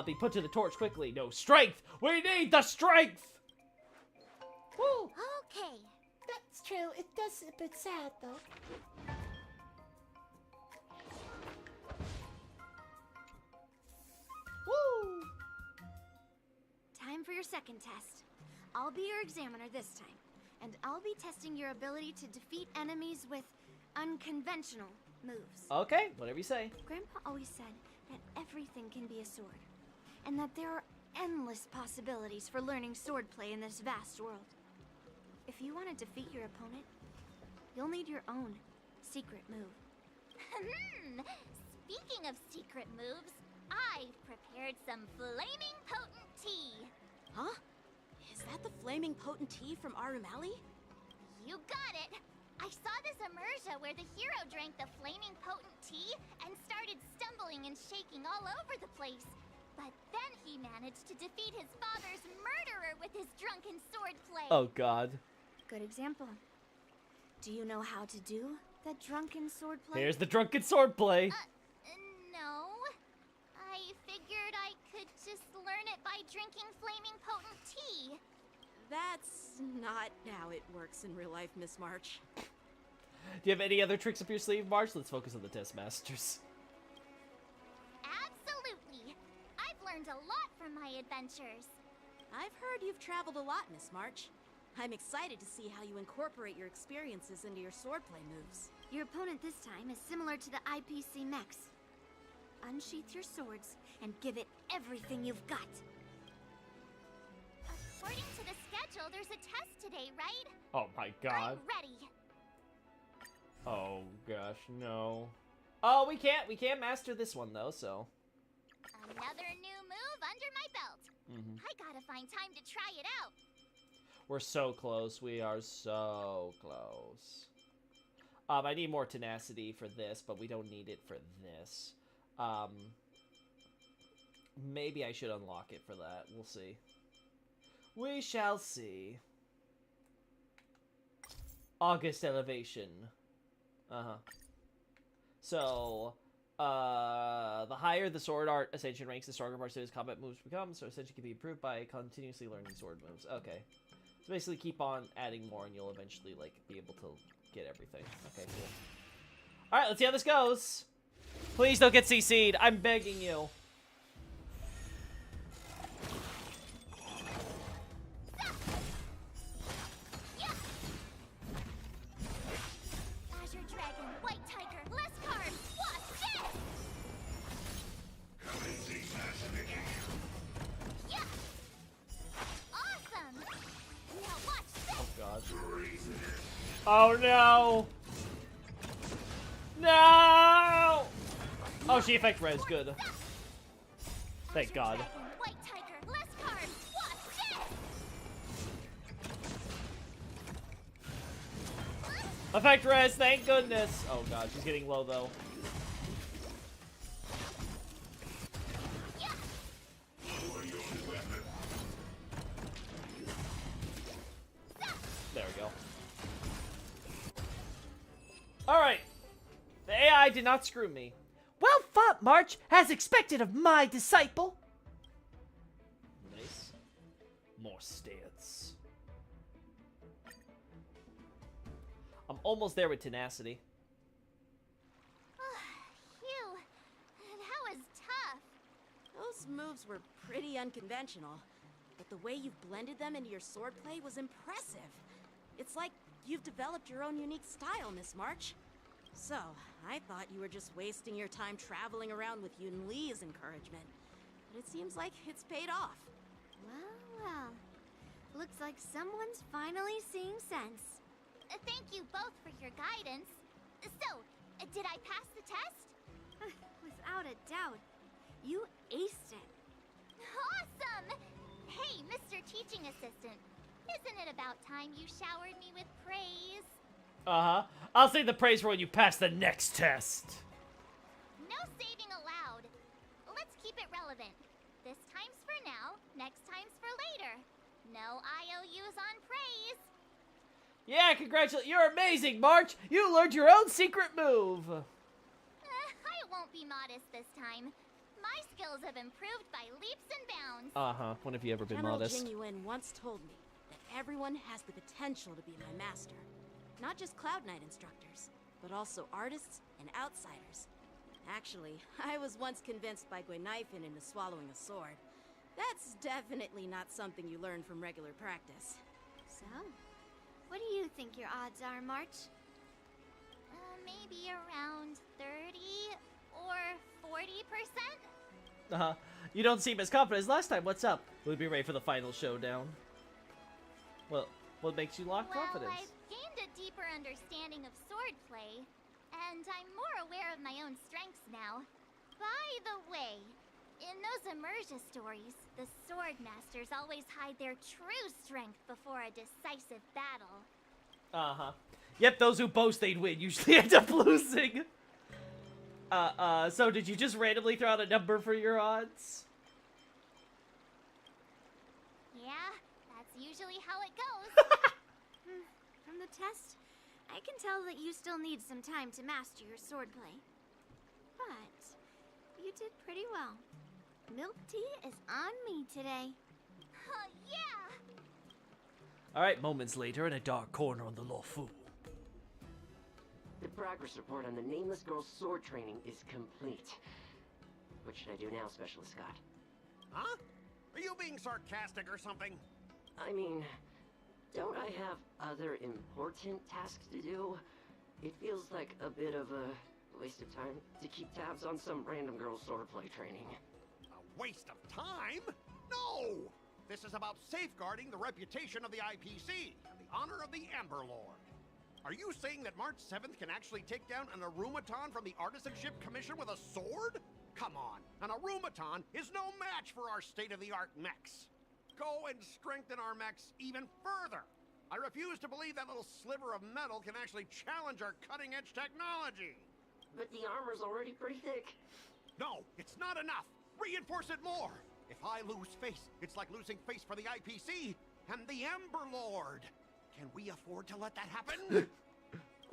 [SPEAKER 8] be put to the torch quickly. No, strength! We need the strength! Woo!
[SPEAKER 3] Okay.
[SPEAKER 8] That's true. It does a bit sad, though. Woo!
[SPEAKER 5] Time for your second test. I'll be your examiner this time, and I'll be testing your ability to defeat enemies with unconventional moves.
[SPEAKER 8] Okay, whatever you say.
[SPEAKER 5] Grandpa always said that everything can be a sword, and that there are endless possibilities for learning swordplay in this vast world. If you want to defeat your opponent, you'll need your own secret move.
[SPEAKER 3] Speaking of secret moves, I've prepared some flaming potent tea.
[SPEAKER 12] Huh? Is that the flaming potent tea from Arumali?
[SPEAKER 3] You got it! I saw this immersion where the hero drank the flaming potent tea and started stumbling and shaking all over the place. But then he managed to defeat his father's murderer with his drunken swordplay.
[SPEAKER 8] Oh, God.
[SPEAKER 5] Good example. Do you know how to do the drunken swordplay?
[SPEAKER 8] Here's the drunken swordplay.
[SPEAKER 3] No. I figured I could just learn it by drinking flaming potent tea.
[SPEAKER 12] That's not how it works in real life, Miss March.
[SPEAKER 8] Do you have any other tricks up your sleeve, March? Let's focus on the test masters.
[SPEAKER 3] Absolutely. I've learned a lot from my adventures.
[SPEAKER 12] I've heard you've traveled a lot, Miss March. I'm excited to see how you incorporate your experiences into your swordplay moves.
[SPEAKER 5] Your opponent this time is similar to the IPC mechs. Unsheath your swords and give it everything you've got.
[SPEAKER 3] According to the schedule, there's a test today, right?
[SPEAKER 8] Oh my God.
[SPEAKER 3] I'm ready.
[SPEAKER 8] Oh gosh, no. Oh, we can't master this one though, so.
[SPEAKER 3] Another new move under my belt. I gotta find time to try it out.
[SPEAKER 8] We're so close. We are so close. I need more tenacity for this, but we don't need it for this. Maybe I should unlock it for that. We'll see. We shall see. August elevation. So, the higher the sword art ascension ranks, the stronger Marcella's combat moves become. So ascension can be improved by continuously learning sword moves. Okay. So basically keep on adding more and you'll eventually, like, be able to get everything. Okay, cool. Alright, let's see how this goes. Please don't get CC'd. I'm begging you.
[SPEAKER 3] Azure Dragon, White Tiger, less cards. Watch this! Yeah! Awesome! Now watch this!
[SPEAKER 8] Oh, God. Oh, no! No! Oh, she effect res. Good. Thank God.
[SPEAKER 3] Dragon, White Tiger, less cards. Watch this!
[SPEAKER 8] Effect res, thank goodness. Oh God, she's getting low though.
[SPEAKER 3] Yeah!
[SPEAKER 8] There we go. Alright. The AI did not screw me. Well fought, March, as expected of my disciple. Nice. More stance. I'm almost there with tenacity.
[SPEAKER 3] Phew. That was tough.
[SPEAKER 12] Those moves were pretty unconventional, but the way you've blended them into your swordplay was impressive. It's like you've developed your own unique style, Miss March. So, I thought you were just wasting your time traveling around with Yun Li's encouragement. But it seems like it's paid off.
[SPEAKER 5] Well, well. Looks like someone's finally seeing sense.
[SPEAKER 3] Thank you both for your guidance. So, did I pass the test?
[SPEAKER 5] Without a doubt. You aced it.
[SPEAKER 3] Awesome! Hey, Mr. Teaching Assistant. Isn't it about time you showered me with praise?
[SPEAKER 1] Uh-huh. I'll say the praise for when you pass the next test.
[SPEAKER 3] No saving allowed. Let's keep it relevant. This time's for now, next time's for later. No IOUs on praise.
[SPEAKER 1] Yeah, congratulations. You're amazing, March. You learned your own secret move.
[SPEAKER 3] I won't be modest this time. My skills have improved by leaps and bounds.
[SPEAKER 1] Uh-huh. When have you ever been
[SPEAKER 12] General
[SPEAKER 1] modest?
[SPEAKER 12] Jingyuan once told me that everyone has the potential to be my master. Not just Cloud Knight instructors, but also artists and outsiders. Actually, I was once convinced by Guinaifen into swallowing a sword. That's definitely not something you learn from regular practice.
[SPEAKER 5] So, what do you think your odds are, March?
[SPEAKER 3] Maybe around 30 or 40%?
[SPEAKER 1] Uh-huh. You don't seem as confident as last time. What's up? We'll be ready for the final showdown. Well, what makes you lack confidence?
[SPEAKER 3] I've gained a deeper understanding of swordplay, and I'm more aware of my own strengths now. By the way, in those immersion stories, the sword masters always hide their true strength before a decisive battle.
[SPEAKER 1] Uh-huh. Yep, those who boast they'd win usually end up losing. So did you just randomly throw out a number for your odds?
[SPEAKER 3] Yeah, that's usually how it goes.
[SPEAKER 5] From the test, I can tell that you still need some time to master your swordplay. But you did pretty well. Milk tea is on me today.
[SPEAKER 3] Yeah!
[SPEAKER 1] Alright, moments later in a dark corner on the Luofu.
[SPEAKER 11] The progress report on the Nameless Girl's sword training is complete. What should I do now, Specialist Scott?
[SPEAKER 10] Huh? Are you being sarcastic or something?
[SPEAKER 11] I mean, don't I have other important tasks to do? It feels like a bit of a waste of time to keep tabs on some random girl's swordplay training.
[SPEAKER 10] A waste of time? No! This is about safeguarding the reputation of the IPC and the honor of the Ember Lord. Are you saying that March 7th can actually take down an Arumaton from the Artisanship Commission with a sword? Come on, an Arumaton is no match for our state-of-the-art mechs. Go and strengthen our mechs even further. I refuse to believe that little sliver of metal can actually challenge our cutting-edge technology.
[SPEAKER 11] But the armor's already pretty thick.
[SPEAKER 10] No, it's not enough. Reinforce it more. If I lose face, it's like losing face for the IPC and the Ember Lord. Can we afford to let that happen?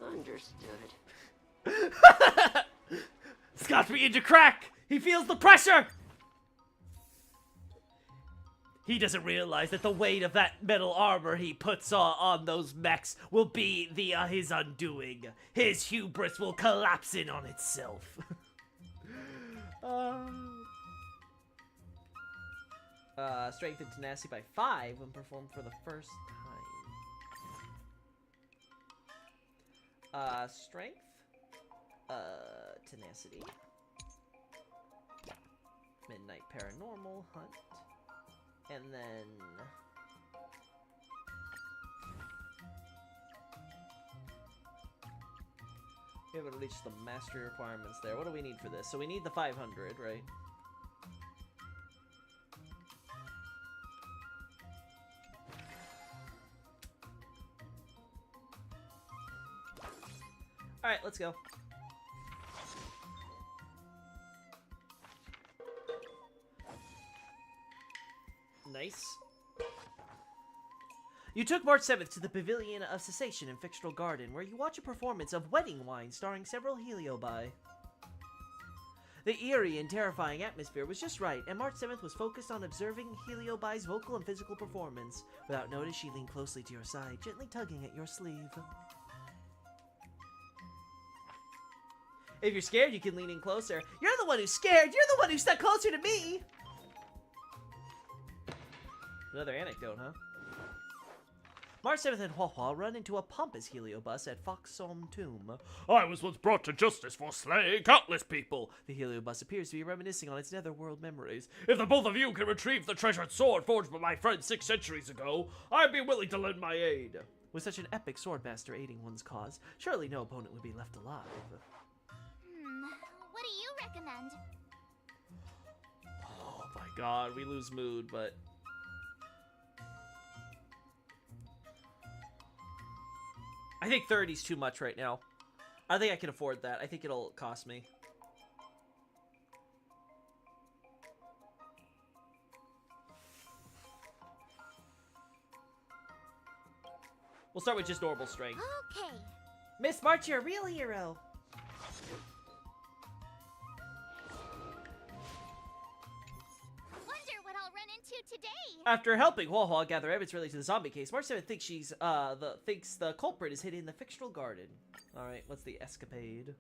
[SPEAKER 11] Understood.
[SPEAKER 1] Scott's beginning to crack! He feels the pressure! He doesn't realize that the weight of that metal armor he puts on those mechs will be his undoing. His hubris will collapse in on itself. Strength and tenacity by 5 when performed for the first time. Strength, tenacity, Midnight Paranormal, Hunt, and then we haven't reached the mastery requirements there. What do we need for this? So we need the 500, right? Alright, let's go. Nice. You took March 7th to the Pavilion of Cessation in Fictional Garden, where you watch a performance of Wedding Wine starring several Heliobi. The eerie and terrifying atmosphere was just right, and March 7th was focused on observing Heliobi's vocal and physical performance. Without notice, she leaned closely to your side, gently tugging at your sleeve. If you're scared, you can lean in closer. You're the one who's scared! You're the one who stuck closer to me! Another anecdote, huh?
[SPEAKER 8] March 7th and Hua Hua run into a pompous heliobus at Foxhome Tomb.
[SPEAKER 9] I was once brought to justice for slaying countless people.
[SPEAKER 8] The heliobus appears to be reminiscing on its netherworld memories.
[SPEAKER 9] If the both of you can retrieve the treasured sword forged by my friend 6 centuries ago, I'd be willing to lend my aid.
[SPEAKER 8] With such an epic swordmaster aiding one's cause, surely no opponent would be left alive.
[SPEAKER 3] What do you recommend?
[SPEAKER 1] Oh my god, we lose mood, but... I think 30's too much right now. I think I can afford that. I think it'll cost me. We'll start with just normal strength.
[SPEAKER 3] Okay.
[SPEAKER 8] Miss March, you're a real hero.
[SPEAKER 3] Wonder what I'll run into today.
[SPEAKER 1] After helping Hua Hua gather evidence related to the zombie case, March 7 thinks thinks the culprit is hidden in the fictional garden. Alright, what's the escapade?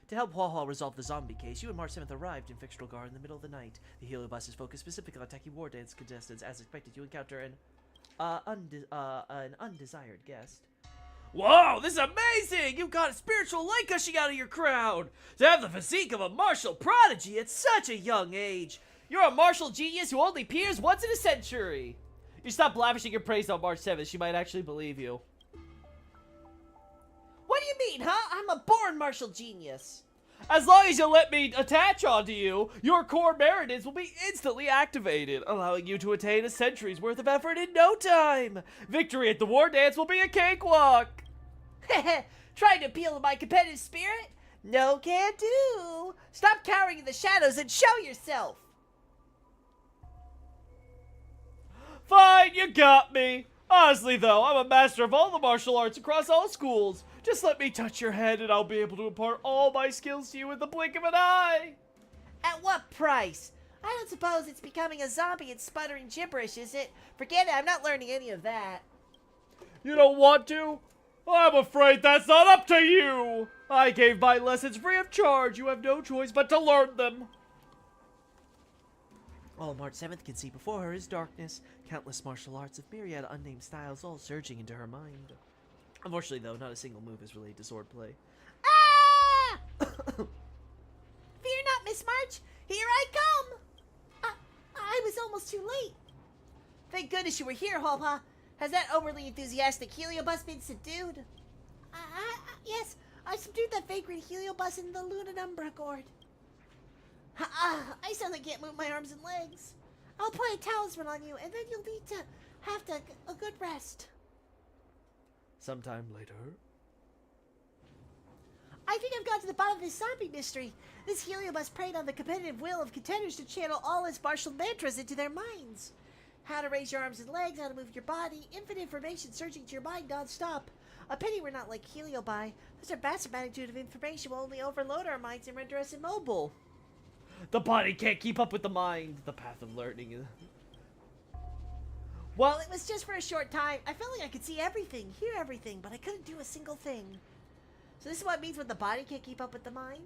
[SPEAKER 1] To help Hua Hua resolve the zombie case, you and March 7th arrived in Fictional Garden in the middle of the night. The heliobus is focused specifically on attacking war dance contestants. As expected, you encounter an undesired guest. Whoa, this is amazing! You've got a spiritual light gushing out of your crown! To have the physique of a martial prodigy at such a young age! You're a martial genius who only appears once in a century! You stop lavishing your praise on March 7th, she might actually believe you. What do you mean, huh? I'm a born martial genius! As long as you let me attach onto you, your core meridians will be instantly activated, allowing you to attain a century's worth of effort in no time! Victory at the war dance will be a cakewalk! Trying to appeal to my competitive spirit? No can do! Stop cowering in the shadows and show yourself! Fine, you got me! Honestly though, I'm a master of all the martial arts across all schools. Just let me touch your head and I'll be able to impart all my skills to you in the blink of an eye! At what price? I don't suppose it's becoming a zombie and sputtering gibberish, is it? Forget it, I'm not learning any of that. You don't want to? I'm afraid that's not up to you! I gave my lessons free of charge. You have no choice but to learn them. All March 7th can see before her is darkness. Countless martial arts of myriad unnamed styles all surging into her mind. Unfortunately, though, not a single move is related to swordplay. Ah! Fear not, Miss March. Here I come. I was almost too late. Thank goodness you were here, Hoppa. Has that overly enthusiastic heliobus been subdued? Yes, I subdued that vagrant heliobus in the Lunanumbra gourd. I suddenly can't move my arms and legs. I'll apply a talisman on you, and then you'll need to have a good rest. Sometime later. I think I've got to the bottom of this zombie mystery. This heliobus preyed on the competitive will of contenders to channel all its martial mantras into their minds. How to raise your arms and legs, how to move your body, infinite information surging to your mind non-stop. A pity we're not like heliobi. Such a massive magnitude of information will only overload our minds and render us immobile. The body can't keep up with the mind. The path of learning. Well, it was just for a short time. I felt like I could see everything, hear everything, but I couldn't do a single thing. So this is what it means when the body can't keep up with the mind?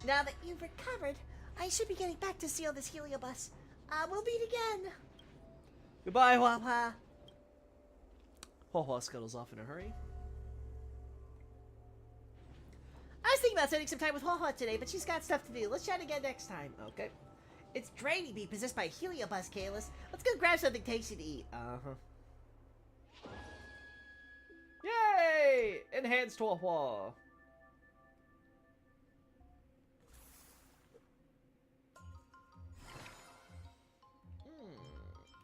[SPEAKER 1] Now that you've recovered, I should be getting back to seal this heliobus. We'll meet again. Goodbye, Hua Hua. Hua Hua scuttles off in a hurry. I was thinking about spending some time with Hua Hua today, but she's got stuff to do. Let's chat again next time. Okay. It's draining being possessed by a heliobus, Kalis. Let's go grab something tasty to eat. Yay! Enhanced Hua Hua.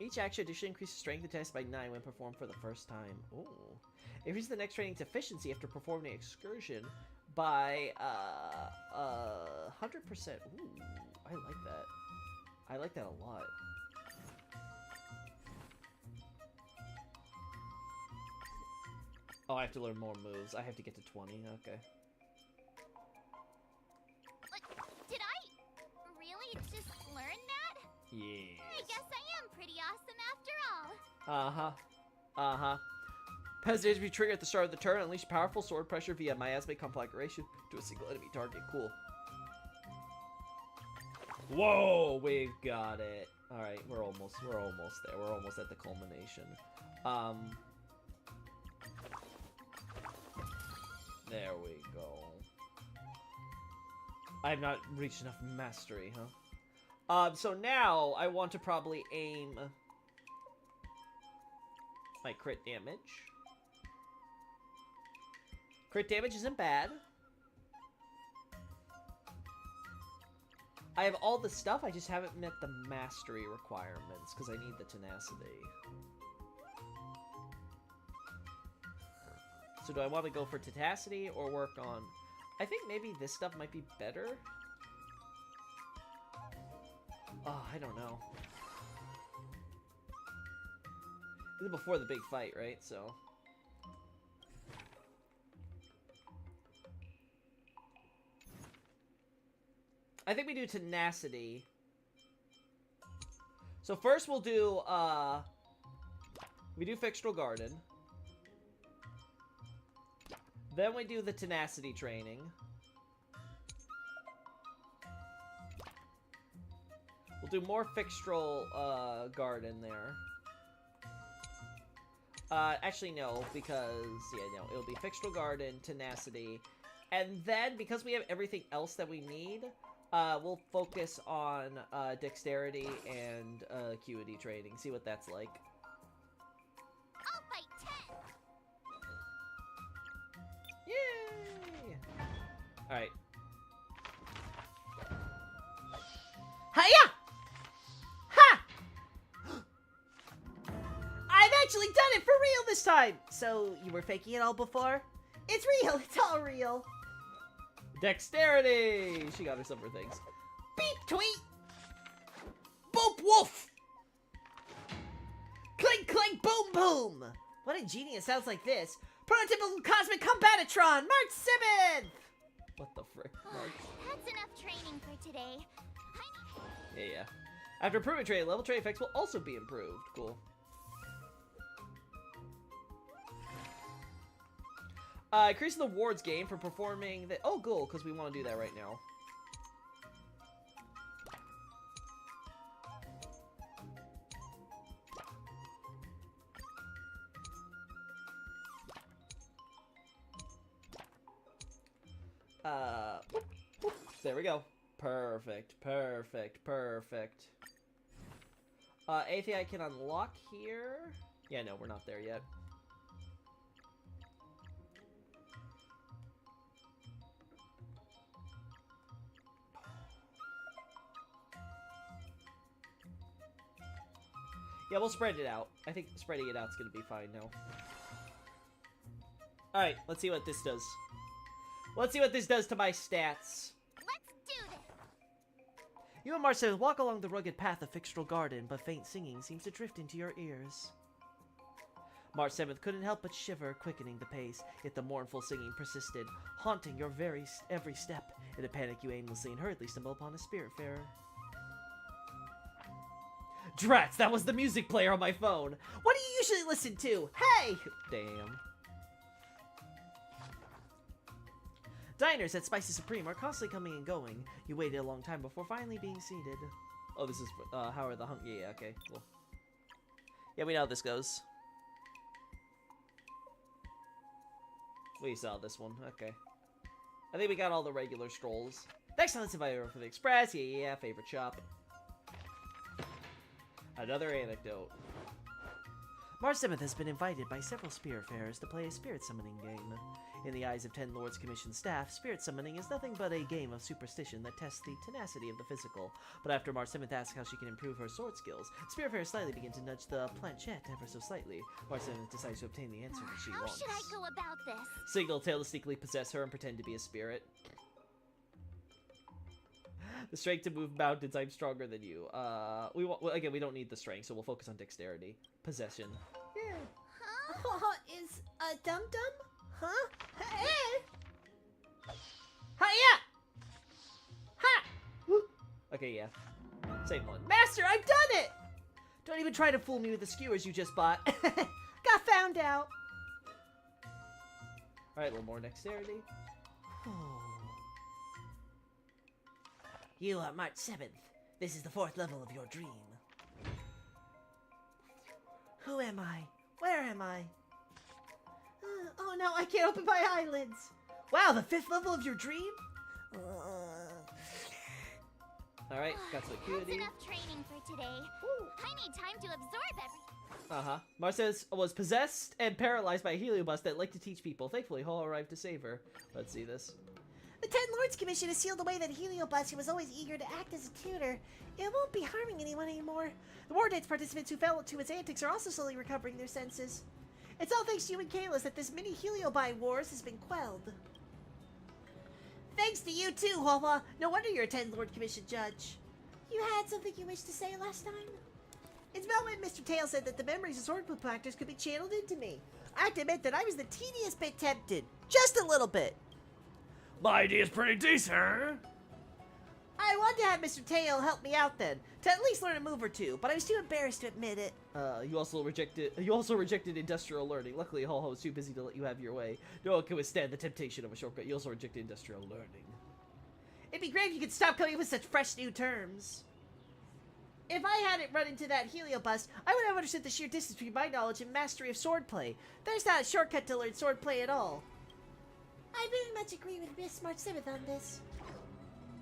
[SPEAKER 1] Each action addition increases strength and test by 9 when performed for the first time. Ooh. Increases the next training's efficiency after performing an excursion by 100%. Ooh, I like that. I like that a lot. Oh, I have to learn more moves. I have to get to 20. Okay.
[SPEAKER 3] Did I really just learn that?
[SPEAKER 1] Yes.
[SPEAKER 3] I guess I am pretty awesome after all.
[SPEAKER 1] Uh-huh. Peasants to be triggered at the start of the turn. Unleash powerful sword pressure via miasmic conflagration to a single enemy target. Cool. Whoa, we've got it. Alright, we're almost there. We're almost at the culmination. There we go. I have not reached enough mastery, huh? So now I want to probably aim my crit damage. Crit damage isn't bad. I have all the stuff, I just haven't met the mastery requirements, because I need the tenacity. So do I want to go for tenacity, or work on... I think maybe this stuff might be better? Oh, I don't know. This is before the big fight, right? So... I think we do tenacity. So first we'll do, we do Fixtral Garden. Then we do the tenacity training. We'll do more Fixtral, Garden there. Actually no, because, yeah, no, it'll be Fixtral Garden, tenacity, and then, because we have everything else that we need, we'll focus on dexterity and acuity training. See what that's like.
[SPEAKER 3] I'll fight 10.
[SPEAKER 1] Yay! All right.
[SPEAKER 8] Hiya! Ha! I've actually done it for real this time. So you were faking it all before? It's real. It's all real.
[SPEAKER 1] Dexterity! She got her some for things.
[SPEAKER 8] Beep tweet! Boop woof! Clink clink boom boom! What ingenious sounds like this? Prototypical Cosmic Combatatron, March 7th!
[SPEAKER 1] What the frick, Mark?
[SPEAKER 3] That's enough training for today.
[SPEAKER 1] Yeah. After improvement training, level trade effects will also be improved. Cool. Increasing the wards gain for performing the... Oh, cool, because we want to do that right now. Whoop, whoop. There we go. Perfect, perfect, perfect. Anything I can unlock here? Yeah, no, we're not there yet. Yeah, we'll spread it out. I think spreading it out's gonna be fine now. Alright, let's see what this does. Let's see what this does to my stats.
[SPEAKER 3] Let's do this.
[SPEAKER 8] You and Marcel walk along the rugged path of Fixtral Garden, but faint singing seems to drift into your ears. March 7th couldn't help but shiver, quickening the pace, yet the mournful singing persisted, haunting your every step. In a panic, you aimlessly and hurriedly stumble upon a spiritfarer. Drats, that was the music player on my phone. What do you usually listen to? Hey!
[SPEAKER 1] Damn.
[SPEAKER 8] Diners at Spicy Supreme are constantly coming and going. You waited a long time before finally being seated.
[SPEAKER 1] Oh, this is, how are the yeah, okay, cool. Yeah, we know how this goes. We saw this one, okay. I think we got all the regular strolls. Next time, let's invite everyone for the Express. Yeah, favorite shop. Another anecdote.
[SPEAKER 8] March 7th has been invited by several spiritfarers to play a spirit summoning game. In the eyes of 10 Lords Commission staff, spirit summoning is nothing but a game of superstition that tests the tenacity of the physical. But after March 7th asks how she can improve her sword skills, spiritfarers slightly begin to nudge the planchette ever so slightly. March 7th decides to obtain the answer that she wants.
[SPEAKER 3] How should I go about this?
[SPEAKER 1] Signal tail to sneakily possess her and pretend to be a spirit. The strength to move mountains, I'm stronger than you. Again, we don't need the strength, so we'll focus on dexterity. Possession.
[SPEAKER 8] Yeah. Huh? Is a dum-dum? Huh? Hey! Hiya! Ha!
[SPEAKER 1] Okay, yeah. Same one.
[SPEAKER 8] Master, I've done it! Don't even try to fool me with the skewers you just bought. Got found out.
[SPEAKER 1] Alright, a little more dexterity.
[SPEAKER 8] You are March 7th. This is the 4th level of your dream. Who am I? Where am I? Oh no, I can't open my eyelids. Wow, the 5th level of your dream? Alright, got some
[SPEAKER 3] That's
[SPEAKER 8] acuity.
[SPEAKER 3] enough training for today. I need time to absorb everything.
[SPEAKER 8] Uh-huh. Marcez was possessed and paralyzed by a heliobus that liked to teach people. Thankfully, Hall arrived to save her. Let's see this. The Ten Lords Commission has sealed away that heliobus who was always eager to act as a tutor. It won't be harming anyone anymore. The War Dance participants who fell to its antics are also slowly recovering their senses. It's all thanks to you and Kalis that this mini heliobi wars has been quelled. Thanks to you too, Hova. No wonder you're a Ten Lord Commission judge. You had something you wished to say last time? In development, Mr. Tail said that the memories of swordplay practice could be channeled into me. I have to admit that I was the teeniest bit tempted. Just a little bit.
[SPEAKER 9] My idea's pretty decent.
[SPEAKER 8] I wanted to have Mr. Tail help me out then, to at least learn a move or two, but I was too embarrassed to admit it. You also rejected industrial learning. Luckily, Ho-Ho was too busy to let you have your way. No one can withstand the temptation of a shortcut. You also rejected industrial learning. It'd be great if you could stop coming up with such fresh new terms. If I hadn't run into that heliobus, I would have understood the sheer distance between my knowledge and mastery of swordplay. There's not a shortcut to learn swordplay at all. I very much agree with Miss March 7th on this.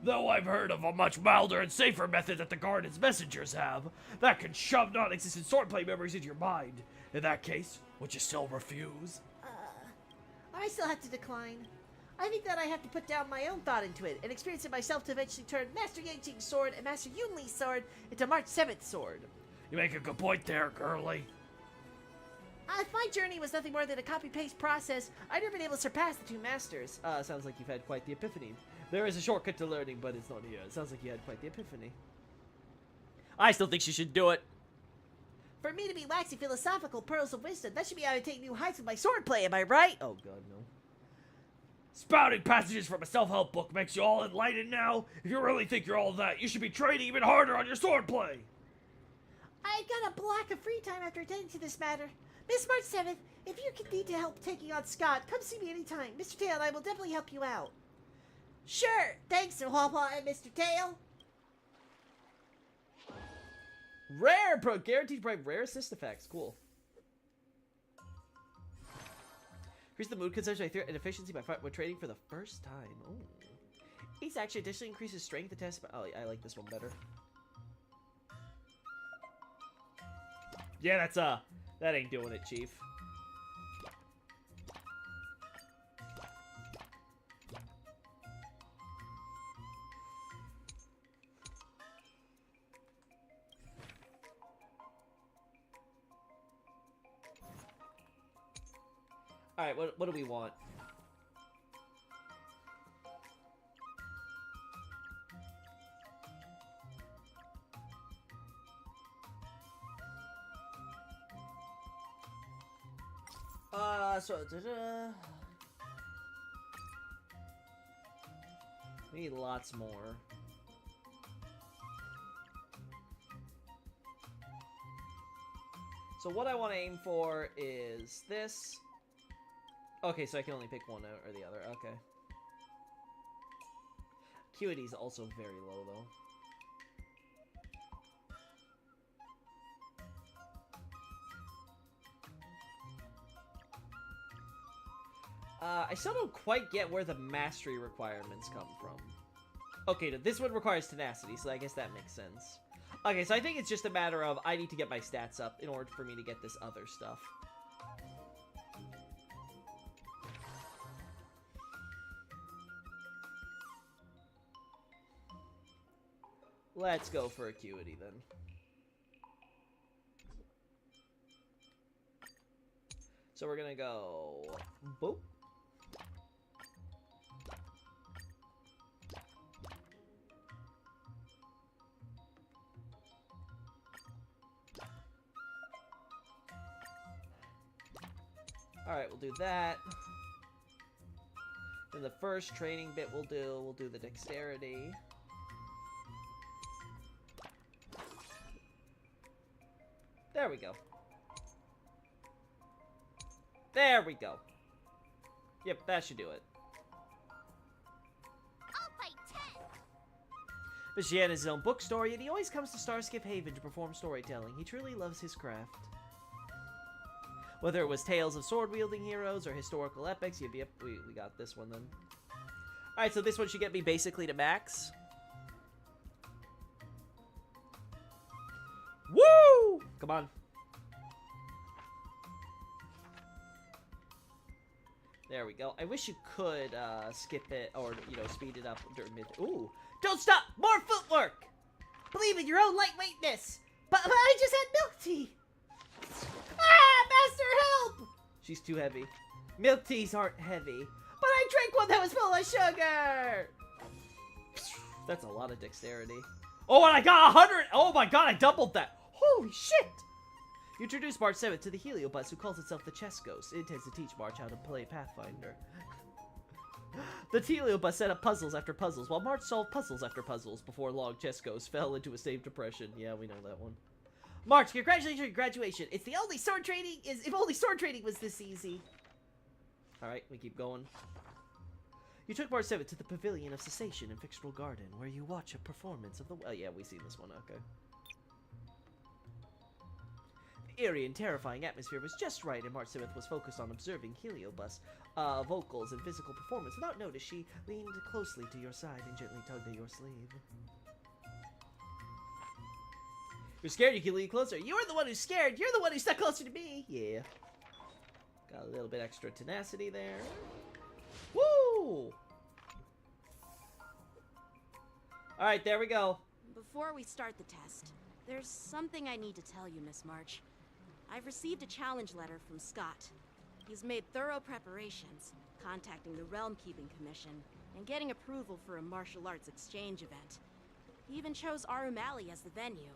[SPEAKER 9] Though I've heard of a much milder and safer method that the Garden's messengers have, that can shove non-existent swordplay memories into your mind. In that case, would you still refuse?
[SPEAKER 8] I still have to decline. I think that I have to put down my own thought into it and experience it myself to eventually turn Master Yanqing's sword and Master Yunli's sword into March 7th sword.
[SPEAKER 9] You make a good point there, girlie.
[SPEAKER 8] If my journey was nothing more than a copy-paste process, I'd never been able to surpass the two masters. Sounds like you've had quite the epiphany. There is a shortcut to learning, but it's not here. It sounds like you had quite the epiphany. I still think she should do it. For me to be waxing philosophical pearls of wisdom, that should be how I take new heights with my swordplay, am I right? Oh god, no.
[SPEAKER 9] Spouting passages from a self-help book makes you all enlightened now? If you really think you're all that, you should be training even harder on your swordplay!
[SPEAKER 8] I got a block of free time after attending to this matter. Miss March 7th, if you could need help taking on Scott, come see me anytime. Mr. Tail and I will definitely help you out. Sure, thanks, Hwapa and Mr. Tail. Rare, guaranteed bright rare assist effects. Cool. Increase the mood consumption by threat and efficiency by when trading for the first time. Ooh. Each action additionally increases strength and test. Oh, I like this one better. Yeah, that ain't doing it, Chief. Alright, what do we want? We need lots more. So what I want to aim for is this. Okay, so I can only pick one or the other. Okay. Acuity is also very low, though. I still don't quite get where the mastery requirements come from. Okay, this one requires tenacity, so I guess that makes sense. Okay, so I think it's just a matter of I need to get my stats up in order for me to get this other stuff. Let's go for acuity then. So we're gonna go boop. Alright, we'll do that. Then the first training bit we'll do the dexterity. There we go. There we go. Yep, that should do it.
[SPEAKER 3] I'll fight 10.
[SPEAKER 8] Michigan has his own bookstore, yet he always comes to Starskip Haven to perform storytelling. He truly loves his craft. Whether it was tales of sword-wielding heroes or historical epics, we got this one then. Alright, so this one should get me basically to max. Woo! Come on. There we go. I wish you could skip it or, you know, speed it up during mid. Ooh! Don't stop! More footwork! Believe in your own lightweightness! But I just had milk tea! Ah! Master, help! She's too heavy. Milk teas aren't heavy. But I drank one that was full of sugar! That's a lot of dexterity. Oh, and I got 100! Oh my god, I doubled that! Holy shit! You introduce March 7th to the Heliobus, who calls itself the Chess Ghost. It intends to teach March how to play Pathfinder. The Heliobus set up puzzles after puzzles, while March solved puzzles after puzzles. Before long, Chess Ghost fell into a state of depression. Yeah, we know that one. March, congratulations on your graduation. It's the only sword training if only sword training was this easy. Alright, we keep going. You took March 7th to the Pavilion of Cessation in Fictional Garden, where you watch a performance of the... Oh, yeah, we see this one, okay. The eerie and terrifying atmosphere was just right, and March 7th was focused on observing Heliobus' vocals and physical performance. Without notice, she leaned closely to your side and gently tugged at your sleeve. You're scared, you can lean closer. You were the one who's scared. You're the one who stuck closer to me. Yeah. Got a little bit extra tenacity there. Woo! Alright, there we go.
[SPEAKER 12] Before we start the test, there's something I need to tell you, Miss March. I've received a challenge letter from Scott. He's made thorough preparations, contacting the Realm Keeping Commission, and getting approval for a martial arts exchange event. He even chose Arumali as the venue.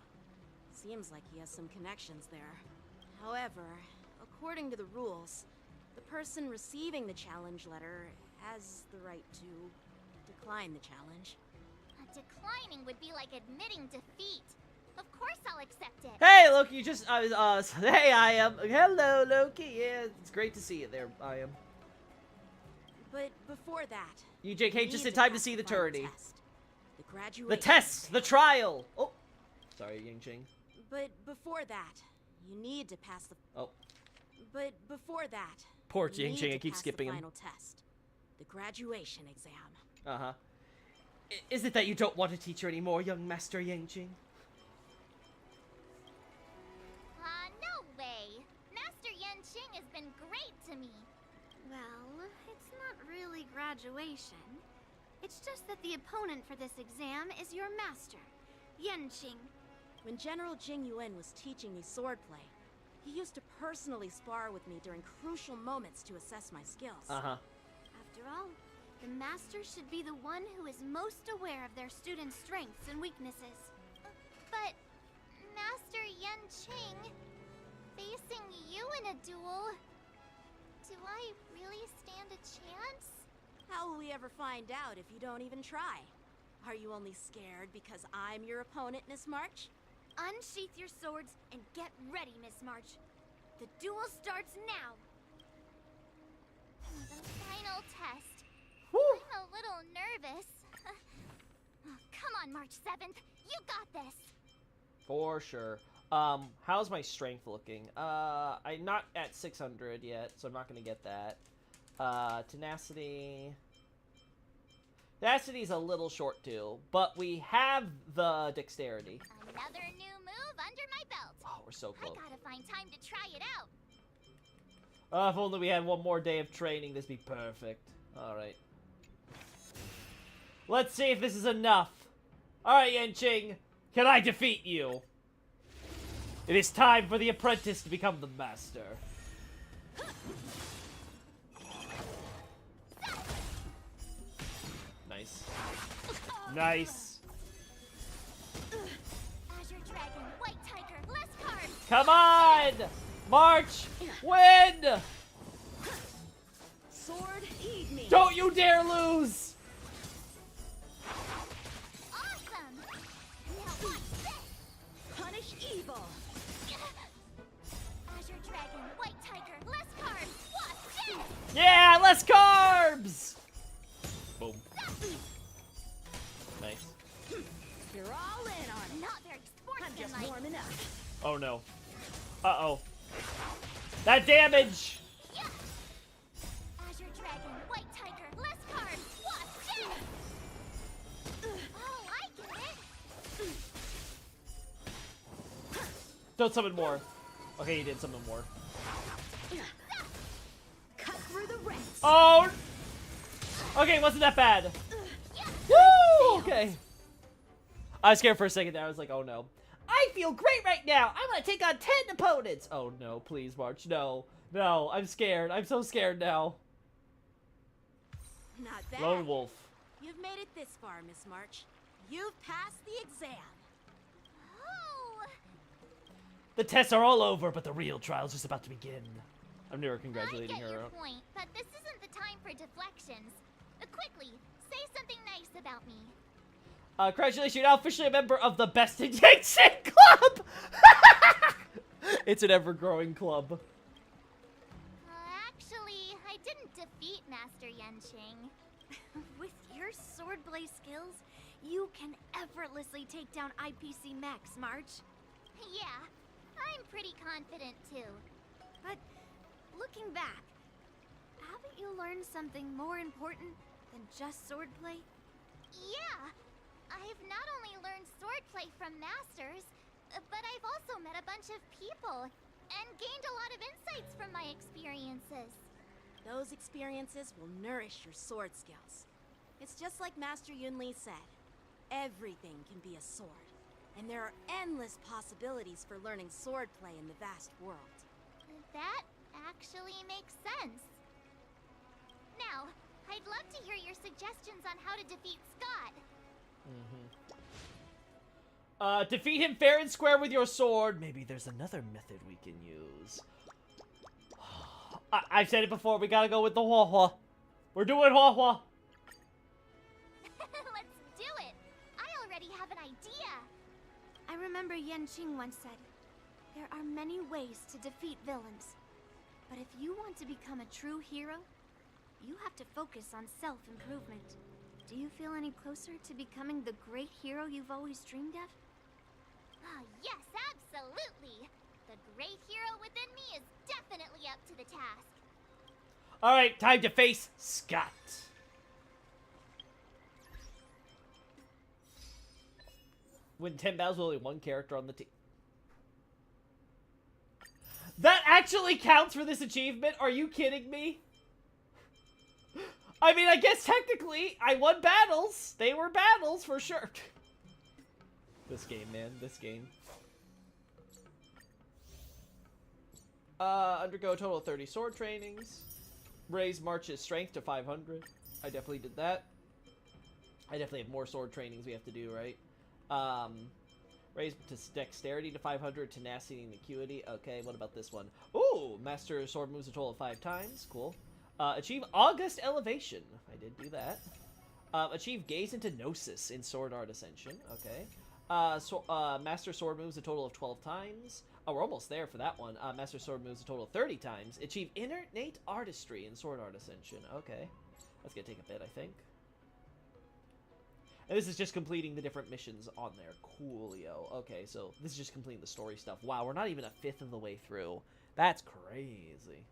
[SPEAKER 12] Seems like he has some connections there. However, according to the rules, the person receiving the challenge letter has the right to decline the challenge.
[SPEAKER 3] Declining would be like admitting defeat. Of course I'll accept it.
[SPEAKER 8] Hey, Loki, you just... hey, I am. Hello, Loki. Yeah, it's great to see you there, I am.
[SPEAKER 12] But before that...
[SPEAKER 8] You came just in time to see the tourney.
[SPEAKER 12] The graduation.
[SPEAKER 8] The test! The trial! Oh. Sorry, Ying-Ching.
[SPEAKER 12] But before that, you need to pass the...
[SPEAKER 8] Oh.
[SPEAKER 12] But before that...
[SPEAKER 8] Poor Ying-Ching, I keep skipping him.
[SPEAKER 12] Final test. The graduation exam.
[SPEAKER 8] Uh-huh. Is it that you don't want a teacher anymore, young Master Ying-Ching?
[SPEAKER 3] No way. Master Yen-Ching has been great to me.
[SPEAKER 5] Well, it's not really graduation. It's just that the opponent for this exam is your master, Yen-Ching.
[SPEAKER 12] When General Jing Yuan was teaching me swordplay, he used to personally spar with me during crucial moments to assess my skills.
[SPEAKER 8] Uh-huh.
[SPEAKER 5] After all, the master should be the one who is most aware of their students' strengths and weaknesses.
[SPEAKER 3] But, Master Yen-Ching, facing you in a duel, do I really stand a chance?
[SPEAKER 12] How will we ever find out if you don't even try? Are you only scared because I'm your opponent, Miss March?
[SPEAKER 5] Unsheath your swords and get ready, Miss March. The duel starts now.
[SPEAKER 3] The final test.
[SPEAKER 8] Woo.
[SPEAKER 3] I'm a little nervous. Come on, March 7th. You got this.
[SPEAKER 8] For sure. How's my strength looking? I'm not at 600 yet, so I'm not gonna get that. Tenacity. Tenacity's a little short too, but we have the dexterity.
[SPEAKER 3] Another new move under my belt.
[SPEAKER 8] Oh, we're so close.
[SPEAKER 3] I gotta find time to try it out.
[SPEAKER 8] If only we had one more day of training, this'd be perfect. Alright. Let's see if this is enough. Alright, Yen-Ching. Can I defeat you? It is time for the apprentice to become the master. Nice. Nice.
[SPEAKER 3] Azure Dragon, White Tiger, less carbs.
[SPEAKER 8] Come on! March! Win!
[SPEAKER 12] Sword, eat me.
[SPEAKER 8] Don't you dare lose!
[SPEAKER 3] Awesome. Now watch this.
[SPEAKER 12] Punish evil.
[SPEAKER 3] Azure Dragon, White Tiger, less carbs. Watch this.
[SPEAKER 8] Yeah, less carbs! Boom. Nice.
[SPEAKER 12] You're all in on it.
[SPEAKER 3] Not very
[SPEAKER 12] I'm just
[SPEAKER 3] sportsmanlike.
[SPEAKER 12] warming up.
[SPEAKER 8] Oh no. Uh-oh.
[SPEAKER 1] That damage!
[SPEAKER 3] Yeah. Azure Dragon, White Tiger, less cards, Wasp, dead! Oh, I get it!
[SPEAKER 1] Don't summon more. Okay, he did summon more.
[SPEAKER 5] Cut through the ranks.
[SPEAKER 1] Oh! Okay, wasn't that bad. Woo! Okay. I was scared for a second there. I was like, oh no. I feel great right now. I'm gonna take on 10 opponents. Oh no, please, March. No. No, I'm scared. I'm so scared now.
[SPEAKER 12] Not bad.
[SPEAKER 1] Lone Wolf.
[SPEAKER 12] You've made it this far, Miss March. You've passed the exam.
[SPEAKER 3] Oh!
[SPEAKER 1] The tests are all over, but the real trial's just about to begin. I'm never
[SPEAKER 3] I
[SPEAKER 1] congratulating
[SPEAKER 3] get
[SPEAKER 1] her.
[SPEAKER 3] your point, but this isn't the time for deflections. Quickly, say something nice about me.
[SPEAKER 1] Congratulations, you're now officially a member of the Best in Genshin Club! It's an ever-growing club.
[SPEAKER 3] Actually, I didn't defeat Master Yenching.
[SPEAKER 5] With your swordplay skills, you can effortlessly take down IPC Max, March.
[SPEAKER 3] Yeah, I'm pretty confident too.
[SPEAKER 5] But looking back, haven't you learned something more important than just swordplay?
[SPEAKER 3] Yeah, I've not only learned swordplay from masters, but I've also met a bunch of people and gained a lot of insights from my experiences.
[SPEAKER 12] Those experiences will nourish your sword skills. It's just like Master Yunli said. Everything can be a sword, and there are endless possibilities for learning swordplay in the vast world.
[SPEAKER 3] That actually makes sense. Now, I'd love to hear your suggestions on how to defeat Scott.
[SPEAKER 1] Defeat him fair and square with your sword. Maybe there's another method we can use. I've said it before, we gotta go with the Hua Hua. We're doing Hua Hua.
[SPEAKER 3] Let's do it! I already have an idea!
[SPEAKER 5] I remember Yenching once said, there are many ways to defeat villains. But if you want to become a true hero, you have to focus on self-improvement. Do you feel any closer to becoming the great hero you've always dreamed of?
[SPEAKER 3] Ah, yes, absolutely! The great hero within me is definitely up to the task.
[SPEAKER 1] Alright, time to face Scott. Win 10 battles with only one character on the team. That actually counts for this achievement? Are you kidding me? I mean, I guess technically I won battles. They were battles for sure. This game, man. This game. Undergo a total of 30 sword trainings. Raise March's strength to 500. I definitely did that. I definitely have more sword trainings we have to do, right? Raise to dexterity to 500, tenacity and acuity. Okay, what about this one? Ooh, master sword moves a total of 5 times. Cool. Achieve August Elevation. I did do that. Achieve Gaze into Gnosis in Sword Art Ascension. Okay. Master Sword moves a total of 12 times. Oh, we're almost there for that one. Master Sword moves a total of 30 times. Achieve Innate Artistry in Sword Art Ascension. Okay. That's gonna take a bit, I think. And this is just completing the different missions on there. Coolio. Okay, so this is just completing the story stuff. Wow, we're not even a fifth of the way through. That's crazy.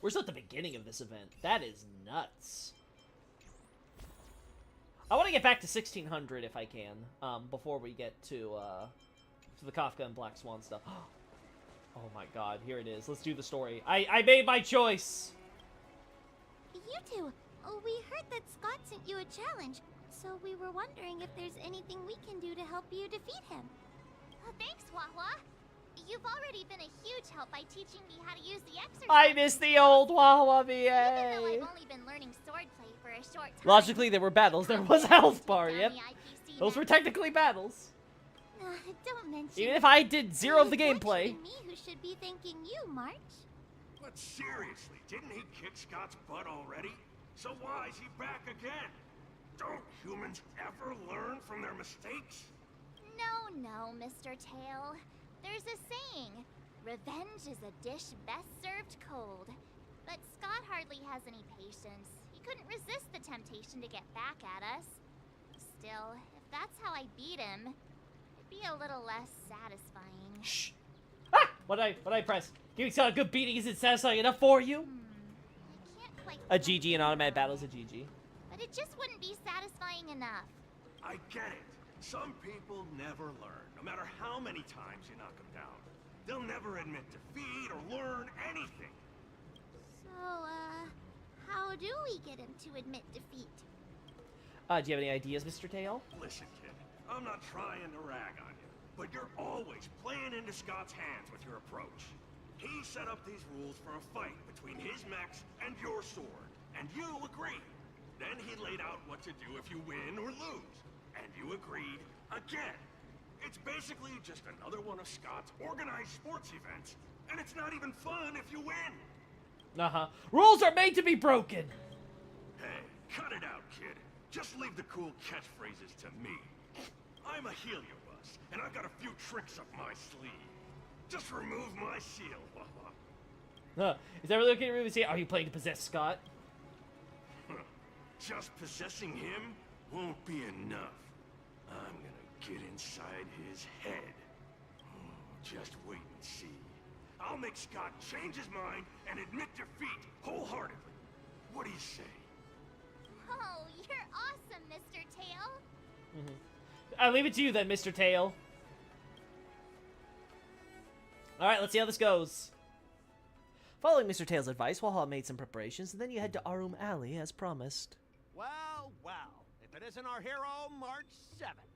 [SPEAKER 1] We're still at the beginning of this event. That is nuts. I want to get back to 1600 if I can, before we get to the Kafka and Black Swan stuff. Oh my god, here it is. Let's do the story. I made my choice!
[SPEAKER 3] You two, we heard that Scott sent you a challenge, so we were wondering if there's anything we can do to help you defeat him. Thanks, Wawa. You've already been a huge help by teaching me how to use the exercise.
[SPEAKER 1] I miss the old Wawa VA!
[SPEAKER 3] Even though I've only been learning swordplay for a short time.
[SPEAKER 1] Logically, there were battles. There was a health bar, yep. Those were technically battles.
[SPEAKER 3] Don't mention
[SPEAKER 1] Even if I did zero of the
[SPEAKER 3] It's
[SPEAKER 1] gameplay.
[SPEAKER 3] actually me who should be thanking you, March.
[SPEAKER 10] But seriously, didn't he kick Scott's butt already? So why is he back again? Don't humans ever learn from their mistakes?
[SPEAKER 3] No, Mr. Tail. There's a saying, revenge is a dish best served cold. But Scott hardly has any patience. He couldn't resist the temptation to get back at us. Still, if that's how I beat him, it'd be a little less satisfying.
[SPEAKER 1] Shh. Ah! What did I press? Giving Scott a good beating isn't satisfying enough for you?
[SPEAKER 3] I can't quite.
[SPEAKER 1] A GG in automatic battle is a GG.
[SPEAKER 3] But it just wouldn't be satisfying enough.
[SPEAKER 7] I get it. Some people never learn, no matter how many times you knock them down. They'll never admit defeat or learn anything.
[SPEAKER 3] So, how do we get him to admit defeat?
[SPEAKER 1] Do you have any ideas, Mr. Tail?
[SPEAKER 7] Listen, kid, I'm not trying to rag on you, but you're always playing into Scott's hands with your approach. He set up these rules for a fight between his mechs and your sword, and you agreed. Then he laid out what to do if you win or lose, and you agreed again. It's basically just another one of Scott's organized sports events, and it's not even fun if you win.
[SPEAKER 1] Uh-huh. Rules are made to be broken.
[SPEAKER 7] Hey, cut it out, kid. Just leave the cool catchphrases to me. I'm a Heliobus, and I've got a few tricks up my sleeve. Just remove my seal.
[SPEAKER 1] Is that really okay to really see? Are you playing to possess Scott?
[SPEAKER 7] Just possessing him won't be enough. I'm gonna get inside his head. Just wait and see. I'll make Scott change his mind and admit defeat wholeheartedly. What do you say?
[SPEAKER 3] Oh, you're awesome, Mr. Tail.
[SPEAKER 1] I'll leave it to you then, Mr. Tail. Alright, let's see how this goes. Following Mr. Tail's advice, Walhalla made some preparations, and then you head to Arum Alley as promised.
[SPEAKER 10] Well, well. If it isn't our hero, March 7th.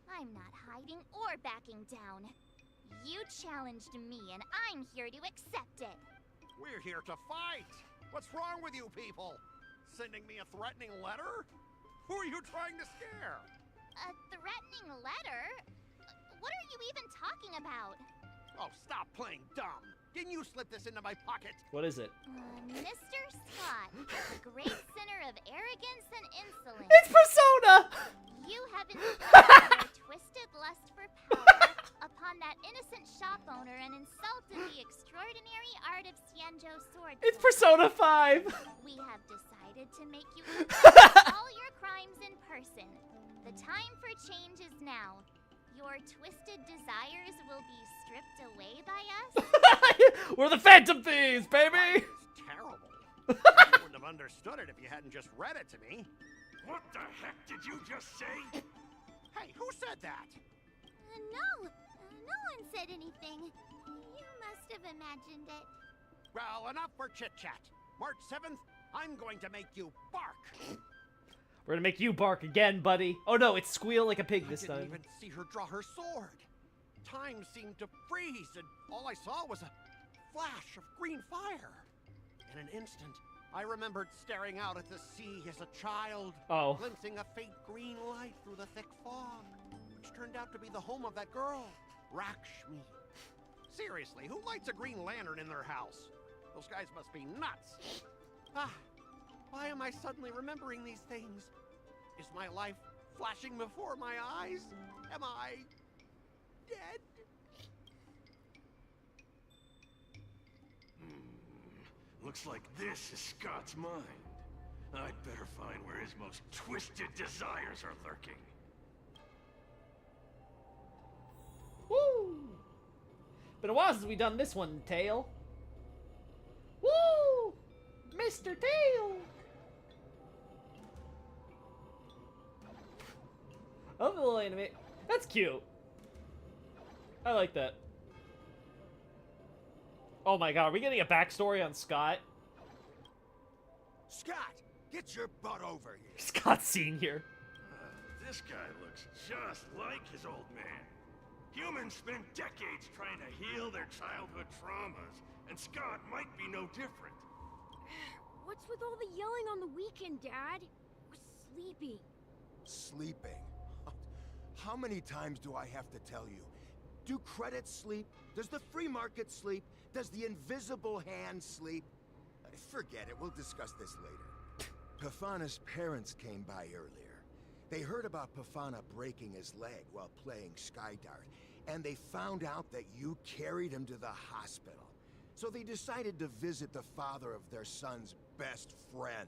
[SPEAKER 3] I'm not hiding or backing down. You challenged me, and I'm here to accept it.
[SPEAKER 10] We're here to fight. What's wrong with you people? Sending me a threatening letter? Who are you trying to scare?
[SPEAKER 3] A threatening letter? What are you even talking about?
[SPEAKER 10] Oh, stop playing dumb. Didn't you slip this into my pocket?
[SPEAKER 1] What is it?
[SPEAKER 3] Mr. Scott, the great sinner of arrogance and insolence.
[SPEAKER 1] It's Persona!
[SPEAKER 3] You have inflicted your twisted lust for power upon that innocent shop owner and insulted the extraordinary art of Xianzhou sword.
[SPEAKER 1] It's Persona 5!
[SPEAKER 3] We have decided to make you confess all your crimes in person. The time for change is now. Your twisted desires will be stripped away by us?
[SPEAKER 1] We're the Phantom Thieves, baby!
[SPEAKER 10] It's terrible. I wouldn't have understood it if you hadn't just read it to me.
[SPEAKER 7] What the heck did you just say?
[SPEAKER 10] Hey, who said that?
[SPEAKER 3] No. No one said anything. You must have imagined it.
[SPEAKER 10] Well, enough for chit-chat. March 7th, I'm going to make you bark.
[SPEAKER 1] We're gonna make you bark again, buddy. Oh no, it's squeal like a pig this
[SPEAKER 10] I
[SPEAKER 1] time.
[SPEAKER 10] didn't even see her draw her sword. Time seemed to freeze, and all I saw was a flash of green fire. In an instant, I remembered staring out at the sea as a child, glimpsing a faint green light through the thick fog, which turned out to be the home of that girl, Rakshmi. Seriously, who lights a green lantern in their house? Those guys must be nuts. Why am I suddenly remembering these things? Is my life flashing before my eyes? Am I dead?
[SPEAKER 7] Looks like this is Scott's mind. I'd better find where his most twisted desires are lurking.
[SPEAKER 1] Woo! Been a while since we done this one, Tail. Woo! Mr. Tail! I love the little anime. That's cute. I like that. Oh my god, are we getting a backstory on Scott?
[SPEAKER 10] Scott, get your butt over here.
[SPEAKER 1] Scott Sr.
[SPEAKER 7] This guy looks just like his old man. Humans spend decades trying to heal their childhood traumas, and Scott might be no different.
[SPEAKER 5] What's with all the yelling on the weekend, Dad? We're sleepy.
[SPEAKER 13] Sleeping? How many times do I have to tell you? Do credits sleep? Does the free market sleep? Does the invisible hand sleep? Forget it, we'll discuss this later. Pafana's parents came by earlier. They heard about Pafana breaking his leg while playing Skydart, and they found out that you carried him to the hospital. So they decided to visit the father of their son's best friend.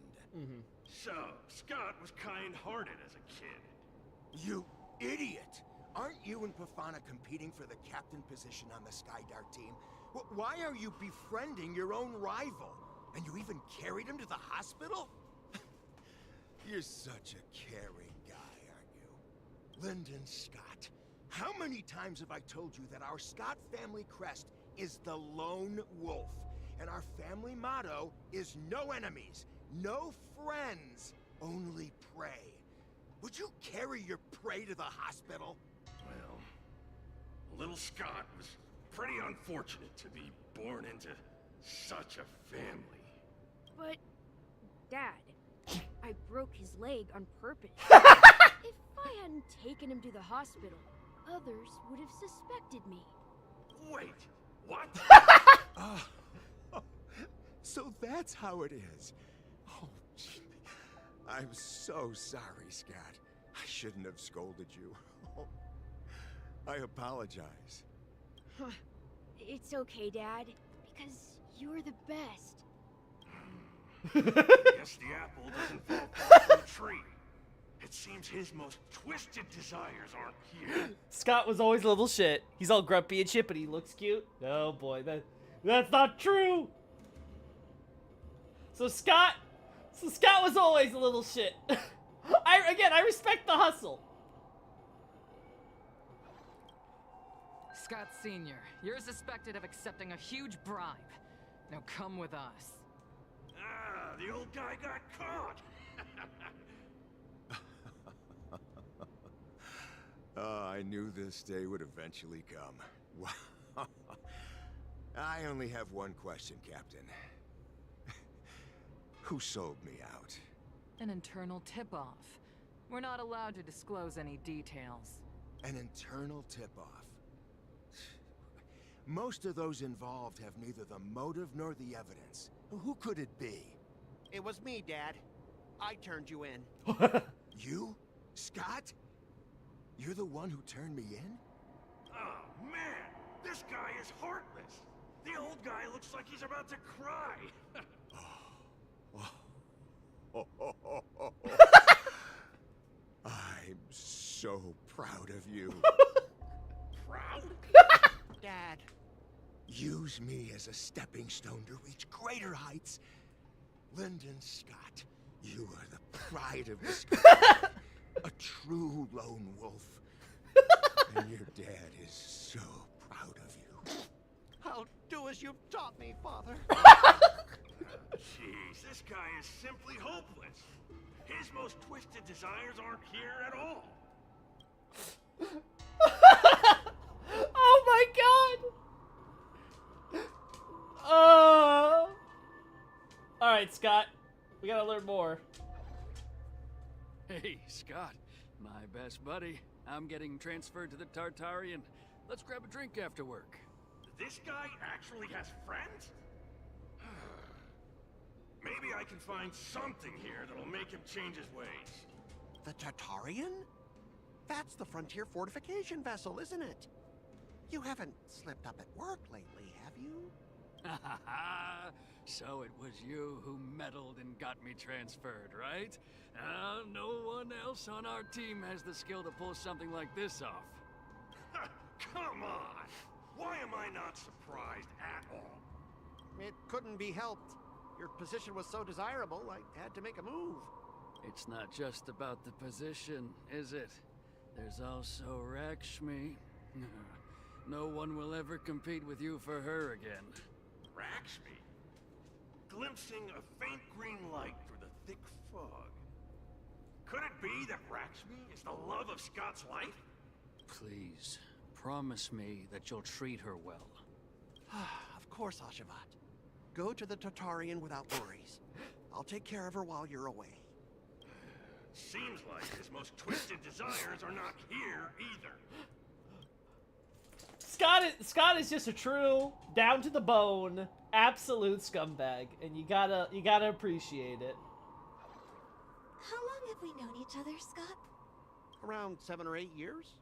[SPEAKER 7] So, Scott was kind-hearted as a kid.
[SPEAKER 13] You idiot! Aren't you and Pafana competing for the captain position on the Skydart team? Why are you befriending your own rival? And you even carried him to the hospital? You're such a caring guy, aren't you? Lyndon Scott, how many times have I told you that our Scott family crest is the lone wolf, and our family motto is no enemies, no friends, only prey. Would you carry your prey to the hospital?
[SPEAKER 7] Well, little Scott was pretty unfortunate to be born into such a family.
[SPEAKER 5] But, Dad, I broke his leg on purpose. If I hadn't taken him to the hospital, others would have suspected me.
[SPEAKER 7] Wait, what?
[SPEAKER 13] So that's how it is. Oh, gee. I'm so sorry, Scott. I shouldn't have scolded you. Oh, I apologize.
[SPEAKER 5] It's okay, Dad, because you're the best.
[SPEAKER 7] Guess the apple doesn't fall far from the tree. It seems his most twisted desires aren't here.
[SPEAKER 1] Scott was always a little shit. He's all grumpy and shit, but he looks cute. Oh boy, that's not true. So Scott was always a little shit. I respect the hustle.
[SPEAKER 14] Scott Sr., you're suspected of accepting a huge bribe. Now come with us.
[SPEAKER 7] Ah, the old guy got caught.
[SPEAKER 13] I knew this day would eventually come. Wow. I only have one question, Captain. Who sold me out?
[SPEAKER 14] An internal tip-off. We're not allowed to disclose any details.
[SPEAKER 13] An internal tip-off. Most of those involved have neither the motive nor the evidence. Who could it be?
[SPEAKER 10] It was me, Dad. I turned you in.
[SPEAKER 13] You? Scott? You're the one who turned me in?
[SPEAKER 7] Oh, man. This guy is heartless. The old guy looks like he's about to cry.
[SPEAKER 13] I'm so proud of you.
[SPEAKER 7] Proud?
[SPEAKER 10] Dad.
[SPEAKER 13] Use me as a stepping stone to reach greater heights. Lyndon Scott, you are the pride of the Scott. A true lone wolf. And your dad is so proud of you.
[SPEAKER 10] I'll do as you've taught me, Father.
[SPEAKER 7] Jeez, this guy is simply hopeless. His most twisted desires aren't here at all.
[SPEAKER 1] Oh my god! Alright, Scott. We gotta learn more.
[SPEAKER 15] Hey, Scott. My best buddy. I'm getting transferred to the Tartarian. Let's grab a drink after work.
[SPEAKER 7] This guy actually has friends? Maybe I can find something here that'll make him change his ways.
[SPEAKER 10] The Tartarian? That's the frontier fortification vessel, isn't it? You haven't slipped up at work lately, have you?
[SPEAKER 15] So it was you who meddled and got me transferred, right? No one else on our team has the skill to pull something like this off.
[SPEAKER 7] Come on! Why am I not surprised at all?
[SPEAKER 10] It couldn't be helped. Your position was so desirable, I had to make a move.
[SPEAKER 15] It's not just about the position, is it? There's also Rakshmi. No one will ever compete with you for her again.
[SPEAKER 7] Rakshmi? Glimpsing a faint green light through the thick fog. Could it be that Rakshmi is the love of Scott's life?
[SPEAKER 15] Please, promise me that you'll treat her well.
[SPEAKER 10] Of course, Ashavat. Go to the Tartarian without worries. I'll take care of her while you're away.
[SPEAKER 7] Seems like his most twisted desires are not here either.
[SPEAKER 1] Scott is just a true, down to the bone, absolute scumbag, and you gotta appreciate it.
[SPEAKER 3] How long have we known each other, Scott?
[SPEAKER 10] Around 7 or 8 years?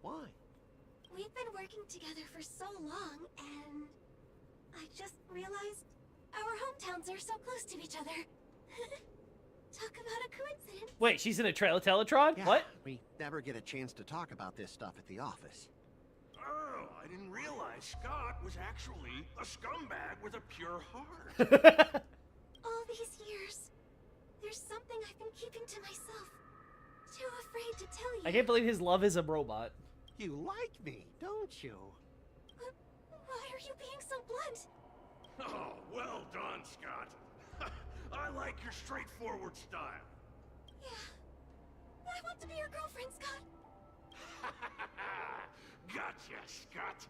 [SPEAKER 10] Why?
[SPEAKER 3] We've been working together for so long, and I just realized our hometowns are so close to each other. Talk about a coincidence.
[SPEAKER 1] Wait, she's in a Teletron?
[SPEAKER 10] Yeah,
[SPEAKER 1] What?
[SPEAKER 10] we never get a chance to talk about this stuff at the office.
[SPEAKER 7] Oh, I didn't realize Scott was actually a scumbag with a pure heart.
[SPEAKER 3] All these years, there's something I've been keeping to myself. Too afraid to tell you.
[SPEAKER 1] I can't believe his love is a robot.
[SPEAKER 10] You like me, don't you?
[SPEAKER 3] Why are you being so blunt?
[SPEAKER 7] Oh, well done, Scott. I like your straightforward style.
[SPEAKER 3] Yeah. I want to be your girlfriend, Scott.
[SPEAKER 7] Gotcha, Scott.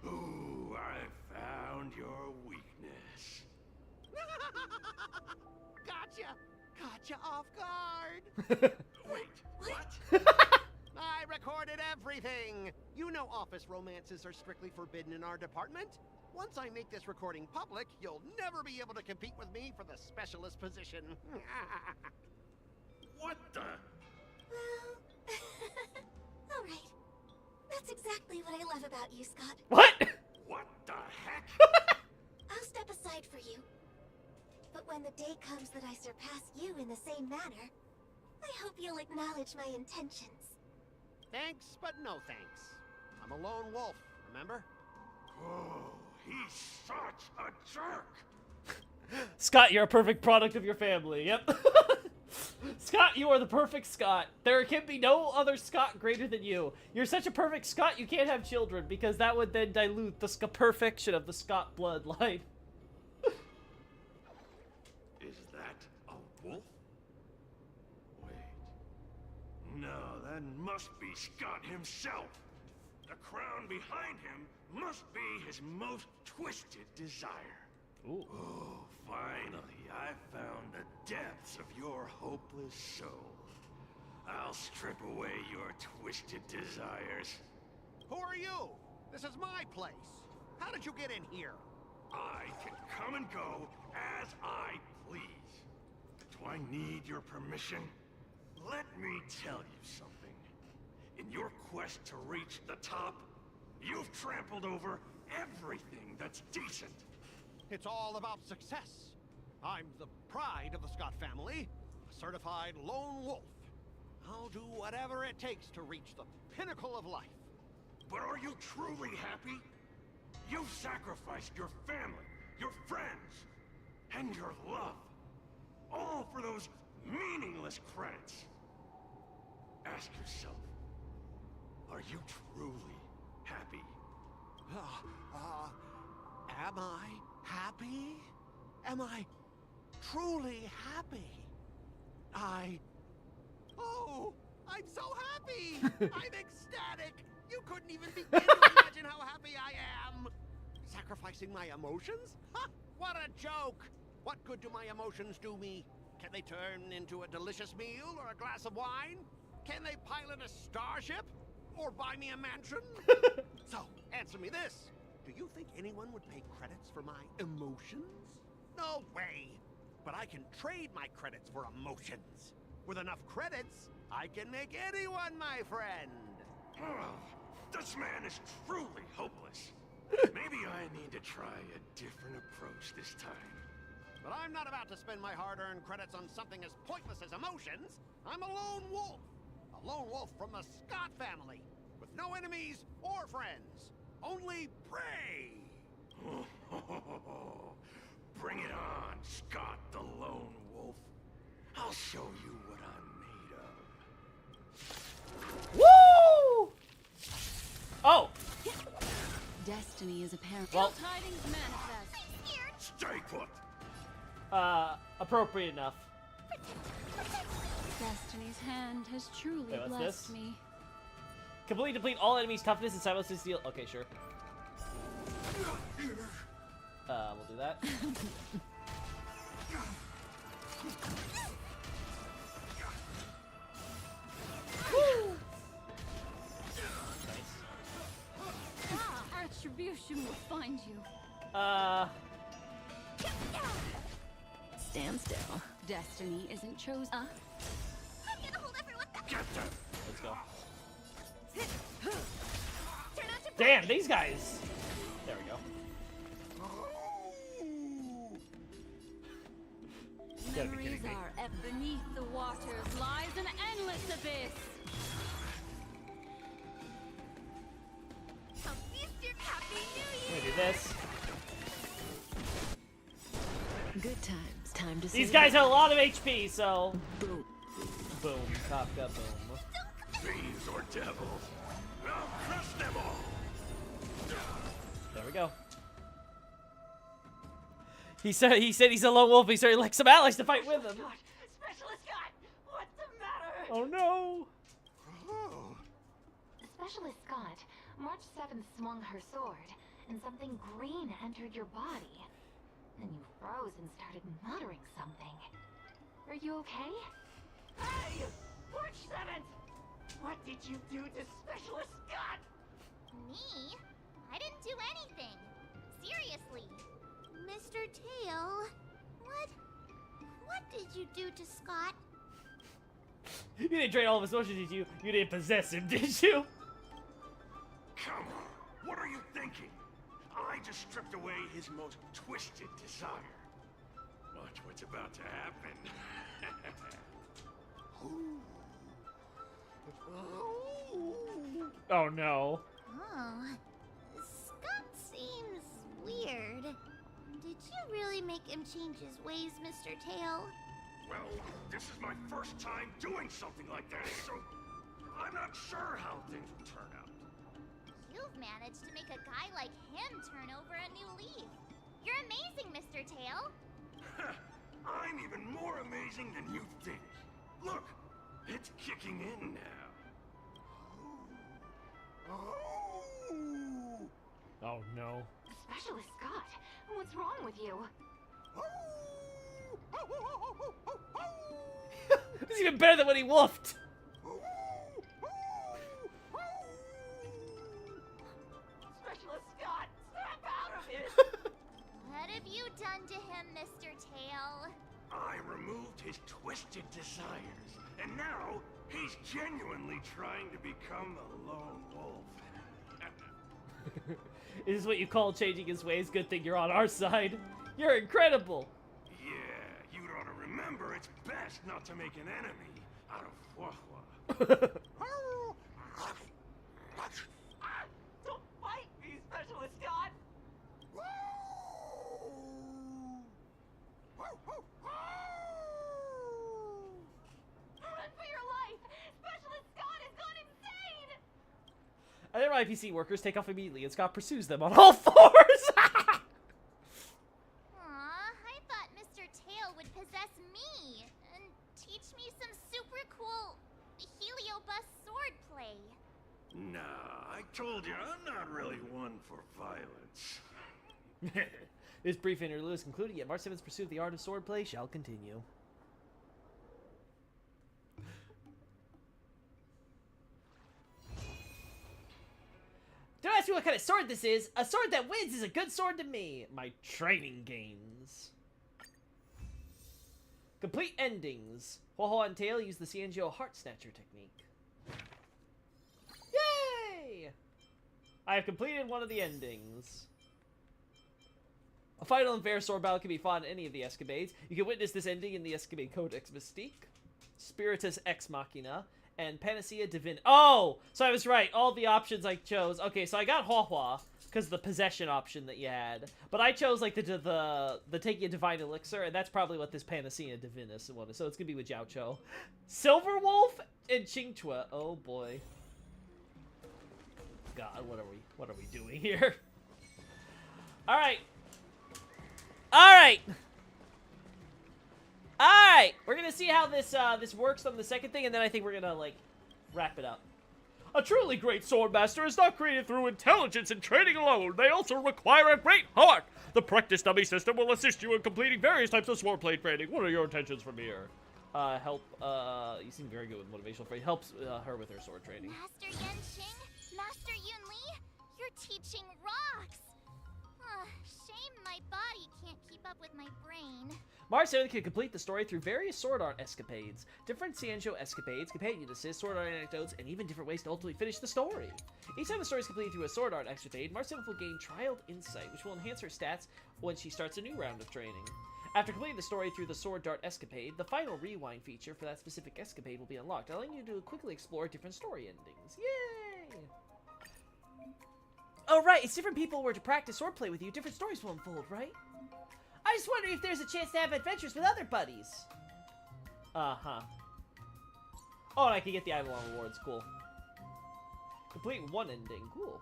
[SPEAKER 7] Ooh, I found your weakness.
[SPEAKER 10] Gotcha! Gotcha off guard!
[SPEAKER 7] Wait, what?
[SPEAKER 10] I recorded everything! You know office romances are strictly forbidden in our department. Once I make this recording public, you'll never be able to compete with me for the specialist position.
[SPEAKER 7] What the?
[SPEAKER 3] Well, all right. That's exactly what I love about you, Scott.
[SPEAKER 1] What?
[SPEAKER 7] What the heck?
[SPEAKER 3] I'll step aside for you. But when the day comes that I surpass you in the same manner, I hope you'll acknowledge my intentions.
[SPEAKER 10] Thanks, but no thanks. I'm a lone wolf, remember?
[SPEAKER 7] Oh, he's such a jerk.
[SPEAKER 1] Scott, you're a perfect product of your family. Yep. Scott, you are the perfect Scott. There can be no other Scott greater than you. You're such a perfect Scott, you can't have children, because that would then dilute the perfection of the Scott bloodline.
[SPEAKER 7] Is that a wolf? Wait. No, that must be Scott himself. The crown behind him must be his most twisted desire.
[SPEAKER 1] Ooh.
[SPEAKER 7] Oh, finally, I found the depths of your hopeless soul. I'll strip away your twisted desires.
[SPEAKER 10] Who are you? This is my place. How did you get in here?
[SPEAKER 7] I can come and go as I please. Do I need your permission? Let me tell you something. In your quest to reach the top, you've trampled over everything that's decent.
[SPEAKER 10] It's all about success. I'm the pride of the Scott family, a certified lone wolf. I'll do whatever it takes to reach the pinnacle of life.
[SPEAKER 7] But are you truly happy? You've sacrificed your family, your friends, and your love. All for those meaningless credits. Ask yourself, are you truly happy?
[SPEAKER 10] Am I happy? Am I truly happy? Oh, I'm so happy! I'm ecstatic! You couldn't even begin to imagine how happy I am! Sacrificing my emotions? Ha! What a joke! What good do my emotions do me? Can they turn into a delicious meal or a glass of wine? Can they pilot a starship? Or buy me a mansion? So, answer me this. Do you think anyone would pay credits for my emotions? No way! But I can trade my credits for emotions. With enough credits, I can make anyone my friend.
[SPEAKER 7] Oh, this man is truly hopeless. Maybe I need to try a different approach this time.
[SPEAKER 10] But I'm not about to spend my hard-earned credits on something as pointless as emotions. I'm a lone wolf. A lone wolf from the Scott family. With no enemies or friends. Only prey!
[SPEAKER 7] Bring it on, Scott the Lone Wolf. I'll show you what I'm made of.
[SPEAKER 1] Woo! Oh!
[SPEAKER 12] Destiny is apparent.
[SPEAKER 1] Well-
[SPEAKER 12] Tidings manifest.
[SPEAKER 7] Stay put!
[SPEAKER 1] Appropriate enough.
[SPEAKER 12] Destiny's hand has truly
[SPEAKER 1] Wait, what's
[SPEAKER 12] blessed
[SPEAKER 1] this?
[SPEAKER 12] me.
[SPEAKER 1] Completely deplete all enemies' toughness and simultaneously steal. Okay, sure. We'll do that.
[SPEAKER 12] Attribution will find you. Stand still. Destiny isn't chosen.
[SPEAKER 3] I'm gonna hold everyone back.
[SPEAKER 1] Let's go.
[SPEAKER 3] Turn out to
[SPEAKER 1] Damn, these guys. There we go. You gotta be kidding
[SPEAKER 12] Memories
[SPEAKER 1] me.
[SPEAKER 12] are beneath
[SPEAKER 1] at this.
[SPEAKER 14] Good times. Time to
[SPEAKER 1] These
[SPEAKER 14] say
[SPEAKER 1] guys
[SPEAKER 14] bye.
[SPEAKER 1] have a lot of HP, so.
[SPEAKER 14] Boom.
[SPEAKER 1] Boom. Kafka, boom.
[SPEAKER 7] Fiends or devils, I'll crush them all.
[SPEAKER 1] There we go. He said he's a lone wolf. He started like some allies to fight with him.
[SPEAKER 11] Specialist Scott! What's the matter?
[SPEAKER 1] Oh no!
[SPEAKER 16] Specialist Scott, March 7th swung her sword, and something green entered your body. Then you froze and started muttering something. Are you okay?
[SPEAKER 11] Hey! March 7th! What did you do to Specialist Scott?
[SPEAKER 3] Me? I didn't do anything. Seriously. Mr. Tail, what did you do to Scott?
[SPEAKER 1] You didn't drain all of his motions, did you? You didn't possess him, did you?
[SPEAKER 7] Come on, what are you thinking? I just stripped away his most twisted desire. Watch what's about to happen.
[SPEAKER 1] Oh no.
[SPEAKER 3] Oh, Scott seems weird. Did you really make him change his ways, Mr. Tail?
[SPEAKER 7] Well, this is my first time doing something like that, so I'm not sure how things will turn out.
[SPEAKER 3] You've managed to make a guy like him turn over a new leaf. You're amazing, Mr. Tail.
[SPEAKER 7] I'm even more amazing than you think. Look, it's kicking in now.
[SPEAKER 1] Oh no.
[SPEAKER 16] Specialist Scott, what's wrong with you?
[SPEAKER 1] It's even better than when he wolfed.
[SPEAKER 11] Specialist Scott, snap out of it!
[SPEAKER 3] What have you done to him, Mr. Tail?
[SPEAKER 7] I removed his twisted desires, and now he's genuinely trying to become a lone wolf.
[SPEAKER 1] Is this what you call changing his ways? Good thing you're on our side. You're incredible.
[SPEAKER 7] Yeah, you'd ought to remember it's best not to make an enemy out of Huahua.
[SPEAKER 11] Don't fight me, Specialist Scott!
[SPEAKER 16] Run for your life! Specialist Scott has gone insane!
[SPEAKER 1] Other IPC workers take off immediately, and Scott pursues them on all fours.
[SPEAKER 3] Aw, I thought Mr. Tail would possess me and teach me some super cool Heliobus swordplay.
[SPEAKER 7] Nah, I told you, I'm not really one for violence.
[SPEAKER 1] This brief interlude is concluded, yet March 7th's pursuit of the art of swordplay shall continue. Don't ask me what kind of sword this is. A sword that wins is a good sword to me. My training gains. Complete endings. Huahua and Tail use the Cianjo Heart Snatcher technique. Yay! I have completed one of the endings. A final and fair sword battle can be fought in any of the escapades. You can witness this ending in the Escapade Codex Mystique, Spiritus Ex Machina, and Panacea Divina. Oh! So I was right. All the options I chose. Okay, so I got Huahua, because of the possession option that you had. But I chose, like, the taking a Divine Elixir, and that's probably what this Panacea Divinis one is. So it's going to be with Jiaocho. Silver Wolf and Qingchua. Oh, boy. God, what are we doing here? Alright. Alright! Alright! We're gonna see how this this works on the second thing, and then I think we're gonna, like, wrap it up.
[SPEAKER 9] A truly great swordmaster is not created through intelligence and training alone. They also require a great heart. The practice dummy system will assist you in completing various types of swordplay training. What are your intentions from here?
[SPEAKER 1] You seem very good with motivational phrase. Helps her with her sword training.
[SPEAKER 3] Master Yanqing, Master Yun Li, you're teaching rocks. Shame my body can't keep up with my brain.
[SPEAKER 1] March 7th can complete the story through various sword art escapades. Different Cianjo escapades, companion assists, sword art anecdotes, and even different ways to ultimately finish the story. Each time the story is completed through a sword art escapade, March 7th will gain Trialed Insight, which will enhance her stats when she starts a new round of training. After completing the story through the sword dart escapade, the final rewind feature for that specific escapade will be unlocked, allowing you to quickly explore different story endings. Yay!
[SPEAKER 8] Oh, right. It's different people were to practice swordplay with you. Different stories will unfold, right? I just wonder if there's a chance to have adventures with other buddies. Uh-huh. Oh, and I can get the Eidolon rewards. Cool. Complete one ending. Cool.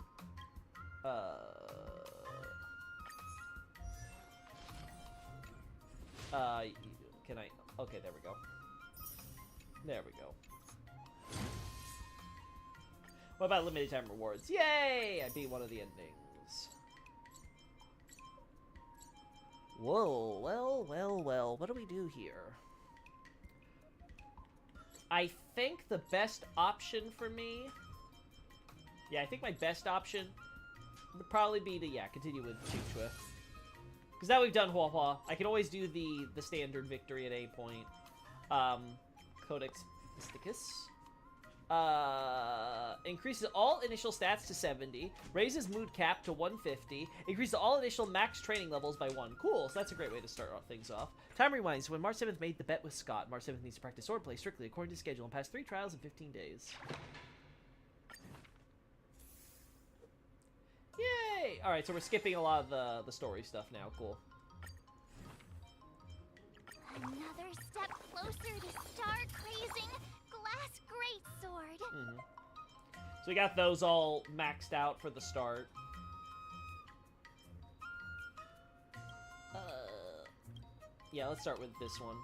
[SPEAKER 8] Can I? Okay, there we go. There we go. What about limited time rewards? Yay! I beat one of the endings. Whoa, well, well, well. What do we do here? I think the best option for me... Yeah, I think my best option would probably be to, yeah, continue with Qingque. Because now we've done Hua Hua. I can always do the standard victory at any point. Codex Mysticus. Increases all initial stats to 70. Raises mood cap to 150. Increases all initial max training levels by 1. Cool, so that's a great way to start things off. Time rewinds. When March 7th made the bet with Scott, March 7th needs to practice swordplay strictly according to schedule and pass 3 trials in 15 days. Yay! Alright, so we're skipping a lot of the story stuff now. Cool.
[SPEAKER 3] Another step closer to star-crazing glass greatsword.
[SPEAKER 8] Mm-hmm. So we got those all maxed out for the start. Yeah, let's start with this one.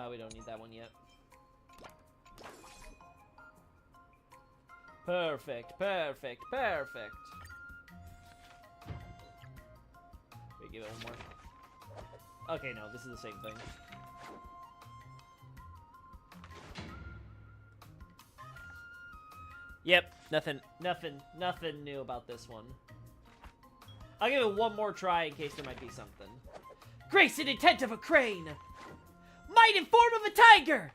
[SPEAKER 8] We don't need that one yet. Perfect, perfect, perfect. Wait, give it one more. Okay, no, this is the same thing. Yep, nothing new about this one. I'll give it one more try in case there might be something. Grace and intent of a crane! Might in form of a tiger!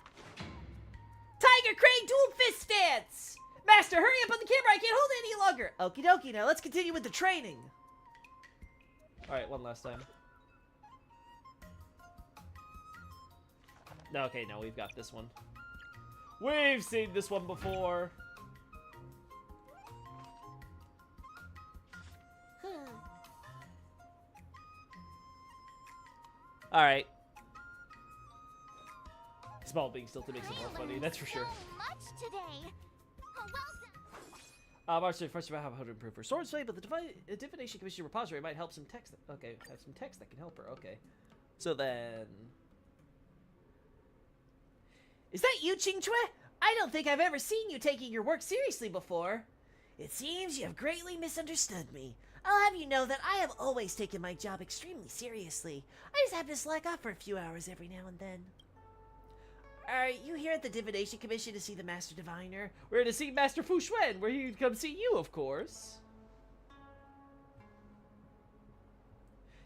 [SPEAKER 8] Tiger crane dual fist stance! Master, hurry up on the camera, I can't hold it any longer! Okie dokie, now let's continue with the training. Alright, one last time. Okay, no, we've got this one. We've seen this one before. Alright. Small being still to make some more funny, that's for sure.
[SPEAKER 3] Much today. Well
[SPEAKER 8] March 1st about how to improve her swordplay, but the Divination Commission repository might help some text. Okay, have some text that can help her. Okay. So then... Is that you, Qingque? I don't think I've ever seen you taking your work seriously before. It seems you have greatly misunderstood me. I'll have you know that I have always taken my job extremely seriously. I just have to slack off for a few hours every now and then. Are you here at the Divination Commission to see the Master Diviner? We're to see Master Fu Xuan, where he'd come see you, of course.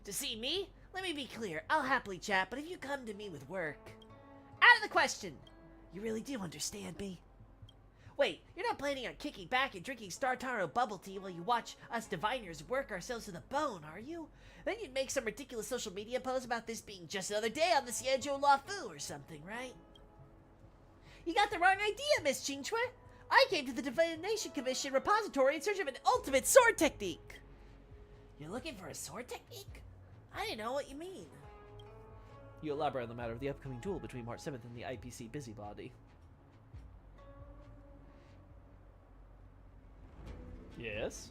[SPEAKER 8] To see me? Let me be clear. I'll happily chat, but if you come to me with work... Out of the question! You really do understand me? Wait, you're not planning on kicking back and drinking Startaro bubble tea while you watch us diviners work ourselves to the bone, are you? Then you'd make some ridiculous social media post about this being just another day on the Xianzhou Lafu or something, right? You got the wrong idea, Miss Qingque. I came to the Divination Commission repository in search of an ultimate sword technique. You're looking for a sword technique? I didn't know what you mean. You elaborate on the matter of the upcoming duel between March 7th and the IPC Busybody. Yes?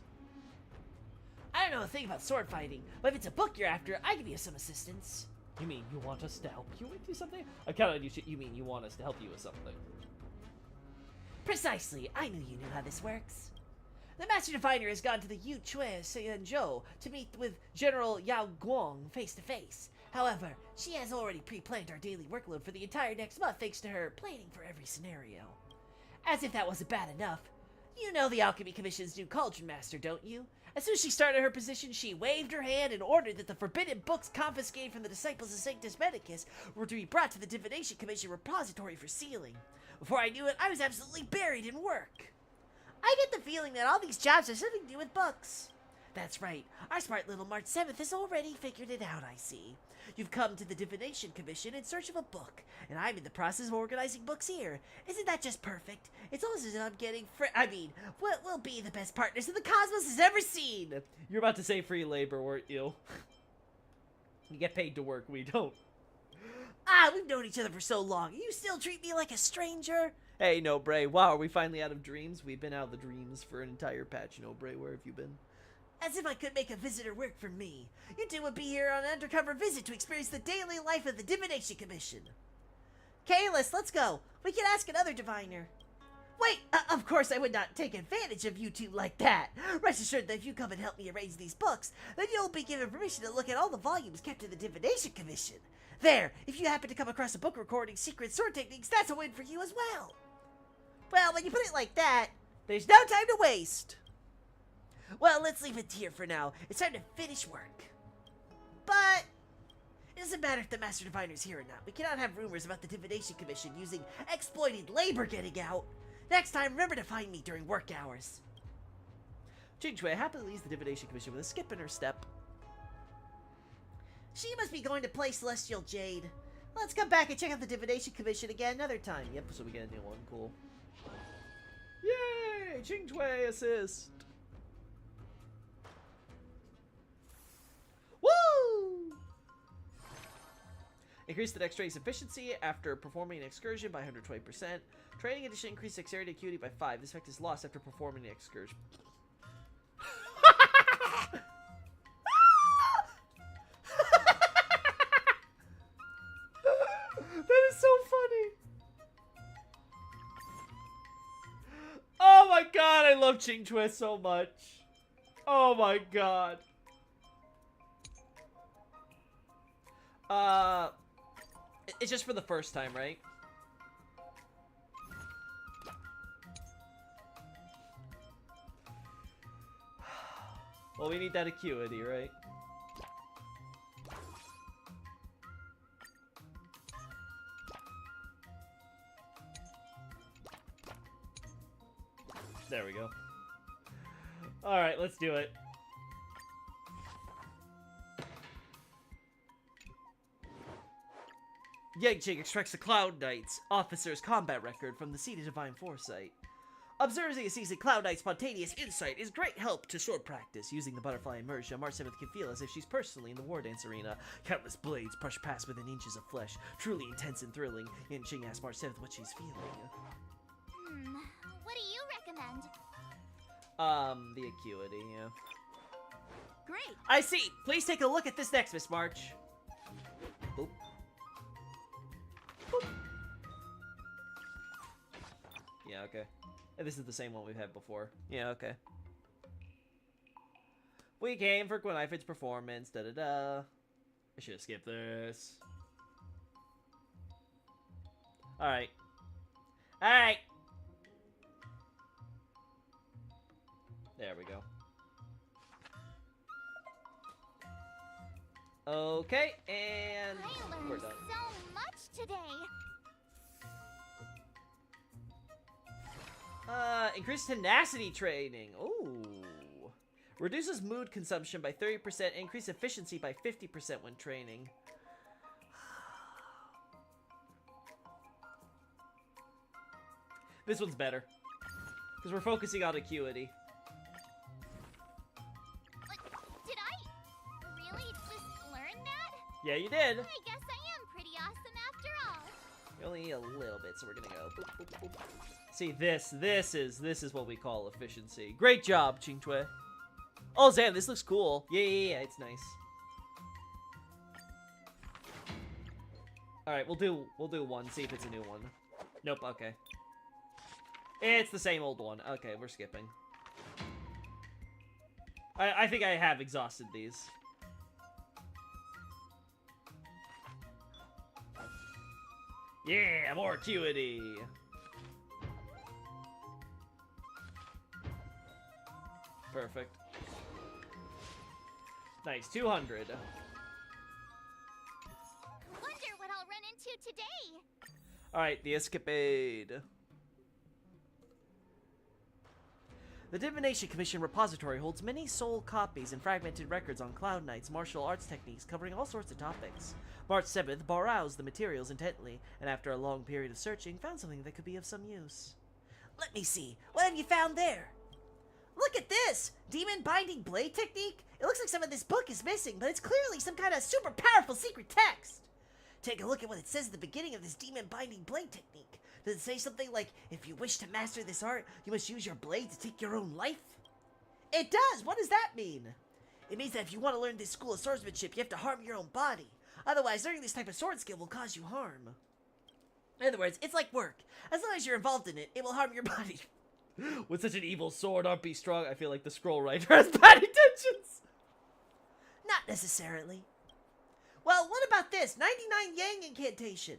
[SPEAKER 8] I don't know a thing about sword fighting, but if it's a book you're after, I can be of some assistance. You mean you want us to help you with something? I kind of you mean you want us to help you with something. Precisely. I knew you knew how this works. The Master Diviner has gone to the Yuchui Xianzhou to meet with General Yao Guang face to face. However, she has already pre-planned our daily workload for the entire next month thanks to her planning for every scenario. As if that wasn't bad enough. You know the Alchemy Commission's new Cauldron Master, don't you? As soon as she started her position, she waved her hand and ordered that the forbidden books confiscated from the disciples of Sanctus Medicus were to be brought to the Divination Commission repository for sealing. Before I knew it, I was absolutely buried in work. I get the feeling that all these jobs have something to do with books. That's right. Our smart little March 7th has already figured it out, I see. You've come to the Divination Commission in search of a book, and I'm in the process of organizing books here. Isn't that just perfect? It's almost as if I'm getting we'll be the best partners that the cosmos has ever seen.
[SPEAKER 1] You're about to say free labor, weren't you? You get paid to work, we don't.
[SPEAKER 8] Ah, we've known each other for so long. You still treat me like a stranger?
[SPEAKER 1] Hey, No Bray. Wow, are we finally out of dreams? We've been out of the dreams for an entire patch. No Bray, where have you been?
[SPEAKER 8] As if I could make a visitor work for me. You two would be here on an undercover visit to experience the daily life of the Divination Commission. Kalis, let's go. We can ask another diviner. Wait, of course I would not take advantage of you two like that. Rest assured that if you come and help me arrange these books, then you'll be given permission to look at all the volumes kept in the Divination Commission. There, if you happen to come across a book recording secret sword techniques, that's a win for you as well. Well, when you put it like that, there's no time to waste. Well, let's leave it here for now. It's time to finish work. But it doesn't matter if the Master Diviner's here or not. We cannot have rumors about the Divination Commission using exploited labor getting out. Next time, remember to find me during work hours.
[SPEAKER 1] Jingchui happily leaves the Divination Commission with a skip in her step.
[SPEAKER 8] She must be going to play Celestial Jade. Let's come back and check out the Divination Commission again another time.
[SPEAKER 1] Yep, so we get a new one. Cool. Yay! Jingchui assist! Woo! Increase the next training's efficiency after performing an excursion by 120%. Training addition increased dexterity acuity by 5. This effect is lost after performing the excursion. That is so funny. Oh my god, I love Jingchui so much. Oh my god. It's just for the first time, right? Well, we need that acuity, right? There we go. Alright, let's do it. Yangching extracts the Cloud Knight's officer's combat record from the Seat of Divine Foresight. Observing a seasoned Cloud Knight's spontaneous insight is great help to sword practice. Using the butterfly immersion, March 7th can feel as if she's personally in the war dance arena. Countless blades push past within inches of flesh. Truly intense and thrilling. Yangching asks March 7th what she's feeling.
[SPEAKER 3] What do you recommend?
[SPEAKER 1] The acuity, yeah.
[SPEAKER 12] Great.
[SPEAKER 1] I see. Please take a look at this next, Miss March. Oop. Boop. Yeah, okay. And this is the same one we've had before. Yeah, okay. We came for Gwynifred's performance. Da-da-da. I should have skipped this. Alright. Alright! There we go. Okay, and we're done.
[SPEAKER 3] So much today.
[SPEAKER 1] Increased tenacity training. Ooh. Reduces mood consumption by 30%. Increase efficiency by 50% when training. This one's better. Because we're focusing on acuity.
[SPEAKER 3] Did I really just learn that?
[SPEAKER 1] Yeah, you did.
[SPEAKER 3] I guess I am pretty awesome after all.
[SPEAKER 1] Only a little bit, so we're gonna go. Boop, boop, boop. See, this is what we call efficiency. Great job, Jingchui. Oh, Zan, this looks cool. Yeah, it's nice. All right, we'll do one. See if it's a new one. Nope. Okay. It's the same old one. Okay, we're skipping. I think I have exhausted these. Yeah, more acuity. Perfect. Nice, 200.
[SPEAKER 3] Wonder what I'll run into today.
[SPEAKER 1] Alright, the escapade.
[SPEAKER 8] The Divination Commission repository holds many soul copies and fragmented records on Cloud Knight's martial arts techniques covering all sorts of topics. March 7th browsed the materials intently, and after a long period of searching, found something that could be of some use. Let me see. What have you found there? Look at this! Demon Binding Blade Technique? It looks like some of this book is missing, but it's clearly some kind of super powerful secret text. Take a look at what it says at the beginning of this Demon Binding Blade Technique. Does it say something like, if you wish to master this art, you must use your blade to take your own life? It does! What does that mean? It means that if you want to learn this school of swordsmanship, you have to harm your own body. Otherwise, learning this type of sword skill will cause you harm. In other words, it's like work. As long as you're involved in it, it will harm your body.
[SPEAKER 1] With such an evil sword, aren't be strong. I feel like the scroll writer has bad intentions.
[SPEAKER 8] Not necessarily. Well, what about this? 99 Yang Incantation.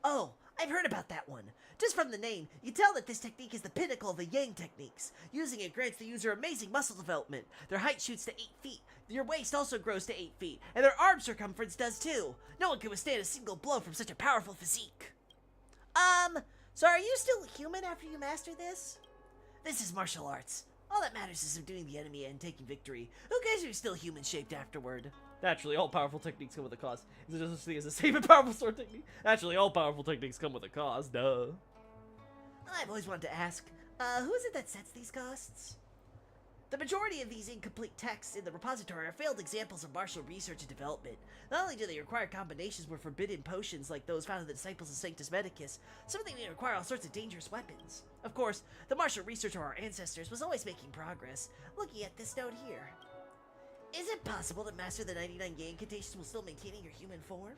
[SPEAKER 8] Oh, I've heard about that one. Just from the name, you tell that this technique is the pinnacle of the Yang techniques. Using it grants the user amazing muscle development. Their height shoots to 8 feet. Your waist also grows to 8 feet. And their arm circumference does too. No one can withstand a single blow from such a powerful physique. So are you still human after you master this? This is martial arts. All that matters is subduing the enemy and taking victory. Who cares if you're still human-shaped afterward?
[SPEAKER 1] Naturally, all powerful techniques come with a cost. Is it just such thing as a safe and powerful sword technique? Naturally, all powerful techniques come with a cost, duh.
[SPEAKER 8] I've always wanted to ask, who is it that sets these costs? The majority of these incomplete texts in the repository are failed examples of martial research and development. Not only do they require combinations with forbidden potions like those found in the Disciples of Sanctus Medicus, some of them even require all sorts of dangerous weapons. Of course, the martial research of our ancestors was always making progress. Looking at this note here. Is it possible to master the 99 Yang incantations while still maintaining your human form?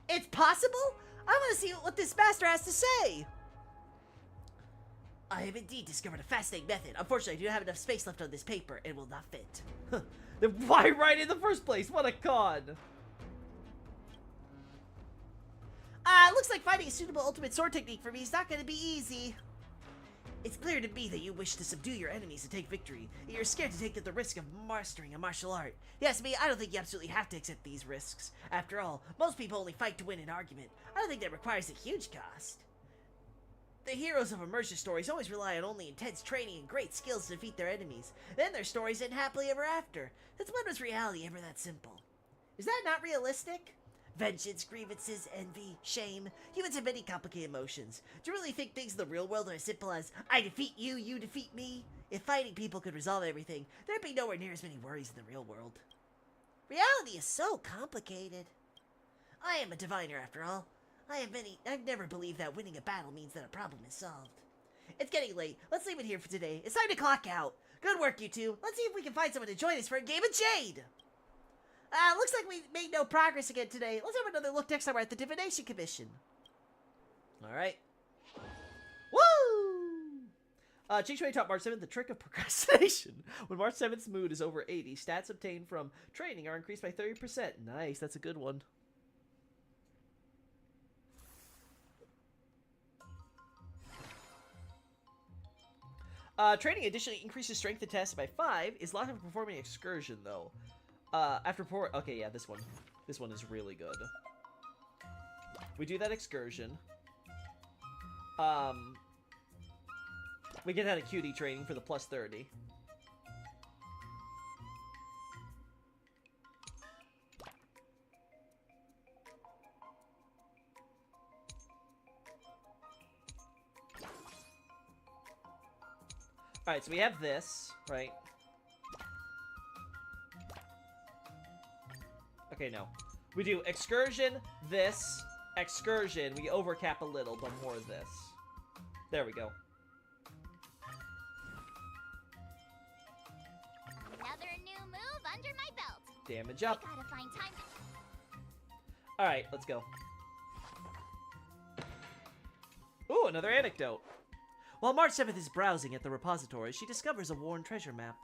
[SPEAKER 8] It's possible? I want to see what this master has to say! I have indeed discovered a fascinating method. Unfortunately, I do not have enough space left on this paper and will not fit.
[SPEAKER 1] Then why write in the first place? What a con!
[SPEAKER 8] Looks like finding a suitable ultimate sword technique for me is not going to be easy. It's clear to me that you wish to subdue your enemies and take victory, yet you're scared to take the risk of mastering a martial art. Yes, me, I don't think you absolutely have to accept these risks. After all, most people only fight to win an argument. I don't think that requires a huge cost. The heroes of immersion stories always rely on only intense training and great skills to defeat their enemies. Then their stories end happily ever after. That's when was reality ever that simple? Is that not realistic? Vengeance, grievances, envy, shame. Humans have many complicated emotions. Do you really think things in the real world are as simple as, I defeat you, you defeat me? If fighting people could resolve everything, there'd be nowhere near as many worries in the real world. Reality is so complicated. I am a diviner after all. I've never believed that winning a battle means that a problem is solved. It's getting late. Let's leave it here for today. It's time to clock out. Good work, you two. Let's see if we can find someone to join us for a game of Jade. Looks like we made no progress again today. Let's have another look next time we're at the Divination Commission.
[SPEAKER 1] Alright.
[SPEAKER 8] Woo!
[SPEAKER 1] Ching Shui taught March 7th the trick of procrastination. When March 7th's mood is over 80, stats obtained from training are increased by 30%. Nice, that's a good one. Training additionally increases strength and test by 5. Is locked for performing excursion, though. Okay, yeah, this one. This one is really good. We do that excursion. We get that acuity training for the plus 30. Alright, so we have this, right? Okay, no. We do excursion, this, excursion. We overcap a little, but more of this. There we go.
[SPEAKER 3] Another new move under my belt.
[SPEAKER 1] Damage up.
[SPEAKER 3] I gotta find time to...
[SPEAKER 1] Alright, let's go. Ooh, another anecdote.
[SPEAKER 8] While March 7th is browsing at the repository, she discovers a worn treasure map.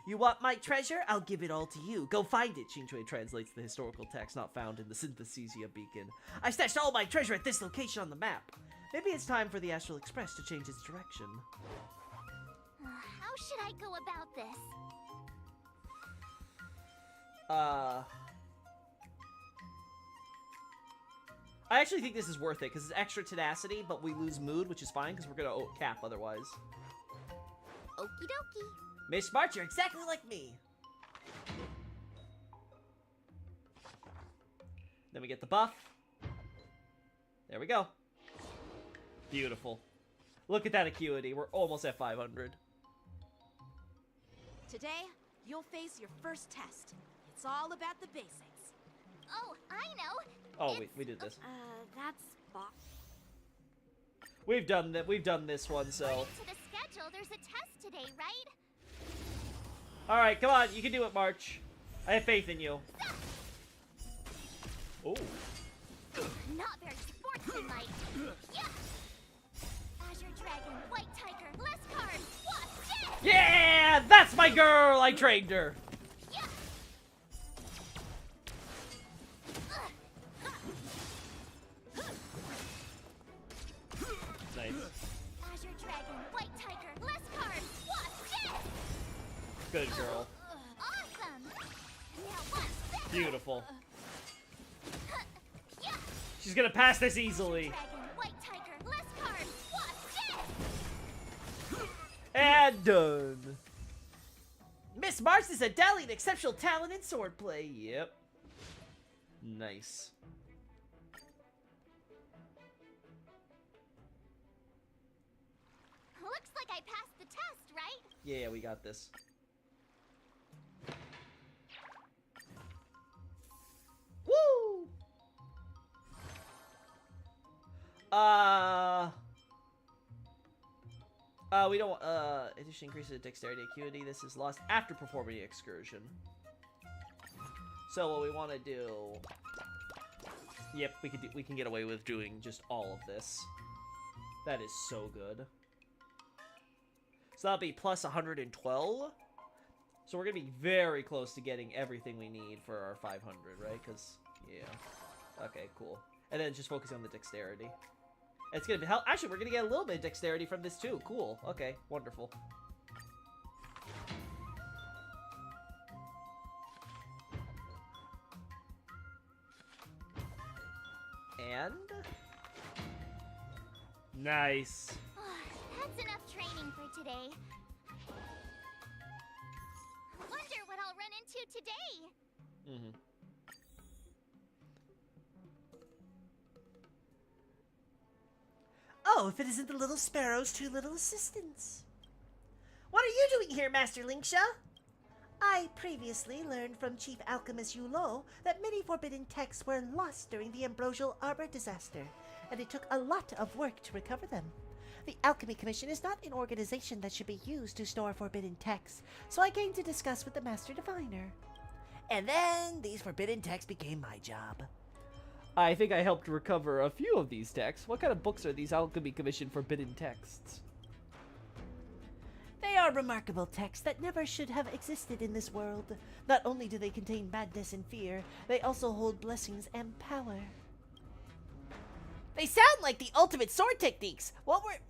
[SPEAKER 8] You want my treasure? I'll give it all to you. Go find it, Xingchui translates the historical text not found in the Synthesesia beacon. I stashed all my treasure at this location on the map. Maybe it's time for the Astral Express to change its direction.
[SPEAKER 3] How should I go about this?
[SPEAKER 1] I actually think this is worth it, because it's extra tenacity, but we lose mood, which is fine, because we're going to cap otherwise.
[SPEAKER 3] Okie dokie.
[SPEAKER 8] Miss March, you're exactly like me. Then we get the buff. There we go. Beautiful. Look at that acuity. We're almost at 500.
[SPEAKER 12] Today, you'll face your first test. It's all about the basics.
[SPEAKER 3] Oh, I know.
[SPEAKER 8] Oh, we did this.
[SPEAKER 12] That's Bob.
[SPEAKER 8] We've done that. We've done this one, so.
[SPEAKER 3] According to the schedule, there's a test today, right?
[SPEAKER 8] All right, come on. You can do it, March. I have faith in you. Oh.
[SPEAKER 3] Not very sportsmanlike. Yeah. Azure Dragon, White Tiger, less cards. What's this?
[SPEAKER 8] Yeah, that's my girl. I trained her.
[SPEAKER 3] Yeah.
[SPEAKER 8] Nice.
[SPEAKER 3] Azure Dragon, White Tiger, less cards. What's this?
[SPEAKER 8] Good girl.
[SPEAKER 3] Awesome. Now what's this?
[SPEAKER 8] Beautiful.
[SPEAKER 3] Yeah.
[SPEAKER 8] She's gonna pass this easily.
[SPEAKER 3] Dragon, White Tiger, less cards. What's this?
[SPEAKER 8] And done. Miss March is a dalliant exceptional talent in swordplay. Yep. Nice.
[SPEAKER 3] Looks like I passed the test, right?
[SPEAKER 8] Yeah, we got this. Woo! We don't, addition increases the dexterity acuity. This is lost after performing the excursion. So what we want to do... Yep, we can get away with doing just all of this. That is so good. So that'll be plus 112. So we're gonna be very close to getting everything we need for our 500, right? Because, yeah. Okay, cool. And then just focusing on the dexterity. It's gonna be actually, we're gonna get a little bit of dexterity from this too. Cool. Okay, wonderful. And nice.
[SPEAKER 3] That's enough training for today. Wonder what I'll run into today.
[SPEAKER 8] Mm-hmm. Oh, if it isn't the little sparrow's two little assistants. What are you doing here, Master Linksha? I previously learned from Chief Alchemist Yulo that many forbidden texts were lost during the Ambrosial Arbor disaster, and it took a lot of work to recover them. The Alchemy Commission is not an organization that should be used to store forbidden texts, so I came to discuss with the Master Diviner. And then these forbidden texts became my job. I think I helped recover a few of these texts. What kind of books are these Alchemy Commission forbidden texts? They are remarkable texts that never should have existed in this world. Not only do they contain madness and fear, they also hold blessings and power. They sound like the ultimate sword techniques,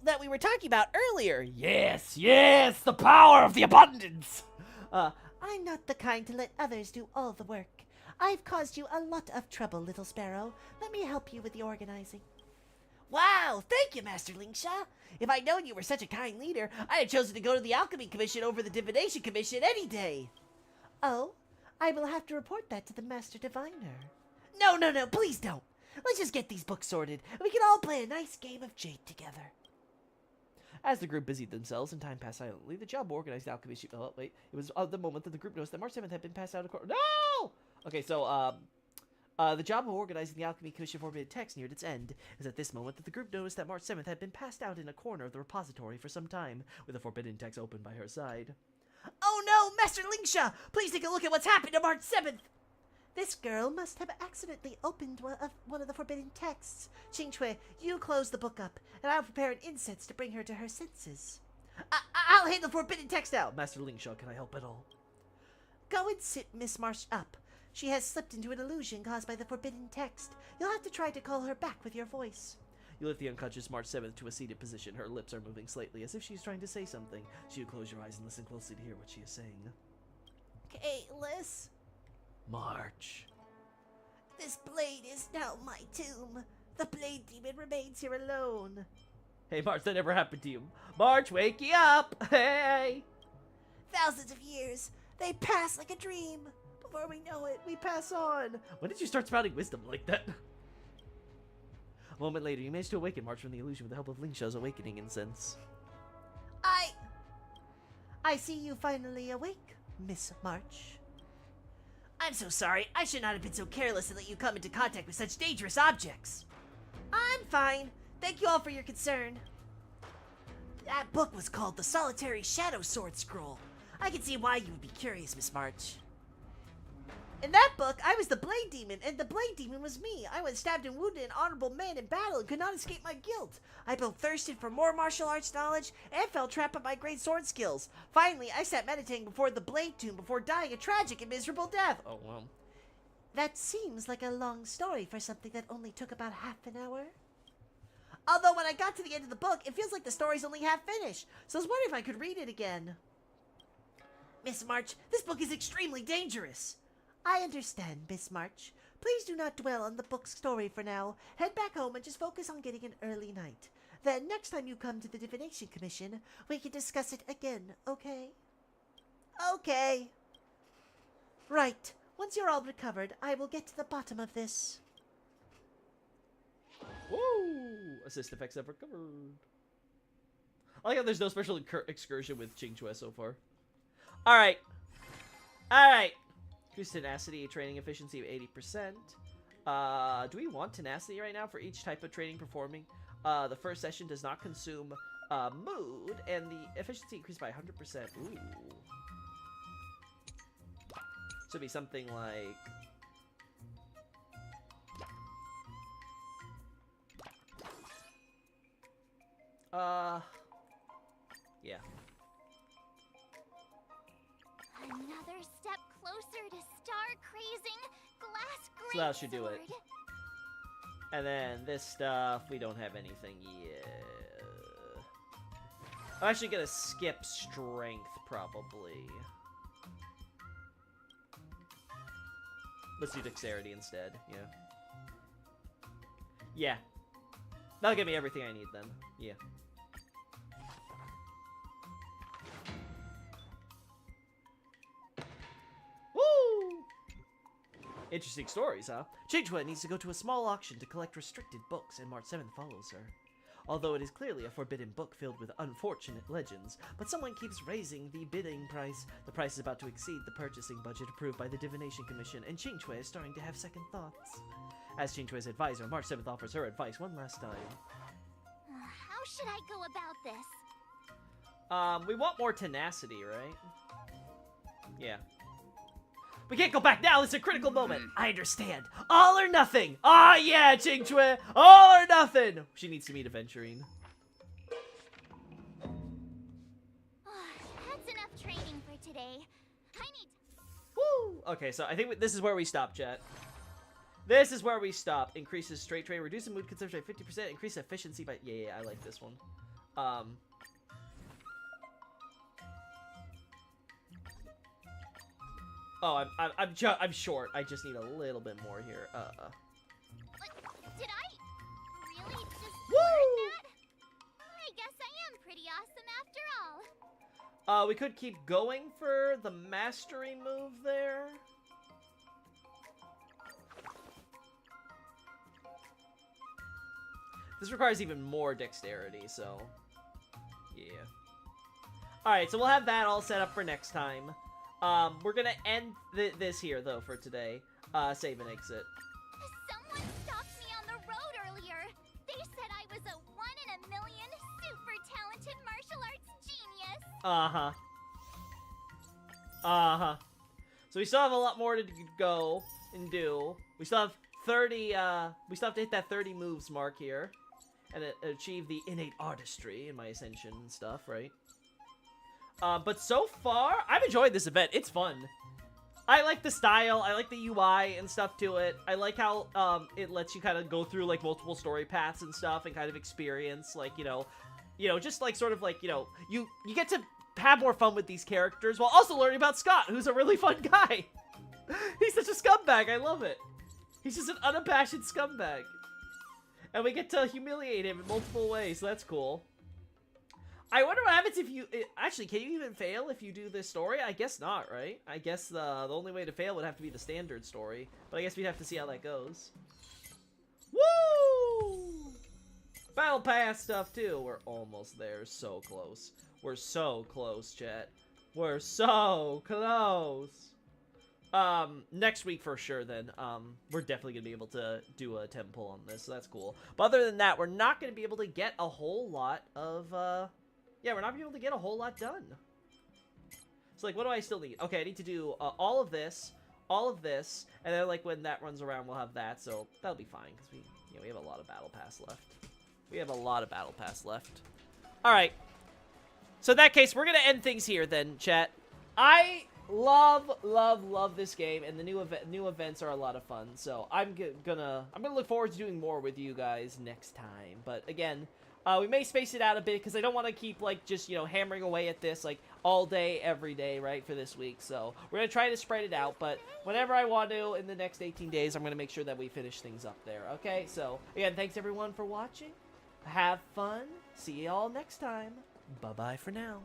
[SPEAKER 8] that we were talking about earlier. Yes, yes, the power of the abundance. I'm not the kind to let others do all the work. I've caused you a lot of trouble, little sparrow. Let me help you with the organizing. Wow, thank you, Master Linksha. If I'd known you were such a kind leader, I'd have chosen to go to the Alchemy Commission over the Divination Commission any day. Oh, I will have to report that to the Master Diviner. No, please don't. Let's just get these books sorted, and we can all play a nice game of Jade together. As the group busied themselves and time passed silently, the job organized alchemy... Oh, wait. It was the moment that the group noticed that March 7th had been passed out of court. No! Okay, so, the job of organizing the Alchemy Commission Forbidden Text neared its end. It was at this moment that the group noticed that March 7th had been passed out in a corner of the repository for some time, with a forbidden text open by her side. Oh no, Master Linksha! Please take a look at what's happened to March 7th! This girl must have accidentally opened one of the forbidden texts. Qingchui, you close the book up, and I'll prepare an incense to bring her to her senses. I'll handle forbidden text now. Master Lingshaw, can I help at all? Go and sit Miss Marsh up. She has slipped into an illusion caused by the forbidden text. You'll have to try to call her back with your voice. You lift the unconscious March 7th to a seated position. Her lips are moving slightly as if she's trying to say something. So you close your eyes and listen closely to hear what she is saying. Caitlus. March. This blade is now my tomb. The blade demon remains here alone.
[SPEAKER 1] Hey, March, that never happened to you. March, wake you up! Hey!
[SPEAKER 8] Thousands of years, they pass like a dream. Before we know it, we pass on.
[SPEAKER 1] When did you start spouting wisdom like that? A moment later, you managed to awaken March from the illusion with the help of Lingsha's awakening incense.
[SPEAKER 8] I see you finally awake, Miss March. I'm so sorry. I should not have been so careless and let you come into contact with such dangerous objects. I'm fine. Thank you all for your concern. That book was called The Solitary Shadow Sword Scroll. I can see why you would be curious, Miss March. In that book, I was the Blade Demon, and the Blade Demon was me. I was stabbed and wounded an honorable man in battle and could not escape my guilt. I both thirsted for more martial arts knowledge and fell trapped by my great sword skills. Finally, I sat meditating before the Blade Tomb before dying a tragic and miserable death.
[SPEAKER 1] Oh, wow.
[SPEAKER 8] That seems like a long story for something that only took about half an hour. Although when I got to the end of the book, it feels like the story's only half finished, so I was wondering if I could read it again. Miss March, this book is extremely dangerous. I understand, Miss March. Please do not dwell on the book's story for now. Head back home and just focus on getting an early night. Then, next time you come to the Divination Commission, we can discuss it again, okay? Okay. Right. Once you're all recovered, I will get to the bottom of this.
[SPEAKER 1] Woo! Assist effects have recovered. I like how there's no special excursion with Qingque so far. Alright. Alright. Increase tenacity, training efficiency of 80%. Do we want tenacity right now for each type of training performing? The first session does not consume mood, and the efficiency increased by 100%. Ooh. Should be something like... yeah.
[SPEAKER 3] Another step closer to star-crazing glass greatsword.
[SPEAKER 1] So that should do it. And then this stuff, we don't have anything yet. I'm actually gonna skip strength, probably. Let's do dexterity instead, yeah. Yeah. That'll give me everything I need then, yeah. Woo! Interesting stories, huh? Qingque needs to go to a small auction to collect restricted books, and March 7th follows her. Although it is clearly a forbidden book filled with unfortunate legends, but someone keeps raising the bidding price. The price is about to exceed the purchasing budget approved by the Divination Commission, and Qingque is starting to have second thoughts. As Qingque's advisor, March 7th offers her advice one last time.
[SPEAKER 3] How should I go about this?
[SPEAKER 1] We want more tenacity, right? Yeah. We can't go back now, it's a critical moment. I understand. All or nothing. Ah, yeah, Qingque. All or nothing. She needs to meet Aventurine.
[SPEAKER 3] That's enough training for today. I need...
[SPEAKER 1] Woo! Okay, so I think this is where we stop, chat. This is where we stop. Increases straight trade, reduces mood consumption by 50%, increase efficiency by... Yeah, I like this one. Oh, I'm short. I just need a little bit more here.
[SPEAKER 3] Did I really just learn that? I guess I am pretty awesome after all.
[SPEAKER 1] We could keep going for the mastery move there. This requires even more dexterity, so... yeah. Alright, so we'll have that all set up for next time. We're gonna end this here, though, for today. Save and exit.
[SPEAKER 3] Someone stopped me on the road earlier. They said I was a 1 in a million super talented martial arts genius.
[SPEAKER 1] Uh-huh. Uh-huh. So we still have a lot more to go and do. We still have 30, we still have to hit that 30 moves mark here. And achieve the innate artistry in my ascension and stuff, right? But so far, I've enjoyed this event. It's fun. I like the style. I like the UI and stuff to it. I like how it lets you kind of go through like multiple story paths and stuff and kind of experience like, you know, just like sort of like, you know, you get to have more fun with these characters while also learning about Scott, who's a really fun guy. He's such a scumbag. I love it. He's just an unabashed scumbag. And we get to humiliate him in multiple ways, so that's cool. I wonder what happens if you... Actually, can you even fail if you do this story? I guess not, right? I guess the only way to fail would have to be the standard story. But I guess we'd have to see how that goes. Woo! Battle Pass stuff, too. We're almost there. So close. We're so close, chat. We're so close. Next week for sure, then. We're definitely gonna be able to do a 10 pull on this, so that's cool. But other than that, we're not gonna be able to get a whole lot of, yeah, we're not gonna be able to get a whole lot done. So, like, what do I still need? Okay, I need to do, all of this, and then, like, when that runs around, we'll have that, so that'll be fine, because we have a lot of Battle Pass left. We have a lot of Battle Pass left. Alright. So in that case, we're gonna end things here, then, chat. I love this game, and the new events are a lot of fun. So I'm gonna look forward to doing more with you guys next time. But again, we may space it out a bit because I don't want to keep like just hammering away at this like all day every day, right, for this week. So we're gonna try to spread it out. But whenever I want to in the next 18 days, I'm gonna make sure that we finish things up there. Okay. So again, thanks everyone for watching. Have fun. See you all next time. Bye bye for now.